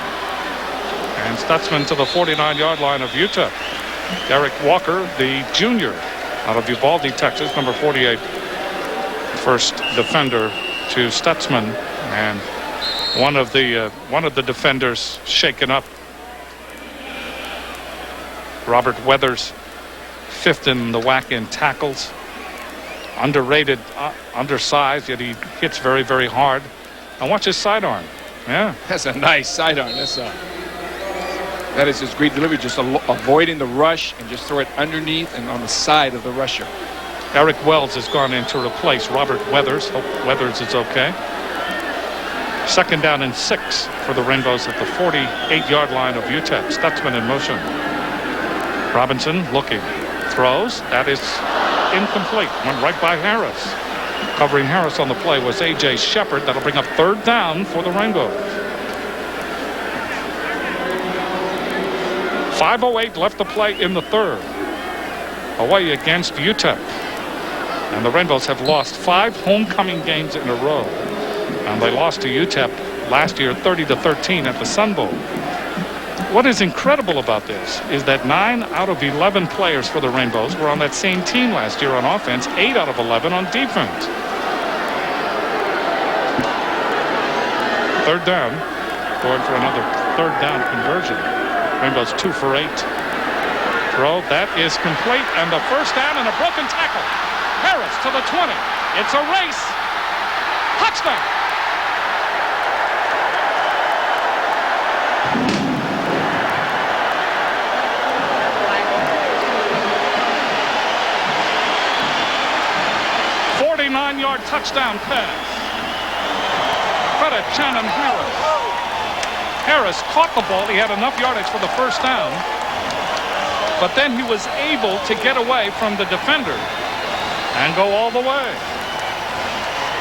And Stutzman to the 49-yard line of UTEP. Derek Walker, the junior out of Uvalde, Texas, number 48. First defender to Stutzman, and one of the defenders shaken up. Robert Weathers, 5th in the WAC in tackles. Underrated, undersized, yet he hits very, very hard. And watch his sidearm. Yeah, that's a nice sidearm. That is his great delivery, just avoiding the rush and just throw it underneath and on the side of the rusher. Eric Wells has gone in to replace Robert Weathers. Hope Weathers is okay. Second down and 6 for the Rainbows at the 48-yard line of UTEP. Stutzman in motion. Robinson looking. Throws. That is incomplete. Went right by Harris. Covering Harris on the play was A.J. Shepard. That'll bring up third down for the Rainbows. 5:08 left to play in the third. Hawaii against UTEP. And the Rainbows have lost 5 homecoming games in a row. And they lost to UTEP last year 30-13 at the Sun Bowl. What is incredible about this is that 9 out of 11 players for the Rainbows were on that same team last year on offense, 8 out of 11 on defense. Third down, going for another third down conversion. Rainbows 2 for 8. Throw, that is complete, and the first down and a broken tackle. Harris to the 20. It's a race. Touchdown. Yard touchdown pass. Credit Shannon Harris. Harris caught the ball. He had enough yardage for the first down, but then he was able to get away from the defender and go all the way.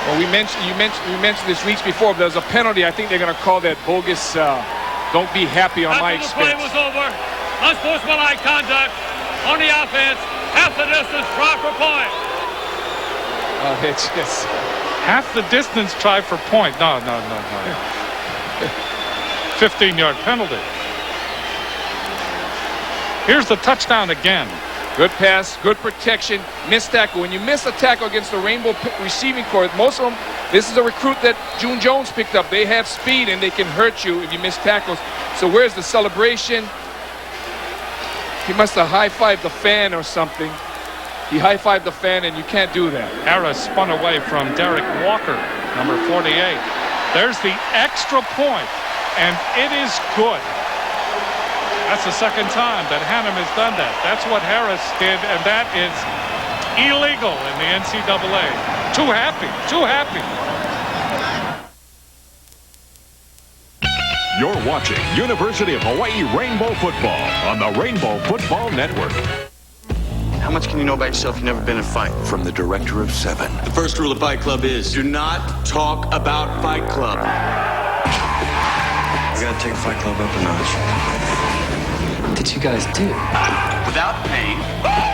Well, you mentioned this weeks before, but there's a penalty. I think they're going to call that bogus. Don't be happy on my expense. After the play was over, unsportsmanlike conduct on the offense. Half the distance, try for point. It's just half the distance, try for point. No. 15-yard penalty. Here's the touchdown again. Good pass, good protection, missed tackle. When you miss a tackle against the Rainbow receiving corps, most of them This is a recruit that June Jones picked up. They have speed and they can hurt you if you miss tackles. So where's the celebration? He must have high-fived the fan or something. He high-fived the fan, and you can't do that. Harris spun away from Derek Walker, number 48. There's the extra point, and it is good. That's the second time that Hannum has done that. That's what Harris did, and that is illegal in the NCAA. Too happy, too happy. You're watching University of Hawaii Rainbow Football on the Rainbow Football Network. How much can you know about yourself? You've never been in a fight. From the director of 7. The first rule of Fight Club is do not talk about Fight Club. I gotta take Fight Club up a notch. What did you guys do? Without pain,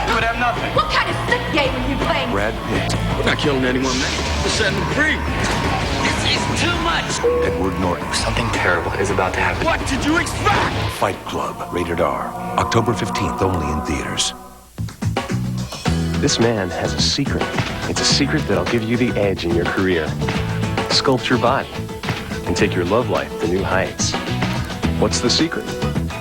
you would have nothing. What kind of sick game are you playing? Brad Pitt. We're not killing anyone, man. We're setting them free. This is too much. Edward Norton. Something terrible is about to happen. What did you expect? Fight Club. Rated R. October 15th only in theaters. This man has a secret. It's a secret that'll give you the edge in your career. Sculpt your body and take your love life to new heights. What's the secret?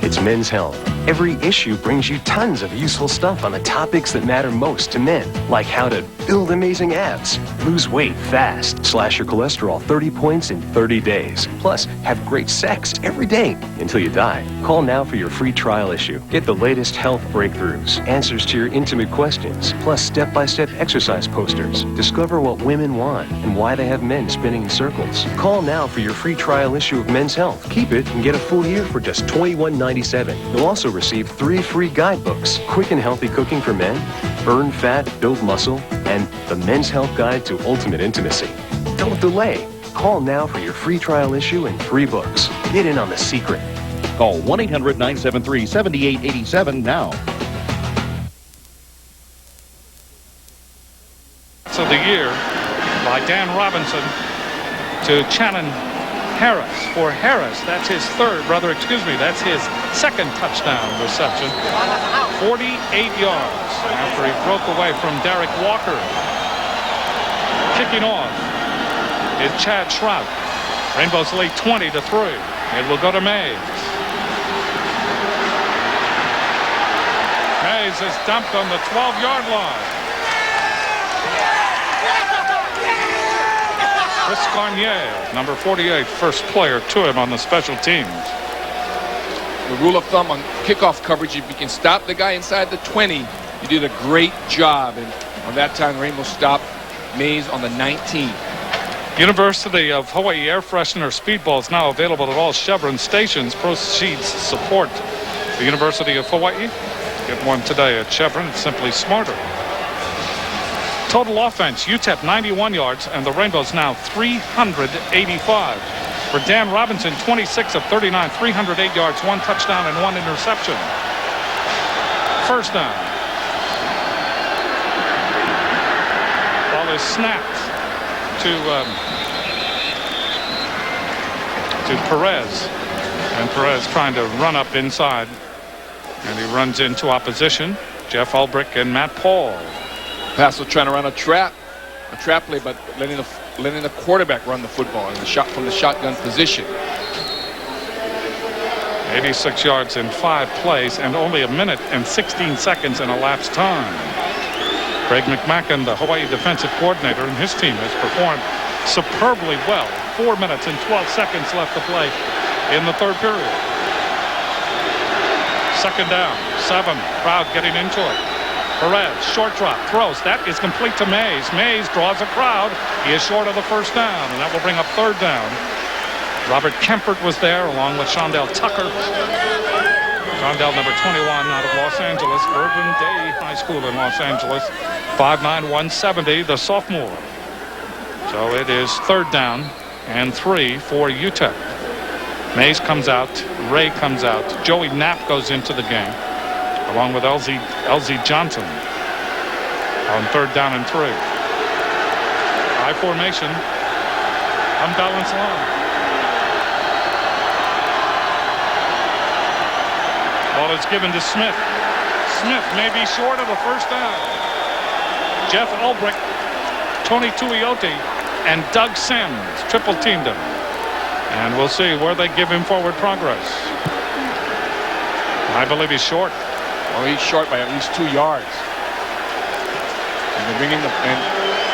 It's Men's Health. Every issue brings you tons of useful stuff on the topics that matter most to men, like how to build amazing abs, lose weight fast, slash your cholesterol 30 points in 30 days, plus have great sex every day until you die. Call now for your free trial issue. Get the latest health breakthroughs, answers to your intimate questions, plus step-by-step exercise posters. Discover what women want and why they have men spinning in circles. Call now for your free trial issue of Men's Health. Keep it and get a full year for just $21.97. You'll also receive 3 free guidebooks: Quick and Healthy Cooking for Men, Burn Fat, Build Muscle, and The Men's Health Guide to Ultimate Intimacy. Don't delay. Call now for your free trial issue and 3 books. Get in on the secret. Call 1-800-973-7887 now. So the year by Dan Robinson to Channon Harris. For Harris, that's his that's his second touchdown reception. 48 yards after he broke away from Derek Walker. Kicking off is Chad Trout. Rainbows lead 20-3. It will go to Mays. Mays is dumped on the 12-yard line. Chris Garnier, number 48, first player to him on the special teams. The rule of thumb on kickoff coverage, if you can stop the guy inside the 20, you did a great job. And on that time, Rainbow stopped Mays on the 19. University of Hawaii Air Freshener Speedball is now available at all Chevron stations. Proceeds support the University of Hawaii. Get one today at Chevron. It's simply smarter. Total offense, UTEP 91 yards, and the Rainbows now 385. For Dan Robinson, 26 of 39, 308 yards, 1 touchdown, and 1 interception. First down. Ball is snapped to Perez. And Perez trying to run up inside. And he runs into opposition. Jeff Ulbrich and Matt Paul. Paso trying to run a trap play, but letting the quarterback run the football and from the shotgun position. 86 yards in 5 plays and only a minute and 16 seconds in elapsed time. Craig McMacken, the Hawaii defensive coordinator, and his team has performed superbly well. 4 minutes and 12 seconds left to play in the third period. Second down, 7. Crowd getting into it. Perez, short drop, throws. That is complete to Mays. Mays draws a crowd. He is short of the first down, and that will bring up third down. Robert Kempert was there, along with Shondell Tucker. Shondell, number 21, out of Los Angeles. Urban Day High School in Los Angeles. 5'9", 170, the sophomore. So it is third down and 3 for UTEP. Mays comes out. Ray comes out. Joey Knapp goes into the game, along with LZ Johnson on third down and 3. High formation, unbalanced line. Ball is given to Smith. Smith may be short of the first down. Jeff Ulbrich, Tony Tuioti and Doug Sims triple teamed him. And we'll see where they give him forward progress. I believe he's short. Well, he's short by at least 2 yards. And they're bringing and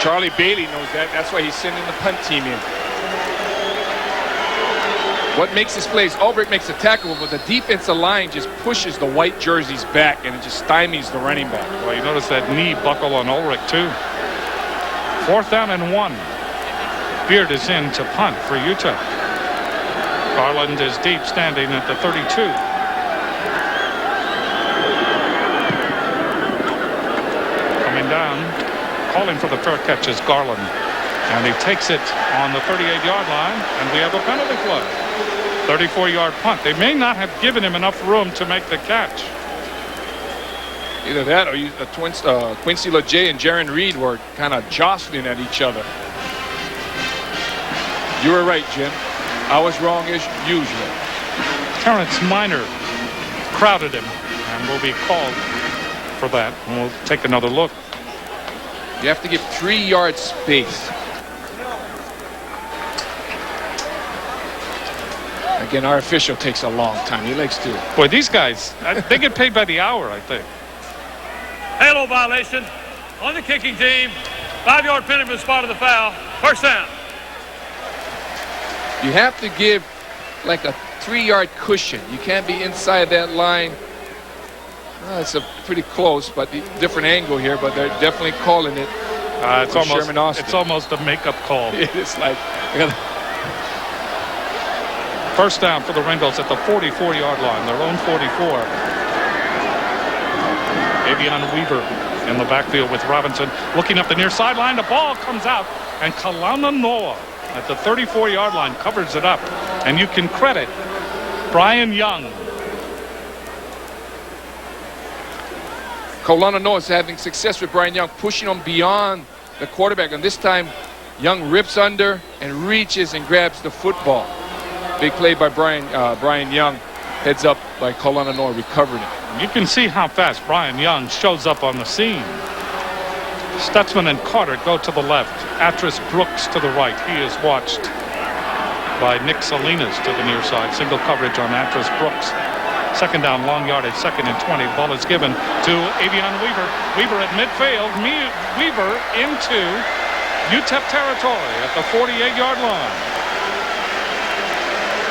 Charlie Bailey knows that. That's why he's sending the punt team in. What makes this play is Ulbrich makes a tackle, but the defensive line just pushes the white jerseys back, and it just stymies the running back. Well, you notice that knee buckle on Ulbrich, too. 4th down and 1. Beard is in to punt for UTEP. Garland is deep, standing at the 32. Coming down, calling for the fair catch is Garland. And he takes it on the 38-yard line, and we have a penalty flag. 34-yard punt. They may not have given him enough room to make the catch. Either that or Quincy LeJay and Jaron Reed were kind of jostling at each other. You were right, Jim. I was wrong as usual. Terrence Minor crowded him and will be called for that. And we'll take another look. You have to give 3 yard space. Again, our official takes a long time. He likes to. Boy, these guys, they get paid by the hour, I think. Halo violation on the kicking team. 5-yard penalty for the spot of the foul. First down. You have to give like a 3-yard cushion. You can't be inside that line. Well, it's a pretty close, but different angle here. But they're definitely calling it. It's almost a makeup call. It's like. First down for the Rainbows at the 44-yard line, their own 44. Avion Weaver in the backfield with Robinson looking up the near sideline. The ball comes out, and Kalana Noah at the 34-yard line covers it up. And you can credit Brian Young. Kalana Noah is having success with Brian Young, pushing him beyond the quarterback. And this time, Young rips under and reaches and grabs the football. Big play by Brian Young. Heads up by Kalana Noah, recovering it. You can see how fast Brian Young shows up on the scene. Stutzman and Carter go to the left. Atris Brooks to the right. He is watched by Nick Salinas to the near side. Single coverage on Atris Brooks. Second down, long yardage, 2nd and 20. Ball is given to Avion Weaver. Weaver at midfield. Weaver into UTEP territory at the 48-yard line.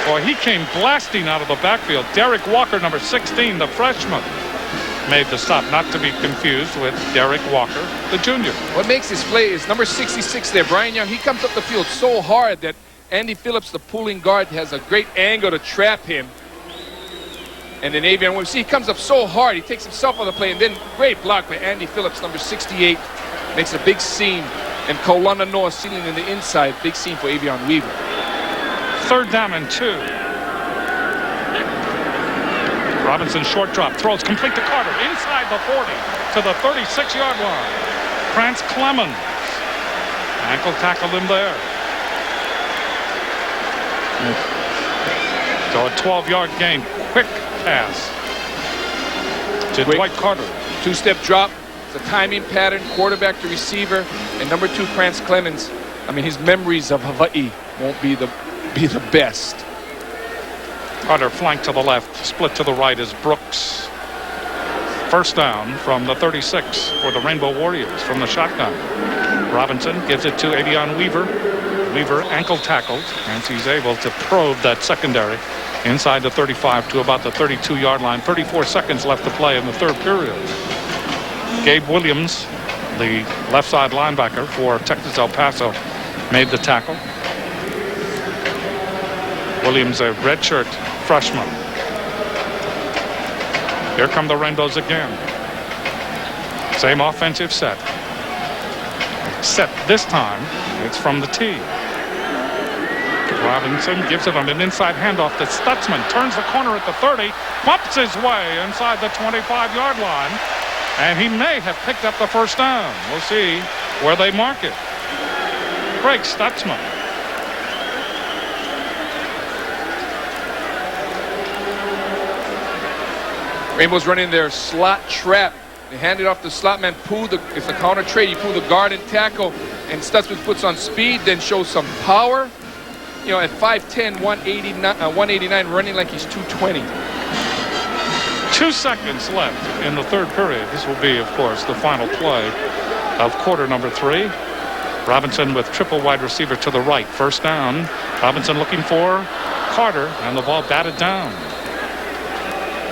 Boy, he came blasting out of the backfield. Derek Walker, number 16, the freshman, made the stop, not to be confused with Derek Walker, the junior. What makes this play is number 66 there, Brian Young. He comes up the field so hard that Andy Phillips, the pulling guard, has a great angle to trap him. And then Avion, we see he comes up so hard, he takes himself on the play, and then great block by Andy Phillips, number 68, makes a big seam. And Kalana Noah sealing in the inside, big seam for Avion Weaver. 3rd down and 2. Robinson short drop, throws complete to Carter inside the 40 to the 36-yard line. Krantz Clemens ankle tackled him there. So a 12-yard gain, quick pass to Dwight Carter. 2-step drop. It's a timing pattern, quarterback to receiver, and number 2, Krantz Clemens. I mean, his memories of Hawaii won't be the best. Carter flank to the left, split to the right is Brooks. First down from the 36 for the Rainbow Warriors from the shotgun. Robinson gives it to Avion Weaver. Weaver ankle tackled, and he's able to probe that secondary inside the 35 to about the 32-yard line. 34 seconds left to play in the 3rd period. Gabe Williams, the left side linebacker for Texas-El Paso, made the tackle. Williams, a redshirt freshman. Here come the Rainbows again. Same offensive set. Except this time, it's from the tee. Robinson gives it on an inside handoff to Stutzman. Turns the corner at the 30. Bumps his way inside the 25-yard line. And he may have picked up the first down. We'll see where they mark it. Craig Stutzman. Rainbow's running their slot trap. They hand it off to the slot man. It's a counter trade. You pull the guard and tackle. and Stutzman puts on speed, then shows some power. You know, at 5'10", 189, running like he's 220. 2 seconds left in the third period. This will be, of course, the final play of quarter number 3. Robinson with triple wide receiver to the right. First down. Robinson looking for Carter, and the ball batted down.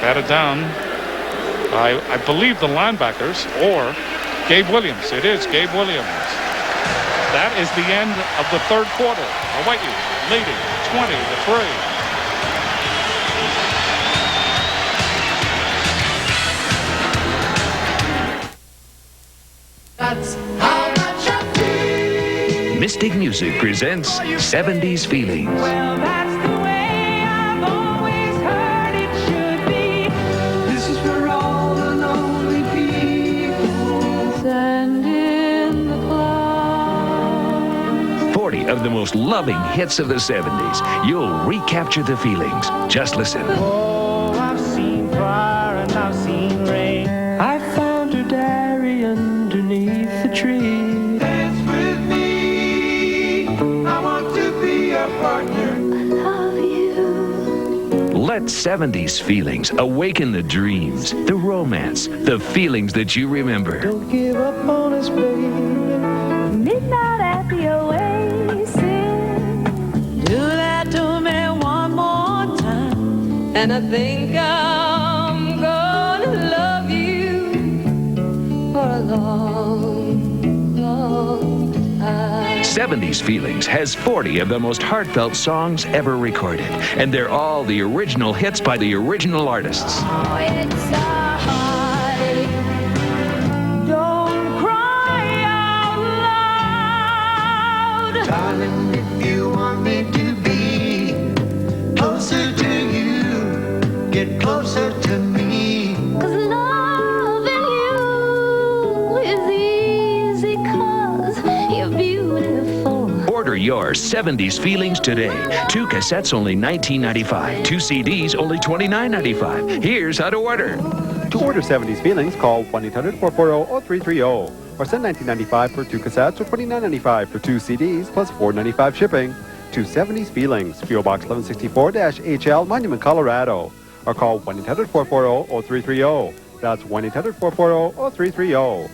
Batted down by, I believe, the linebackers or Gabe Williams. It is Gabe Williams. That is the end of the third quarter. Hawaii leading 20-3. That's how much I feel. Mystic Music presents 70s Feelings. Well, that's the way I've always heard it should be. This is for all the lonely people. Sand in the clouds. 40 of the most loving hits of the 70s. You'll recapture the feelings. Just listen. Oh, I've seen fire and I've seen rain. I found her diary underneath the tree. Dance with me. I want to be a partner. I love you. Let 70s Feelings awaken the dreams, the romance, the feelings that you remember. Don't give up on us, baby. Midnight at the Oasis. Do that to me one more time, and I think I'm gonna love you for a long, long time. 70s Feelings has 40 of the most heartfelt songs ever recorded, and they're all the original hits by the original artists. Oh, it's a heartache. Don't cry out loud. Darling, if you want me to be closer to you, get closer to me. 'Cause loving you is easy 'cause you're beautiful. Order your 70s Feelings today. 2 cassettes only $19.95. 2 CDs only $29.95. Here's how to order. To order 70s Feelings, call 1-800-440-0330 or send $19.95 for 2 cassettes or $29.95 for 2 CDs plus $4.95 shipping to 70s Feelings, P.O. Box 1164-HL, Monument, Colorado, or call 1-800-440-0330. That's 1-800-440-0330.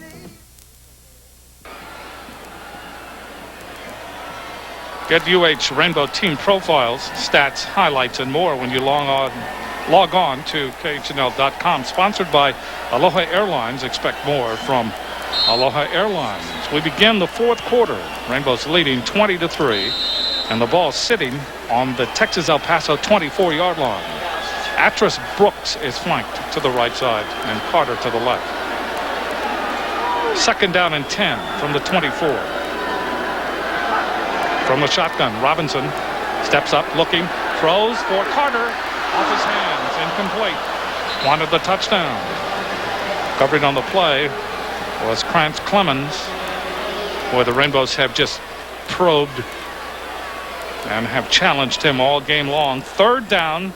Get UH Rainbow Team profiles, stats, highlights, and more when you log on to KHNL.com. Sponsored by Aloha Airlines. Expect more from Aloha Airlines. We begin the fourth quarter. Rainbows leading 20-3, and the ball sitting on the Texas-El Paso 24-yard line. Actress Brooks is flanked to the right side and Carter to the left. Second down and 10 from the 24. From the shotgun, Robinson steps up, looking, throws for Carter. Off his hands, incomplete. Wanted the touchdown. Covering on the play was Krantz Clemens, where the Rainbows have just probed and have challenged him all game long. Third down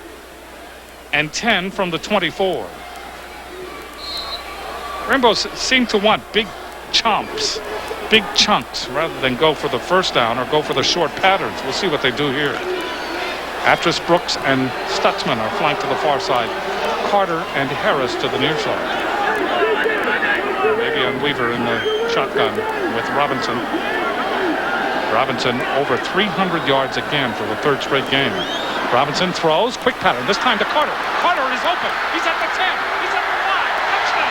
and 10 from the 24. Rainbows seem to want big chomps, big chunks, rather than go for the first down or go for the short patterns. We'll see what they do here. Actress Brooks and Stutzman are flanked to the far side. Carter and Harris to the near side. Maybe on Weaver in the shotgun with Robinson. Robinson over 300 yards again for the third straight game. Robinson throws, quick pattern, this time to Carter. Carter is open. He's at the 10. He's at the 5. Touchdown.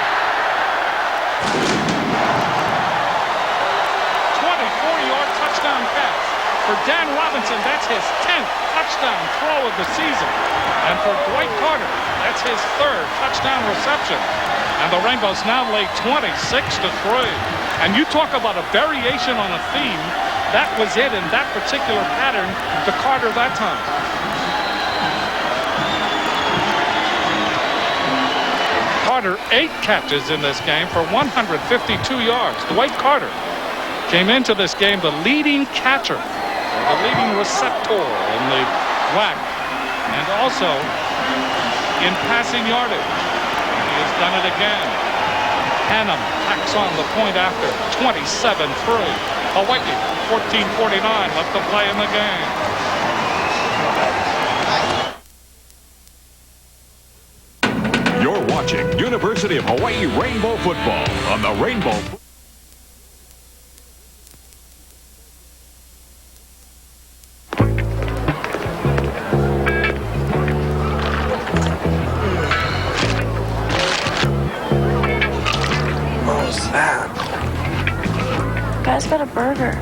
24-yard touchdown pass. For Dan Robinson, that's his 10th touchdown throw of the season. And for Dwight Carter, that's his third touchdown reception. And the Rainbows now lead 26-3. And you talk about a variation on a theme. That was it in that particular pattern to Carter that time. Carter 8 catches in this game for 152 yards. Dwight Carter came into this game the leading catcher, the leading receptor in the WAC, and also in passing yardage. And he has done it again. Hannum tacks on the point after, 27-3. Hawaii, 14:49 left to play in the game. You're watching University of Hawaii Rainbow Football on the Rainbow. What was that? Guy's got a burger.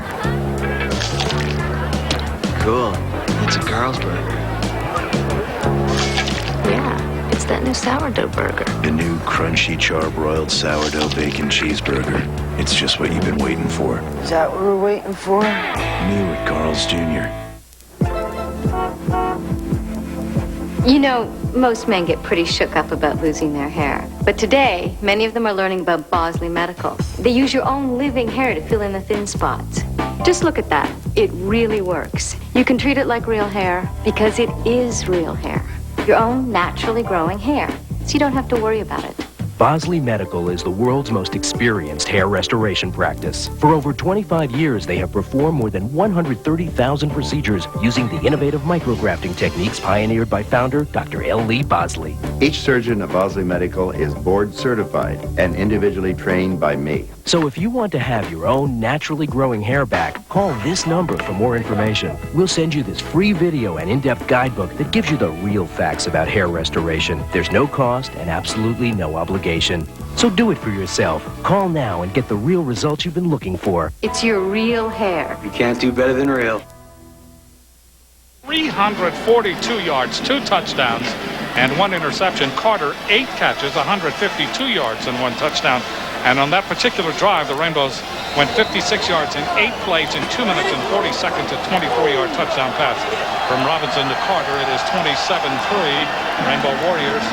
Cool. It's a girl's burger. Yeah, it's that new sourdough burger. The new crunchy charbroiled sourdough bacon cheeseburger. It's just what you've been waiting for. Is that what we're waiting for? New at Carl's Jr. You know, most men get pretty shook up about losing their hair. But today, many of them are learning about Bosley Medical. They use your own living hair to fill in the thin spots. Just look at that. It really works. You can treat it like real hair because it is real hair. Your own naturally growing hair. So you don't have to worry about it. Bosley Medical is the world's most experienced hair restoration practice. For over 25 years, they have performed more than 130,000 procedures using the innovative micrografting techniques pioneered by founder Dr. L. Lee Bosley. Each surgeon at Bosley Medical is board certified and individually trained by me. So if you want to have your own naturally growing hair back, call this number for more information. We'll send you this free video and in-depth guidebook that gives you the real facts about hair restoration. There's no cost and absolutely no obligation. So do it for yourself. Call now and get the real results you've been looking for. It's your real hair. You can't do better than real. 342 yards, 2 touchdowns, and 1 interception. Carter, 8 catches, 152 yards, and 1 touchdown. And on that particular drive, the Rainbows went 56 yards in 8 plays in 2 minutes and 40 seconds, a 24-yard touchdown pass from Robinson to Carter. It is 27-3. Rainbow Warriors,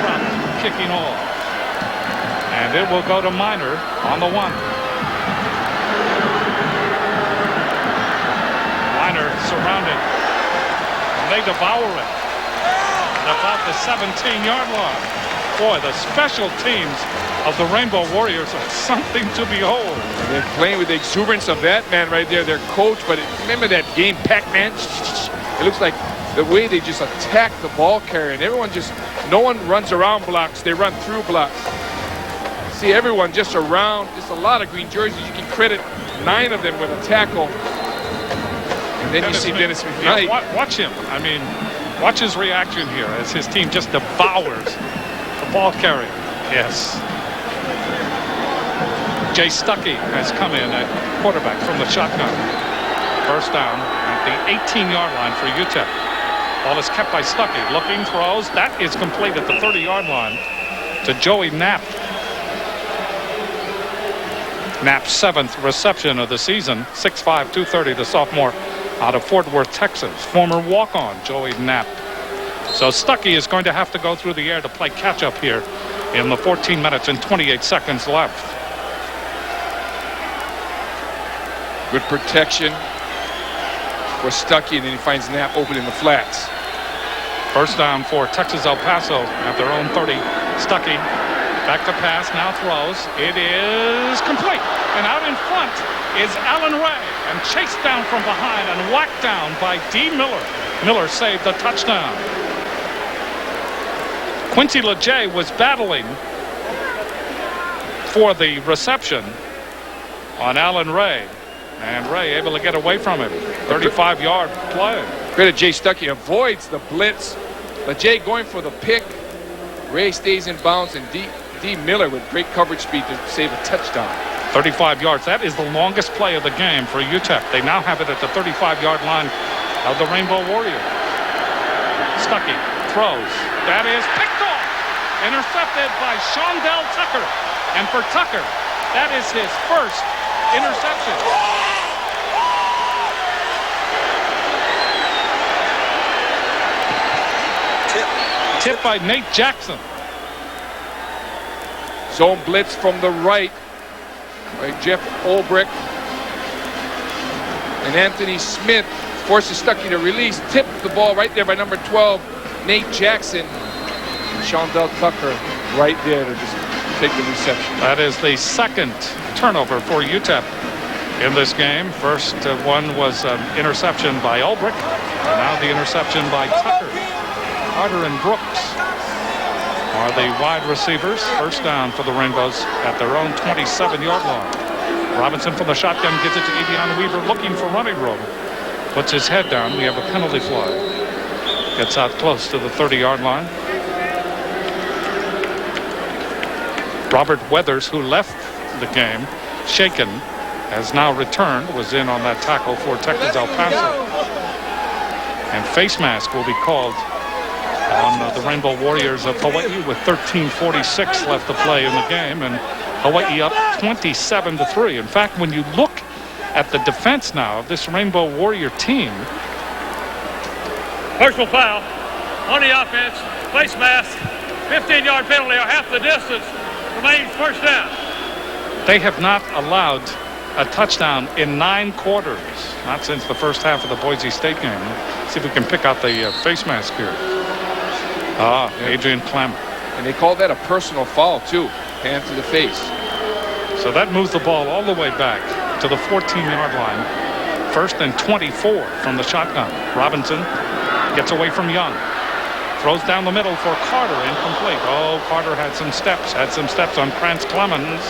Schrupp kicking off. And it will go to Minor on the 1. Minor surrounded. And they devour it. About the 17-yard line. Boy, the special teams of the Rainbow Warriors are something to behold. They're playing with the exuberance of that man right there, their coach. But remember that game, Pac-Man? It looks like the way they just attack the ball carrier. And everyone just, no one runs around blocks. They run through blocks. See everyone just around. Just a lot of green jerseys. You can credit 9 of them with a tackle. And then you see Dennis McKnight. Yeah, watch him. I mean, watch his reaction here as his team just devours the ball carrier. Yes. Jay Stuckey has come in at quarterback from the shotgun. First down at the 18-yard line for UTEP. Ball is kept by Stuckey. Looking, throws. That is complete at the 30-yard line to Joey Knapp. Knapp's 7th reception of the season. 6'5", 230, the sophomore out of Fort Worth, Texas. Former walk-on Joey Knapp. So Stuckey is going to have to go through the air to play catch-up here in the 14 minutes and 28 seconds left. Good protection for Stuckey, and then he finds Knapp open in the flats. First down for Texas-El Paso at their own 30. Stuckey back to pass, now throws. It is complete. And out in front is Allen Ray, and chased down from behind and whacked down by D. Miller. Miller saved the touchdown. Quincy LeJay was battling for the reception on Allen Ray, and Ray able to get away from him. 35-yard play. Credit Jay Stuckey, avoids the blitz. LeJay going for the pick. Ray stays in bounds, and D. Miller with great coverage speed to save a touchdown. 35 yards. That is the longest play of the game for UTEP. They now have it at the 35-yard line of the Rainbow Warriors. Stuckey throws. That is picked off. Intercepted by Shondell Tucker. And for Tucker, that is his first interception. Tip by Nate Jackson. Zone blitz from the right by Jeff Ulbrich. And Anthony Smith forces Stuckey to release. Tipped the ball right there by number 12, Nate Jackson. Shondell Tucker right there to just take the reception. That is the second turnover for UTEP in this game. First one was an interception by Ulbrich. And now the interception by Tucker. Carter and Brooks are the wide receivers. First down for the Rainbows at their own 27-yard line. Robinson from the shotgun gives it to Avion Weaver looking for running room. Puts his head down. We have a penalty flag. Gets out close to the 30-yard line. Robert Weathers, who left the game shaken, has now returned, was in on that tackle for Texas-El Paso. And face mask will be called on the Rainbow Warriors of Hawaii with 13:46 left to play in the game, and Hawaii up 27-3. In fact, when you look at the defense now of this Rainbow Warrior team. Personal foul on the offense, face mask, 15-yard penalty or half the distance, remains first down. They have not allowed a touchdown in 9 quarters, not since the first half of the Boise State game. See if we can pick out the face mask here. Adrian Clem. And they call that a personal foul, too. Hand to the face. So that moves the ball all the way back to the 14-yard line. First and 24 from the shotgun. Robinson gets away from Young. Throws down the middle for Carter, incomplete. Oh, Carter had some steps on Krantz Clemens.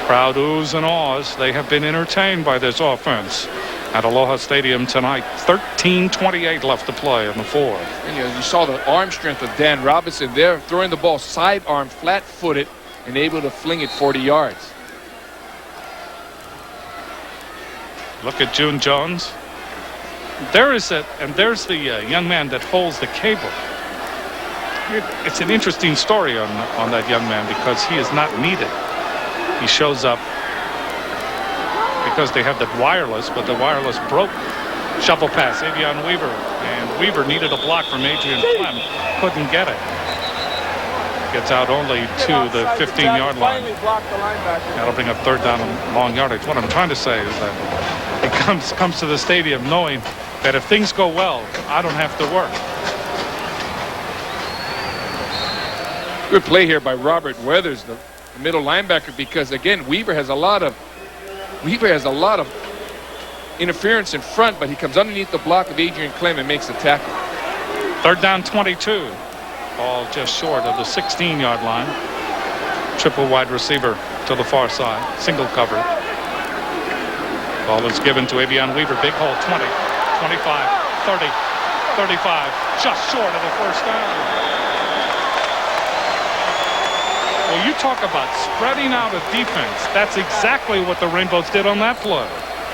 Crowd oohs and ahs. They have been entertained by this offense at Aloha Stadium tonight. 13:28 left to play in the fourth. And you saw the arm strength of Dan Robinson there, throwing the ball sidearm, flat-footed, and able to fling it 40 yards. Look at June Jones. There's the young man that holds the cable. It's an interesting story on that young man because he is not needed. He shows up because they have the wireless, but the wireless broke. Shovel pass, Avion Weaver, and Weaver needed a block from Adrian Clem. Couldn't get it. Gets out only to the 15-yard line. That'll bring up third down and long yardage. What I'm trying to say is that it comes to the stadium knowing that if things go well, I don't have to work. Good play here by Robert Weathers, the middle linebacker, because again Weaver has a lot of interference in front, but he comes underneath the block of Adrian Clem and makes the tackle. Third down 22. Ball just short of the 16-yard line. Triple wide receiver to the far side. Single cover. Ball is given to Avion Weaver. Big hole, 20, 25, 30, 35. Just short of the first down. Well, you talk about spreading out a defense. That's exactly what the Rainbows did on that play.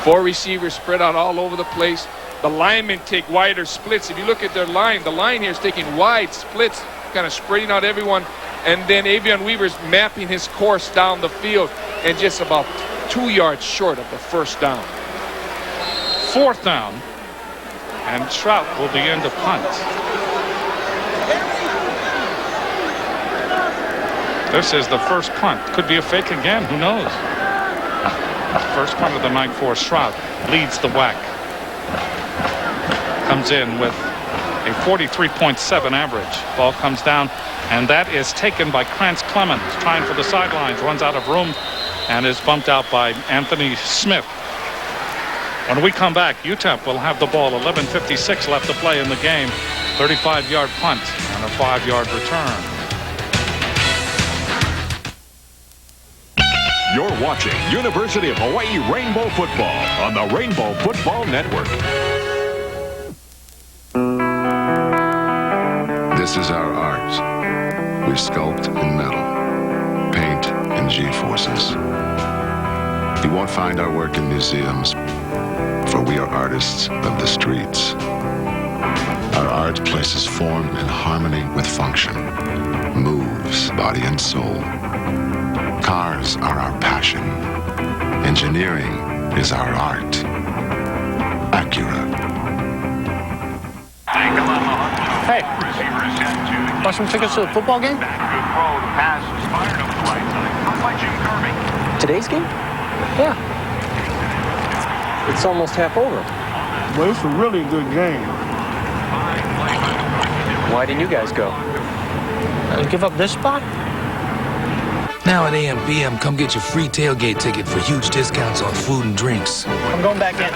4 receivers spread out all over the place. The linemen take wider splits. If you look at their line, the line here is taking wide splits, kind of spreading out everyone. And then Avion Weaver's mapping his course down the field and just about 2 yards short of the first down. Fourth down. And Trout will begin to punt. This is the first punt. Could be a fake again. Who knows? First punt of the night for Stroud. Leads the WAC. Comes in with a 43.7 average. Ball comes down, and that is taken by Krantz Clemens. Trying for the sidelines. Runs out of room and is bumped out by Anthony Smith. When we come back, UTEP will have the ball. 11:56 left to play in the game. 35-yard punt and a 5-yard return. You're watching University of Hawaii Rainbow Football on the Rainbow Football Network. This is our art. We sculpt in metal, paint in G-forces. You won't find our work in museums, for we are artists of the streets. Our art places form in harmony with function, moves body and soul. Cars are our passion. Engineering is our art. Acura. Hey, want some tickets to the football game? Today's game? Yeah. It's almost half over. Well, it's a really good game. Why didn't you guys go? Give up this spot? Now at AM PM, come get your free tailgate ticket for huge discounts on food and drinks. I'm going back in.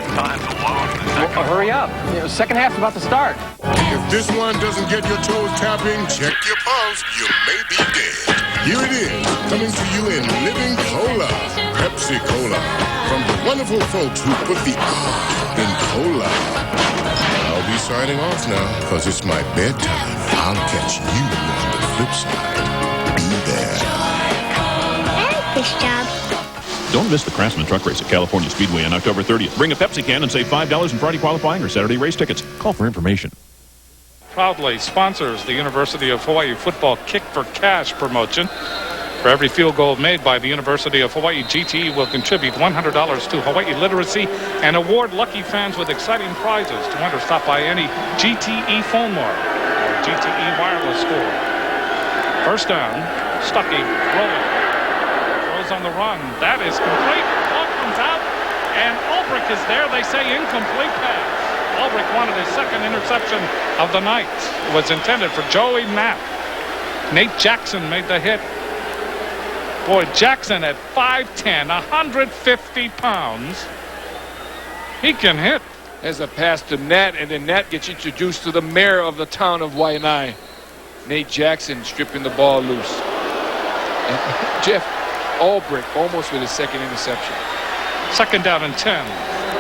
Hurry up. Second half's about to start. If this one doesn't get your toes tapping, check your pulse. You may be dead. Here it is, coming to you in living cola, Pepsi Cola, from the wonderful folks who put the R in cola. I'll be signing off now, because it's my bedtime. I'll catch you on the flip side. Be there. This job. Don't miss the Craftsman Truck Race at California Speedway on October 30th. Bring a Pepsi can and save $5 in Friday qualifying or Saturday race tickets. Call for information. Proudly sponsors the University of Hawaii football Kick for Cash promotion. For every field goal made by the University of Hawaii, GTE will contribute $100 to Hawaii literacy and award lucky fans with exciting prizes. To enter, stop by any GTE phone mart or GTE wireless store. First down, Stuckey rolling. On the run. That is complete. Ball comes out, and Ulbrich is there. They say incomplete pass. Ulbrich wanted his second interception of the night. It was intended for Joey Knapp. Nate Jackson made the hit. Boy, Jackson at 5'10", 150 pounds. He can hit. As a pass to Nat, and then Nat gets introduced to the mayor of the town of Waianae. Nate Jackson stripping the ball loose. And Jeff Ulbrich almost with his second interception. Second down and 10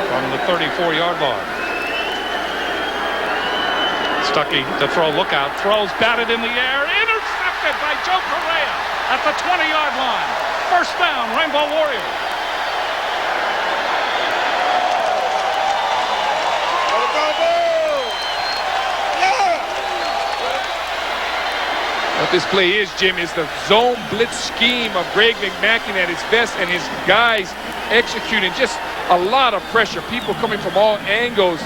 from the 34-yard line. Stuckey to throw, look out, throws, batted in the air, intercepted by Joe Correa at the 20-yard line. First down, Rainbow Warriors. What this play is, Jim, is the zone blitz scheme of Greg McMackin at his best, and his guys executing just a lot of pressure. People coming from all angles.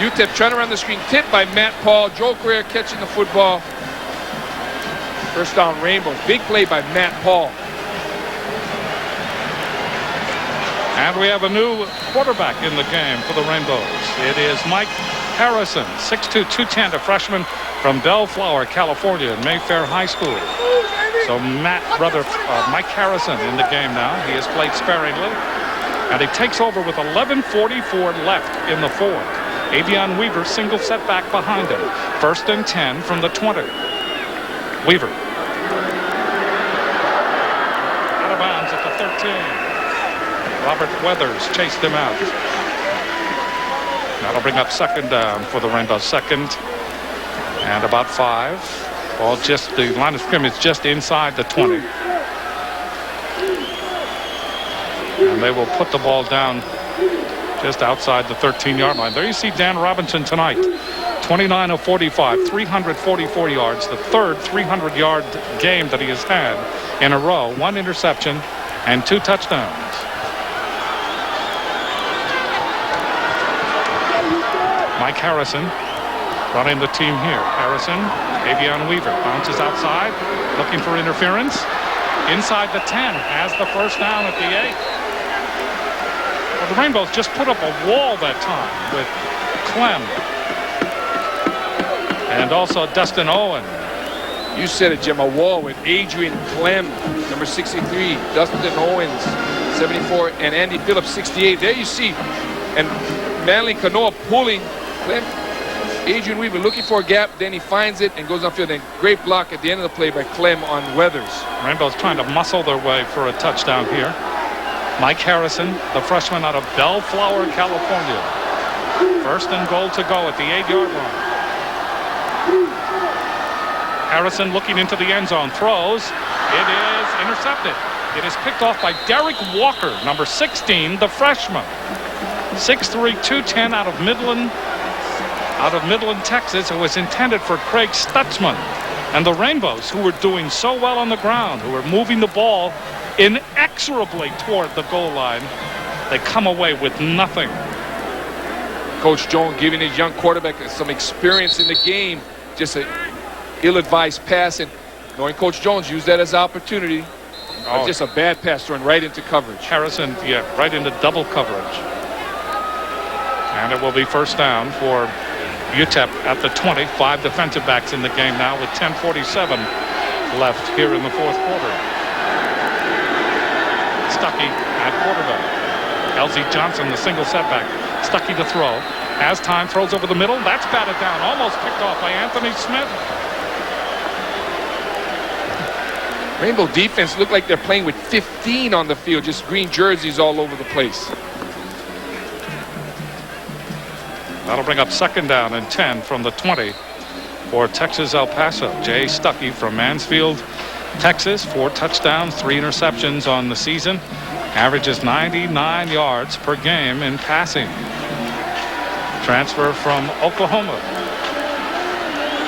UTEP trying to run the screen, tipped by Matt Paul. Joe Correa catching the football. First down, Rainbows. Big play by Matt Paul. And we have a new quarterback in the game for the Rainbows. It is Mike Harrison, 6'2", 210, a freshman from Bellflower, California, in Mayfair High School. So Mike Harrison in the game now. He has played sparingly. And he takes over with 11:44 left in the fourth. Avion Weaver, single setback behind him. First and 10 from the 20. Weaver. Out of bounds at the 13. Robert Weathers chased him out. That'll bring up second down for the Rainbows. Second and about 5. Ball just, the line of scrimmage just inside the 20. And they will put the ball down just outside the 13-yard line. There you see Dan Robinson tonight. 29 of 45, 344 yards. The third 300-yard game that he has had in a row. 1 interception and 2 touchdowns. Mike Harrison running the team here. Harrison, Avion Weaver bounces outside, looking for interference. Inside the 10, has the first down at the 8. Well, the Rainbows just put up a wall that time with Clem and also Dustin Owen. You said it, Jim, a wall with Adrian Clem, number 63, Dustin Owens, 74, and Andy Phillips, 68. There you see, and Manly Kanoa pulling Clem. Adrian Weaver looking for a gap, then he finds it and goes upfield. And great block at the end of the play by Clem on Weathers. Rainbows trying to muscle their way for a touchdown here. Mike Harrison, the freshman out of Bellflower, California. First and goal to go at the 8-yard line. Harrison looking into the end zone, throws. It is intercepted. It is picked off by Derek Walker, number 16, the freshman. 6'3", 210 out of Midland, Texas. It was intended for Craig Stutzman. And the Rainbows, who were doing so well on the ground, who were moving the ball inexorably toward the goal line, they come away with nothing. Coach Jones giving his young quarterback some experience in the game. Just an ill-advised pass, and knowing Coach Jones used that as an opportunity. Just a bad pass thrown right into coverage. Harrison, yeah, right into double coverage. And it will be first down for UTEP at the 20. 5 defensive backs in the game now with 10:47 left here in the fourth quarter. Stuckey at quarterback. LZ Johnson, the single setback. Stuckey to throw. Has time, throws over the middle. That's batted down. Almost picked off by Anthony Smith. Rainbow defense looked like they're playing with 15 on the field, just green jerseys all over the place. That'll bring up 2nd down and 10 from the 20 for Texas-El Paso. Jay Stuckey from Mansfield, Texas. 4 touchdowns, 3 interceptions on the season. Averages 99 yards per game in passing. Transfer from Oklahoma.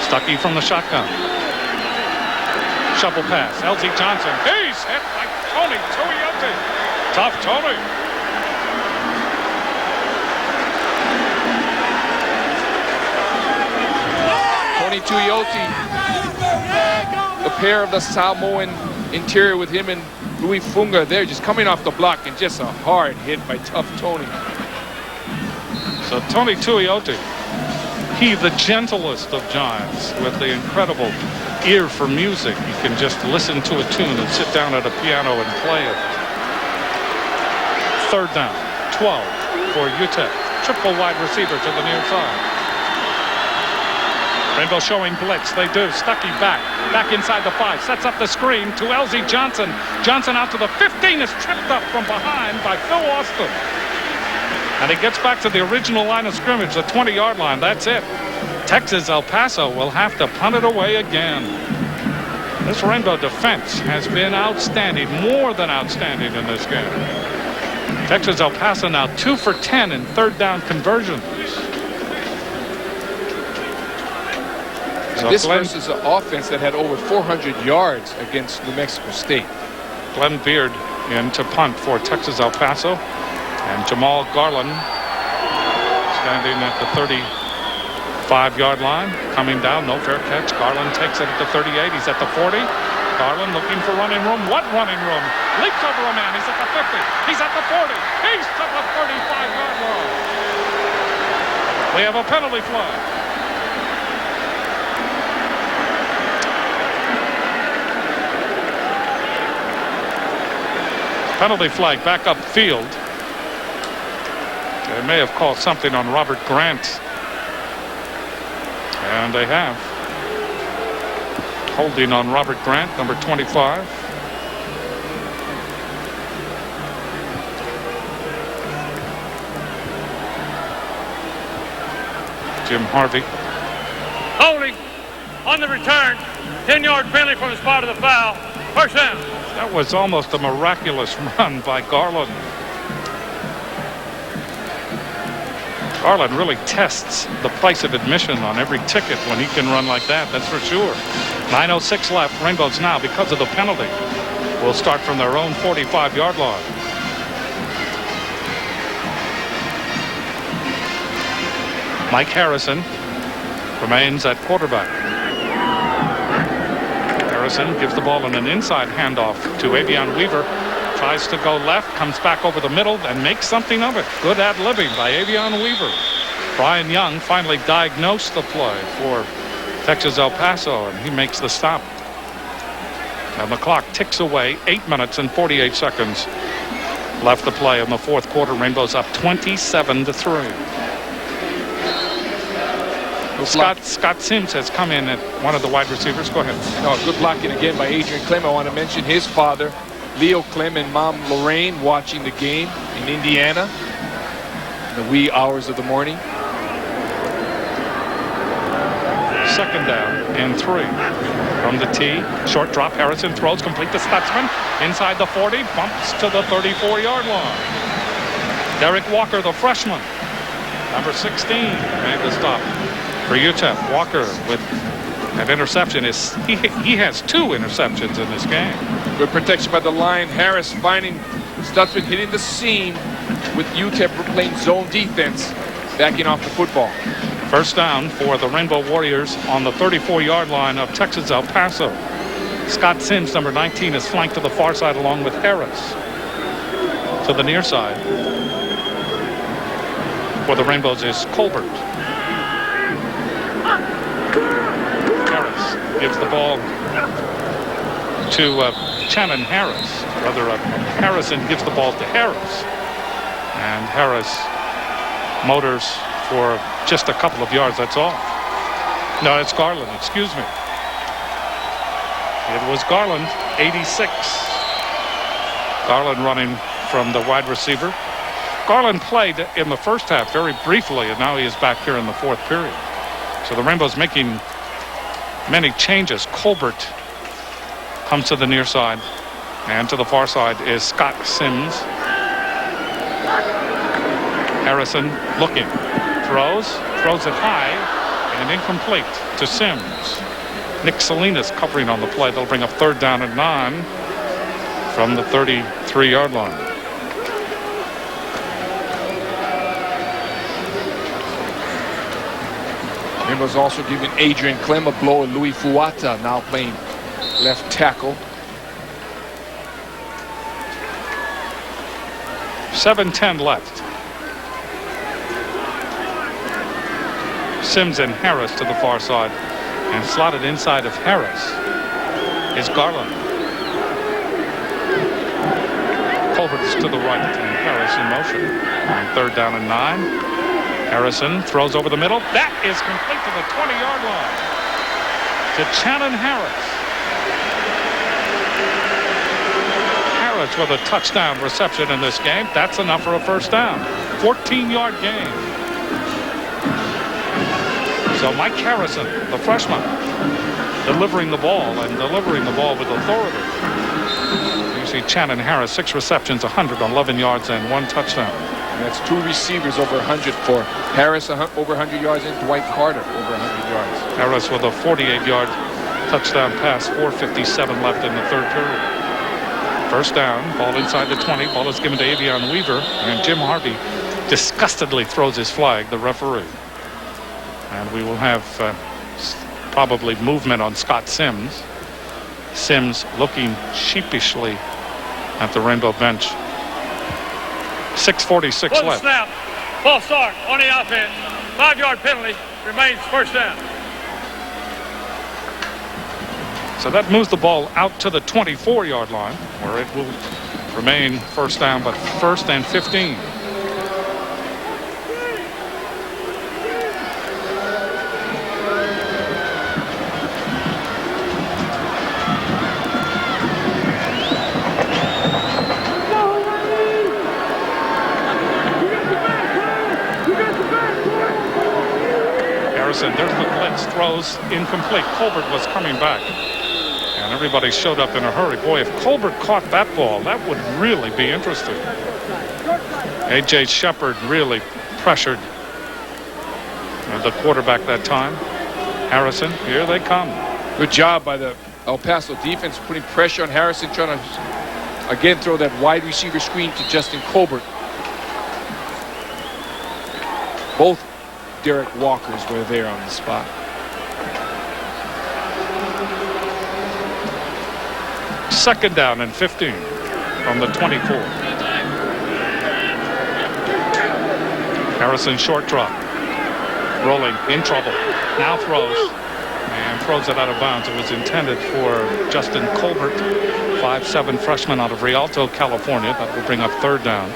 Stuckey from the shotgun. Shovel pass. LZ Johnson. He's hit by Tony Tuioti. Tough Tony. Tony Tuioti, the pair of the Samoan interior with him and Louis Funga, they're just coming off the block and just a hard hit by Tough Tony. So Tony Tuioti, he the gentlest of giants with the incredible ear for music. You can just listen to a tune and sit down at a piano and play it. 3rd down, 12 for UTEP. Triple wide receiver to the near side. Rainbow showing blitz. They do. Stuckey back inside the 5. Sets up the screen to LZ Johnson. Johnson out to the 15 is tripped up from behind by Phil Austin. And he gets back to the original line of scrimmage, the 20-yard line. That's it. Texas-El Paso will have to punt it away again. This Rainbow defense has been outstanding, more than outstanding in this game. Texas-El Paso now 2 for 10 in 3rd down conversions. So this versus an offense that had over 400 yards against New Mexico State. Glenn Beard in to punt for Texas-El Paso. And Jamal Garland standing at the 35-yard line. Coming down, no fair catch. Garland takes it at the 38. He's at the 40. Garland looking for running room. What running room? Leaps over a man. He's at the 50. He's at the 40. He's to the 35-yard line. We have a penalty flag. Penalty flag back upfield. They may have called something on Robert Grant. And they have. Holding on Robert Grant, number 25. Jim Harvey. Holding on the return. 10-yard penalty from the spot of the foul. 1st down. That was almost a miraculous run by Garland. Garland really tests the price of admission on every ticket when he can run like that, that's for sure. 9:06 left. Rainbows now, because of the penalty, will start from their own 45-yard line. Mike Harrison remains at quarterback. Harrison gives the ball in an inside handoff to Avion Weaver. Tries to go left, comes back over the middle, and makes something of it. Good ad-libbing by Avion Weaver. Brian Young finally diagnosed the play for Texas-El Paso, and he makes the stop. And the clock ticks away. 8 minutes and 48 seconds left to play in the 4th quarter. Rainbows up 27-3. Scott Sims has come in at one of the wide receivers. Go ahead. Good blocking again by Adrian Clem. I want to mention his father, Leo Clem, and mom Lorraine watching the game in Indiana in the wee hours of the morning. 2nd down and 3 from the tee. Short drop. Harrison throws complete to Stutzman. Inside the 40. Bumps to the 34-yard line. Derek Walker, the freshman, number 16, made the stop for UTEP. Walker with an interception. He has 2 interceptions in this game. Good protection by the line. Harris finding Stutzman hitting the seam with UTEP playing zone defense, backing off the football. 1st down for the Rainbow Warriors on the 34-yard line of Texas-El Paso. Scott Sims, number 19, is flanked to the far side along with Harris. To the near side for the Rainbows is Colbert. Harris gives the ball to Shannon Harris. Rather, Harrison gives the ball to Harris. And Harris motors for just a couple of yards, that's all. No, it's Garland, excuse me. It was Garland, 86. Garland running from the wide receiver. Garland played in the first half very briefly, and now he is back here in the fourth period. So the Rainbows making many changes. Colbert comes to the near side, and to the far side is Scott Sims. Harrison looking, throws it high, and incomplete to Sims. Nick Salinas covering on the play. They'll bring up 3rd down and 9 from the 33-yard line. Rainbows also giving Adrian Clem a blow, and Louis Fuata now playing left tackle. 7:10 left. Sims and Harris to the far side, and slotted inside of Harris is Garland. Colbert is to the right, and Harris in motion. On 3rd down and 9. Harrison throws over the middle. That is complete to the 20-yard line. To Shannon Harris. Harris with a touchdown reception in this game. That's enough for a first down. 14-yard gain. So Mike Harrison, the freshman, delivering the ball with authority. You see Shannon Harris, 6 receptions, 111 yards, and 1 touchdown. And that's 2 receivers over 100 for Harris, over 100 yards, and Dwight Carter over 100 yards. Harris with a 48-yard touchdown pass, 4:57 left in the 3rd period. First down, ball inside the 20. Ball is given to Avion Weaver, and Jim Harvey disgustedly throws his flag, the referee. And we will have probably movement on Scott Sims. Sims looking sheepishly at the Rainbow bench. 6:46 left. Snap. False start on the offense. 5-yard penalty. Remains first down. So that moves the ball out to the 24-yard line, where it will remain first down, but 1st and 15. There's the blitz, throws incomplete. Colbert was coming back, and everybody showed up in a hurry. Boy, if Colbert caught that ball, that would really be interesting. A.J. Shepard really pressured the quarterback that time. Harrison, here they come. Good job by the El Paso defense, putting pressure on Harrison, trying to, again, throw that wide receiver screen to Justin Colbert. Both Derek Walkers were there on the spot. Second down and 15 from the 24. Harrison short drop. Rolling, in trouble. Now throws. And throws it out of bounds. It was intended for Justin Colbert, 5'7" freshman out of Rialto, California. That will bring up 3rd down.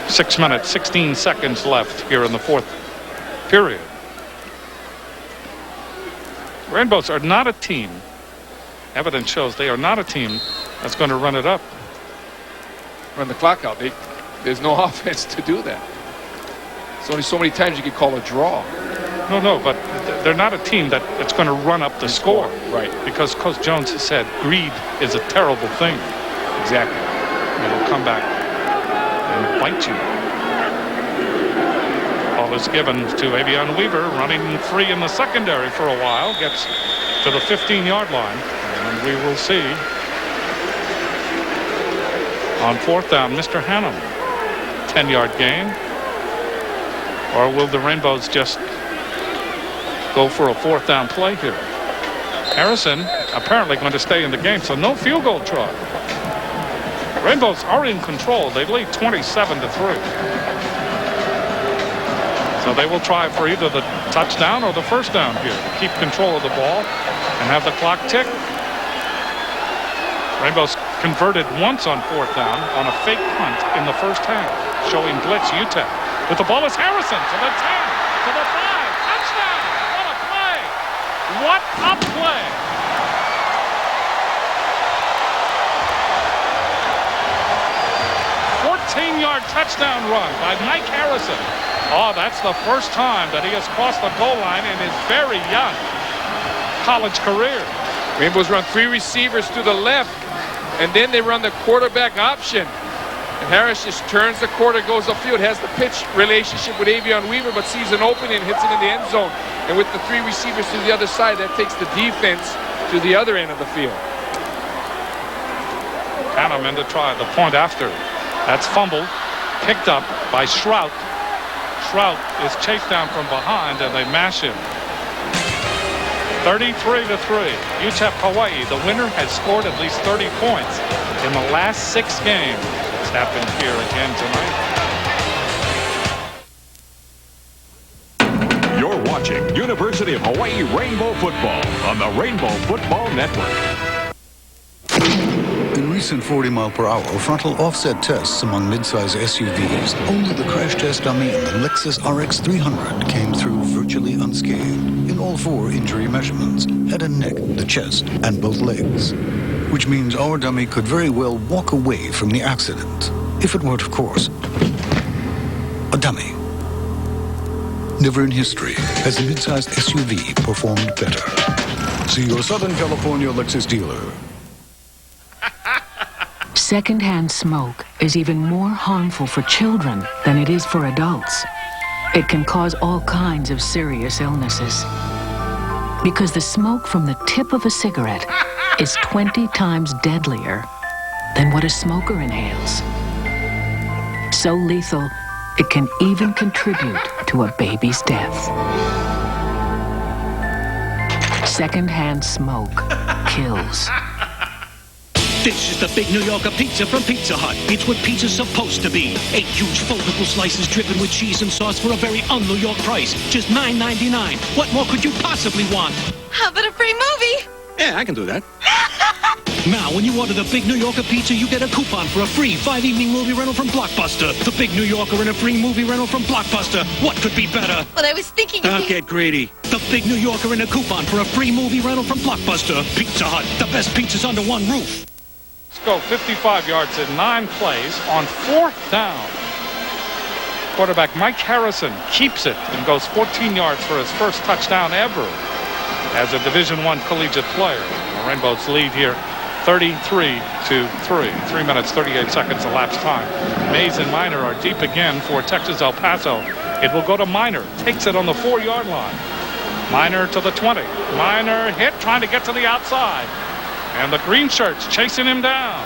6 minutes, 16 seconds left here in the 4th period. Rainbows are not a team. Evidence shows they are not a team that's going to run it up. Run the clock out. There's no offense to do that. There's only so many times you can call a draw. No, but they're not a team that's going to run up the score. Right. Because Coach Jones has said greed is a terrible thing. Exactly. It'll come back and bite you. Ball is given to Avion Weaver, running free in the secondary for a while. Gets to the 15-yard line. And we will see on 4th down, Mr. Hannum. 10-yard gain. Or will the Rainbows just go for a 4th down play here? Harrison apparently going to stay in the game, so no field goal try. Rainbows are in control. They lead 27-3. So they will try for either the touchdown or the first down here to keep control of the ball and have the clock tick. Rainbows converted once on 4th down on a fake punt in the first half, showing blitz UTEP. With the ball is Harrison to the 10, to the 5, touchdown! What a play! What a play! Yard touchdown run by Mike Harrison. Oh, that's the first time that he has crossed the goal line in his very young college career. Rainbows run 3 receivers to the left, and then they run the quarterback option. And Harris just turns the quarter, goes upfield, has the pitch relationship with Avion Weaver, but sees an opening and hits it in the end zone. And with the 3 receivers to the other side, that takes the defense to the other end of the field. Hanneman to try the point after. That's fumbled, picked up by Shrout. Shrout is chased down from behind, and they mash him. 33-3. UTEP Hawaii, the winner, has scored at least 30 points in the last 6 games. It's happened here again tonight. You're watching University of Hawaii Rainbow Football on the Rainbow Football Network. In recent 40-mile-per-hour frontal offset tests among midsize SUVs, only the crash test dummy and the Lexus RX 300 came through virtually unscathed in all 4 injury measurements: head and neck, the chest, and both legs. Which means our dummy could very well walk away from the accident, if it weren't, of course, a dummy. Never in history has a midsize SUV performed better. See your Southern California Lexus dealer. Secondhand smoke is even more harmful for children than it is for adults. It can cause all kinds of serious illnesses. Because the smoke from the tip of a cigarette is 20 times deadlier than what a smoker inhales. So lethal, it can even contribute to a baby's death. Secondhand smoke kills. This is the Big New Yorker pizza from Pizza Hut. It's what pizza's supposed to be. 8 huge foldable slices dripping with cheese and sauce for a very un-New York price. Just $9.99. What more could you possibly want? How about a free movie? Yeah, I can do that. Now, when you order the Big New Yorker pizza, you get a coupon for a free 5-evening movie rental from Blockbuster. The Big New Yorker and a free movie rental from Blockbuster. What could be better? But I was thinking... Don't get greedy. The Big New Yorker and a coupon for a free movie rental from Blockbuster. Pizza Hut. The best pizzas under one roof. Let's go 55 yards in 9 plays on 4th down. Quarterback Mike Harrison keeps it and goes 14 yards for his first touchdown ever as a Division I collegiate player. The Rainbows lead here 33-3. 3 minutes, 38 seconds elapsed time. Mays and Minor are deep again for Texas-El Paso. It will go to Minor. Takes it on the 4-yard line. Minor to the 20. Minor hit, trying to get to the outside. And the green shirts chasing him down.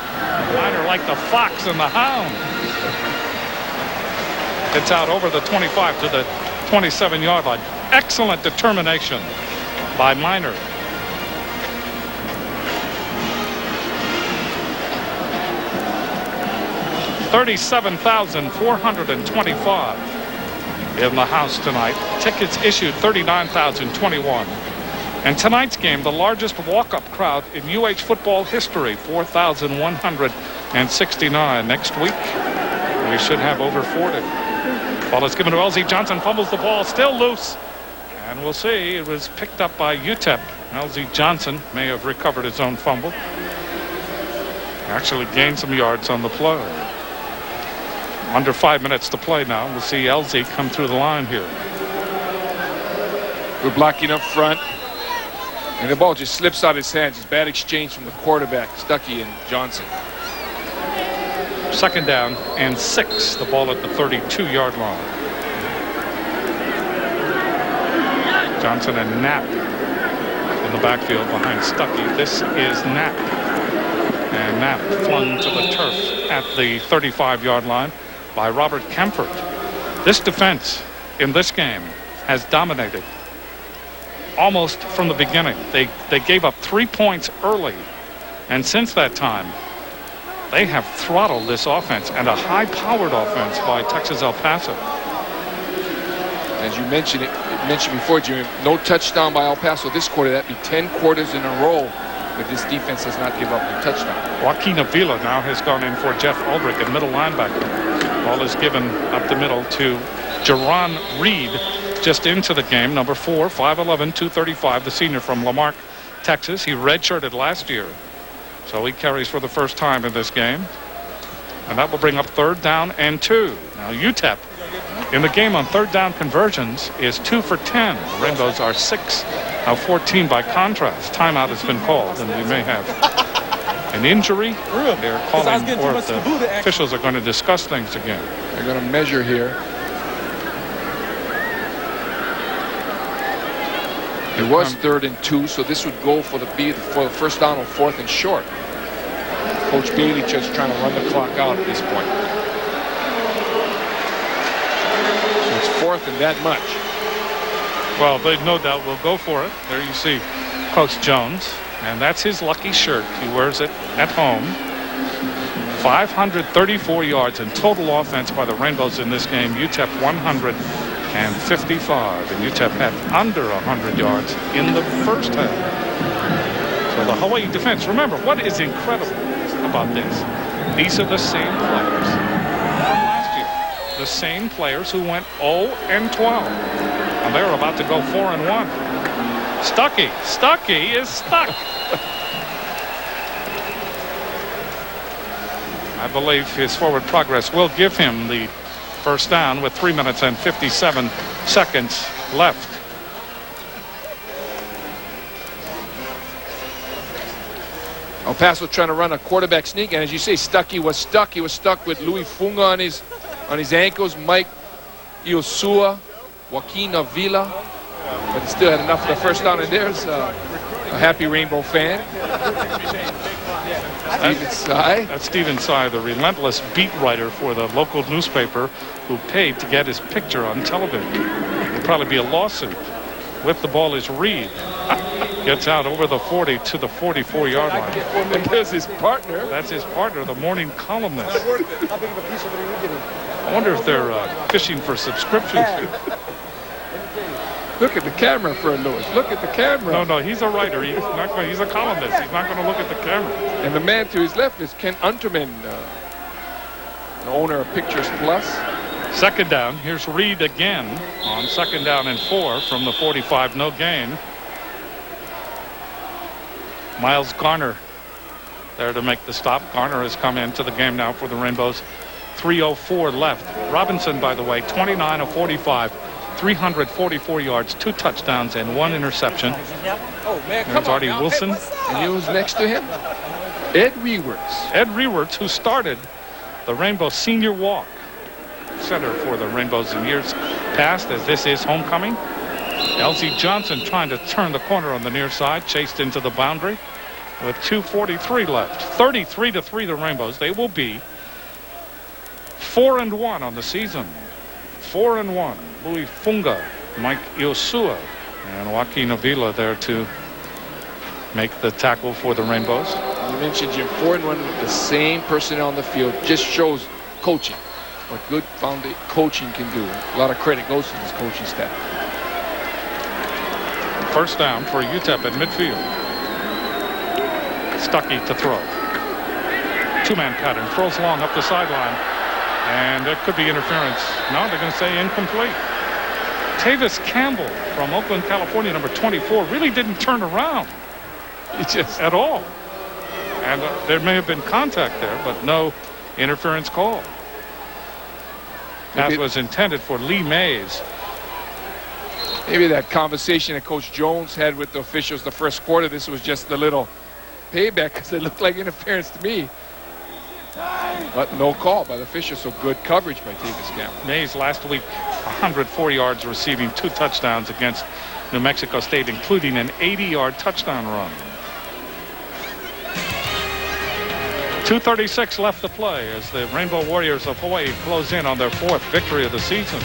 Minor like the fox and the hound. It's out over the 25 to the 27-yard line. Excellent determination by Minor. $37,425 in the house tonight. Tickets issued 39,021. And tonight's game, the largest walk-up crowd in UH football history, 4,169. Next week, we should have over 40. Ball is given to LZ Johnson, fumbles the ball, still loose. And we'll see, it was picked up by UTEP. LZ Johnson may have recovered his own fumble. Actually gained some yards on the play. Under 5 minutes to play now. We'll see LZ come through the line here. We're blocking up front. And the ball just slips out of his hands. It's bad exchange from the quarterback, Stuckey and Johnson. 2nd down and 6. The ball at the 32-yard line. Johnson and Knapp in the backfield behind Stuckey. This is Knapp. And Knapp flung to the turf at the 35-yard line by Robert Kempfert. This defense in this game has dominated almost from the beginning. They gave up 3 points early, and since that time they have throttled this offense, and a high-powered offense by Texas-El Paso. As you mentioned before, Jimmy, no touchdown by El Paso this quarter. That'd be 10 quarters in a row but this defense does not give up a touchdown. Joaquin Avila now has gone in for Jeff Ulbrich at middle linebacker. Ball is given up the middle to Jerron Reed, just into the game, number 4, 5'11", 235, the senior from Lamarck, Texas. He redshirted last year, so he carries for the first time in this game. And that will bring up 3rd down and 2. Now UTEP in the game on 3rd down conversions is 2 for 10. The Rainbows are 6 of 14 by contrast. Timeout has been called, and we may have an injury. They're calling, or if the officials are going to discuss things again. They're going to measure here. It was 3rd and 2, so this would go for the 1st down on 4th and short. Coach Bailey just trying to run the clock out at this point. So it's 4th and that much. Well, they no doubt will go for it. There you see Coach Jones, and that's his lucky shirt. He wears it at home. 534 yards in total offense by the Rainbows in this game. UTEP 155, and UTEP had under 100 yards in the first half. So the Hawaii defense, remember, what is incredible about this? These are the same players from last year. The same players who went 0-12. And they're about to go 4-1. Stuckey is stuck. I believe his forward progress will give him the first down with 3 minutes and 57 seconds left. El Paso trying to run a quarterback sneak, and as you say, Stuckey was stuck. He was stuck with Louis Funga on his ankles, Mike Iosua, Joaquin Avila, but he still had enough for the first down. And there's a happy Rainbow fan. Stephen Tsai. That's Stephen Tsai, the relentless beat writer for the local newspaper who paid to get his picture on television. There'll probably be a lawsuit. With the ball is Reed. Gets out over the 40 to the 44-yard line. And there's his partner. That's his partner, the morning columnist. I wonder if they're fishing for subscriptions. Look at the camera, Fred Lewis. Look at the camera. No, he's a writer. He's a columnist. He's not going to look at the camera. And the man to his left is Ken Unterman, the owner of Pictures Plus. 2nd down. Here's Reed again on 2nd down and 4 from the 45. No gain. Miles Garner there to make the stop. Garner has come into the game now for the Rainbows. 3:04 left. Robinson, by the way, 29 of 45. 344 yards, 2 touchdowns, and 1 interception. There's Artie Wilson. And he was next to him, Ed Rewerts. Ed Rewerts, who started the Rainbow Senior Walk center for the Rainbows in years past, as this is homecoming. Elsie Johnson trying to turn the corner on the near side, chased into the boundary with 2:43 left. 33-3 the Rainbows. They will be 4-1 on the season. 4-1. Louis Funga, Mike Iosua, and Joaquin Avila there to make the tackle for the Rainbows. You mentioned Jim, 4-1 with the same personnel on the field. Just shows coaching, what good coaching can do. A lot of credit goes to this coaching staff. First down for UTEP at midfield. Stuckey to throw. 2-man pattern. Throws long up the sideline. And there could be interference. No, they're going to say incomplete. Tavis Campbell from Oakland, California, number 24, really didn't turn around at all. And there may have been contact there, but no interference call. That was intended for Lee Mays. Maybe that conversation that Coach Jones had with the officials the first quarter, this was just a little payback because it looked like interference to me. But no call by the officials, so good coverage by Tavis Campbell. Mays last week, 104 yards receiving, 2 touchdowns against New Mexico State, including an 80-yard touchdown run. 2:36 left to play as the Rainbow Warriors of Hawaii close in on their 4th victory of the season.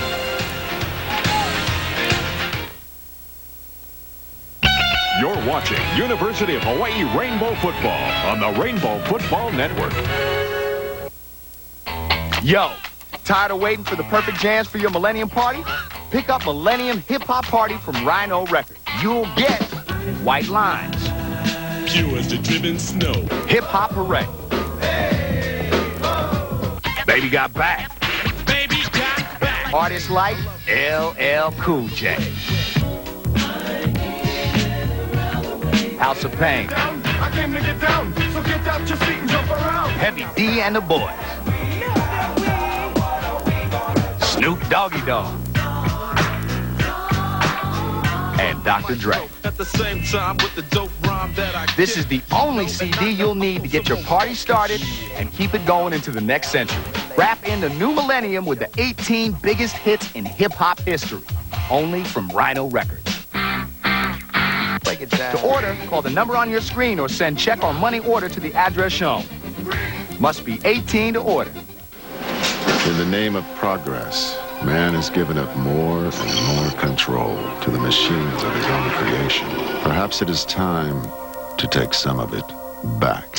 You're watching University of Hawaii Rainbow Football on the Rainbow Football Network. Yo, tired of waiting for the perfect jams for your Millennium Party? Pick up Millennium Hip Hop Party from Rhino Records. You'll get White Lines, pure as the driven snow. Hip hop hooray. Baby got back. Baby got back. Artists like LL Cool J. House of Pain. I came to get down, so get out your feet and jump around. Heavy D and the Boys. Snoop Doggy Dogg. And Dr. Dre. At the same time with the dope rhyme that I This is the only CD you'll need to get your party started and keep it going into the next century. Wrap in the new millennium with the 18 biggest hits in hip-hop history. Only from Rhino Records. Break it down. To order, call the number on your screen or send check or money order to the address shown. Must be 18 to order. In the name of progress, man has given up more and more control to the machines of his own creation. Perhaps it is time to take some of it back.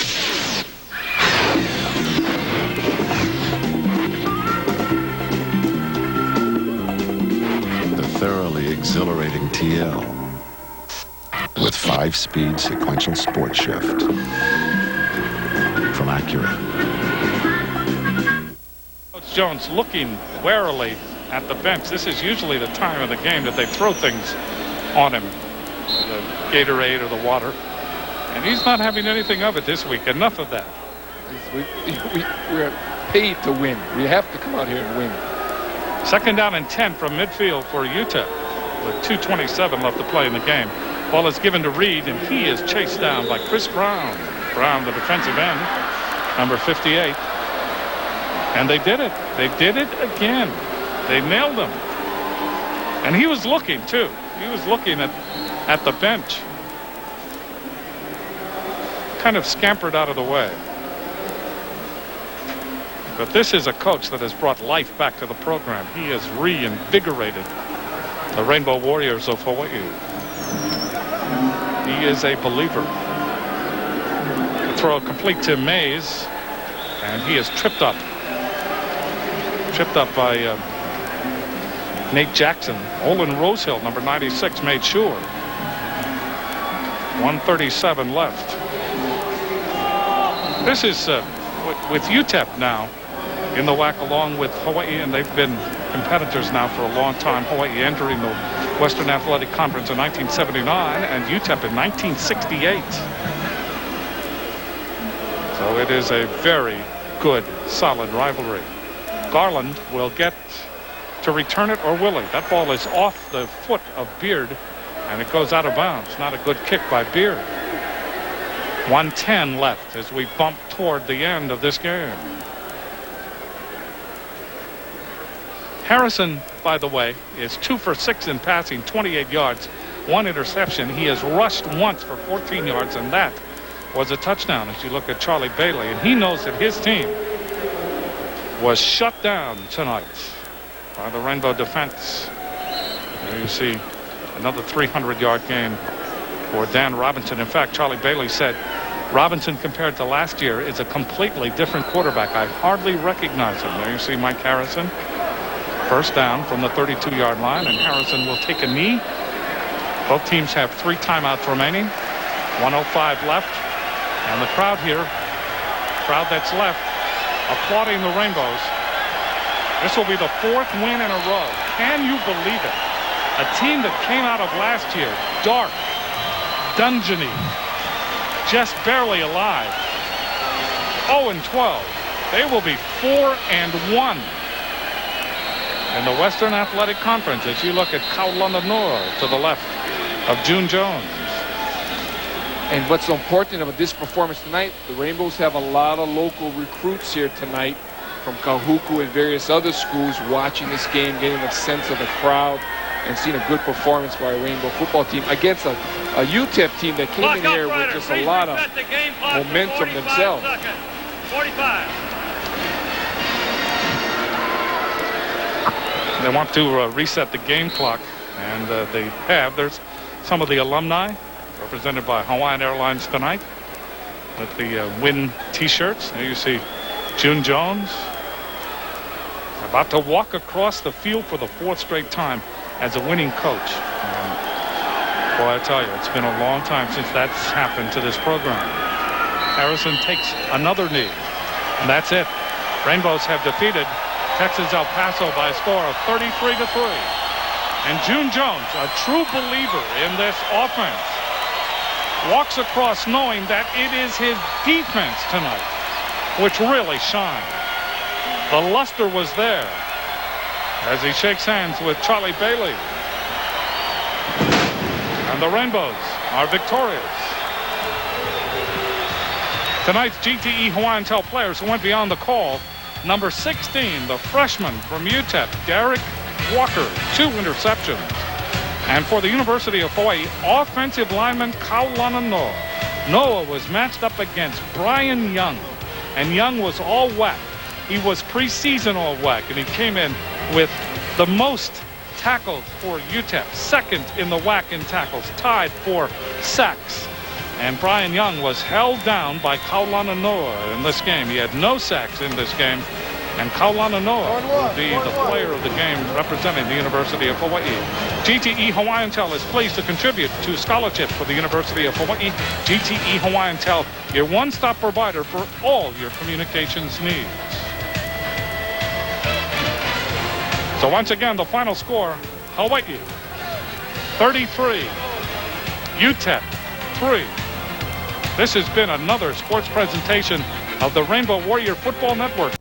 The thoroughly exhilarating TL with 5-speed sequential sport shift from Acura. Coach Jones looking warily at the bench. This is usually the time of the game that they throw things on him, the Gatorade or the water, and he's not having anything of it this week. Enough of that. We're paid to win. We have to come out here and win. 2nd down and 10 from midfield for UTEP with 2:27 left to play in the game. Ball is given to Reed, and he is chased down by Chris Brown. Brown, the defensive end, number 58. And they did it. They did it again. They nailed him. And he was looking, too. He was looking at the bench. Kind of scampered out of the way. But this is a coach that has brought life back to the program. He has reinvigorated the Rainbow Warriors of Hawaii. He is a believer. The throw complete to Mays, and he is tripped up. Tripped up by Nate Jackson. Olin Rosehill, number 96, made sure. 1:37 left. This is with UTEP now in the WAC along with Hawaii, and they've been competitors now for a long time. Hawaii entering the Western Athletic Conference in 1979 and UTEP in 1968. So it is a very good, solid rivalry. Garland will get to return it, or will he? That ball is off the foot of Beard, and it goes out of bounds. Not a good kick by Beard. 1:10 left as we bump toward the end of this game. Harrison, by the way, is 2 for 6 in passing, 28 yards, 1 interception. He has rushed once for 14 yards, and that was a touchdown as you look at Charlie Bailey. And he knows that his team was shut down tonight by the Rainbow defense. There you see another 300-yard game for Dan Robinson. In fact, Charlie Bailey said Robinson, compared to last year, is a completely different quarterback. I hardly recognize him. There you see Mike Harrison. First down from the 32-yard line, and Harrison will take a knee. Both teams have 3 timeouts remaining. 1:05 left. And the crowd here, crowd that's left, applauding the Rainbows. This will be the 4th win in a row. Can you believe it? A team that came out of last year, dark, dungeony, just barely alive. 0-12. They will be 4-1 in the Western Athletic Conference as you look at Kaulana to the left of June Jones. And what's so important about this performance tonight, the Rainbows have a lot of local recruits here tonight from Kahuku and various other schools watching this game, getting a sense of the crowd and seeing a good performance by a Rainbow football team against a UTEP team that came in here with just a lot of momentum themselves. 45. They want to reset the game clock, and they have. There's some of the alumni represented by Hawaiian Airlines tonight with the win t-shirts. There you see June Jones about to walk across the field for the 4th straight time as a winning coach. Well, I tell you, it's been a long time since that's happened to this program. Harrison takes another knee, and that's it. Rainbows have defeated Texas-El Paso by a score of 33-3. And June Jones, a true believer in this offense, walks across knowing that it is his defense tonight which really shined. The luster was there as he shakes hands with Charlie Bailey. And the Rainbows are victorious. Tonight's GTE Hawaiian Tel players who went beyond the call. Number 16, the freshman from UTEP, Derek Walker, 2 interceptions. And for the University of Hawaii, offensive lineman Kaulana Noah. Noah was matched up against Brian Young, and Young was all WAC. He was preseason all WAC, and he came in with the most tackles for UTEP, second in the WAC in tackles, tied for sacks. And Brian Young was held down by Kaulana Noah in this game. He had no sacks in this game. And Kaulana Noah will be the player of the game representing the University of Hawaii. GTE Hawaiian Tel is pleased to contribute to scholarships for the University of Hawaii. GTE Hawaiian Tel, your one-stop provider for all your communications needs. So once again, the final score, Hawaii 33, UTEP 3. This has been another sports presentation of the Rainbow Warrior Football Network.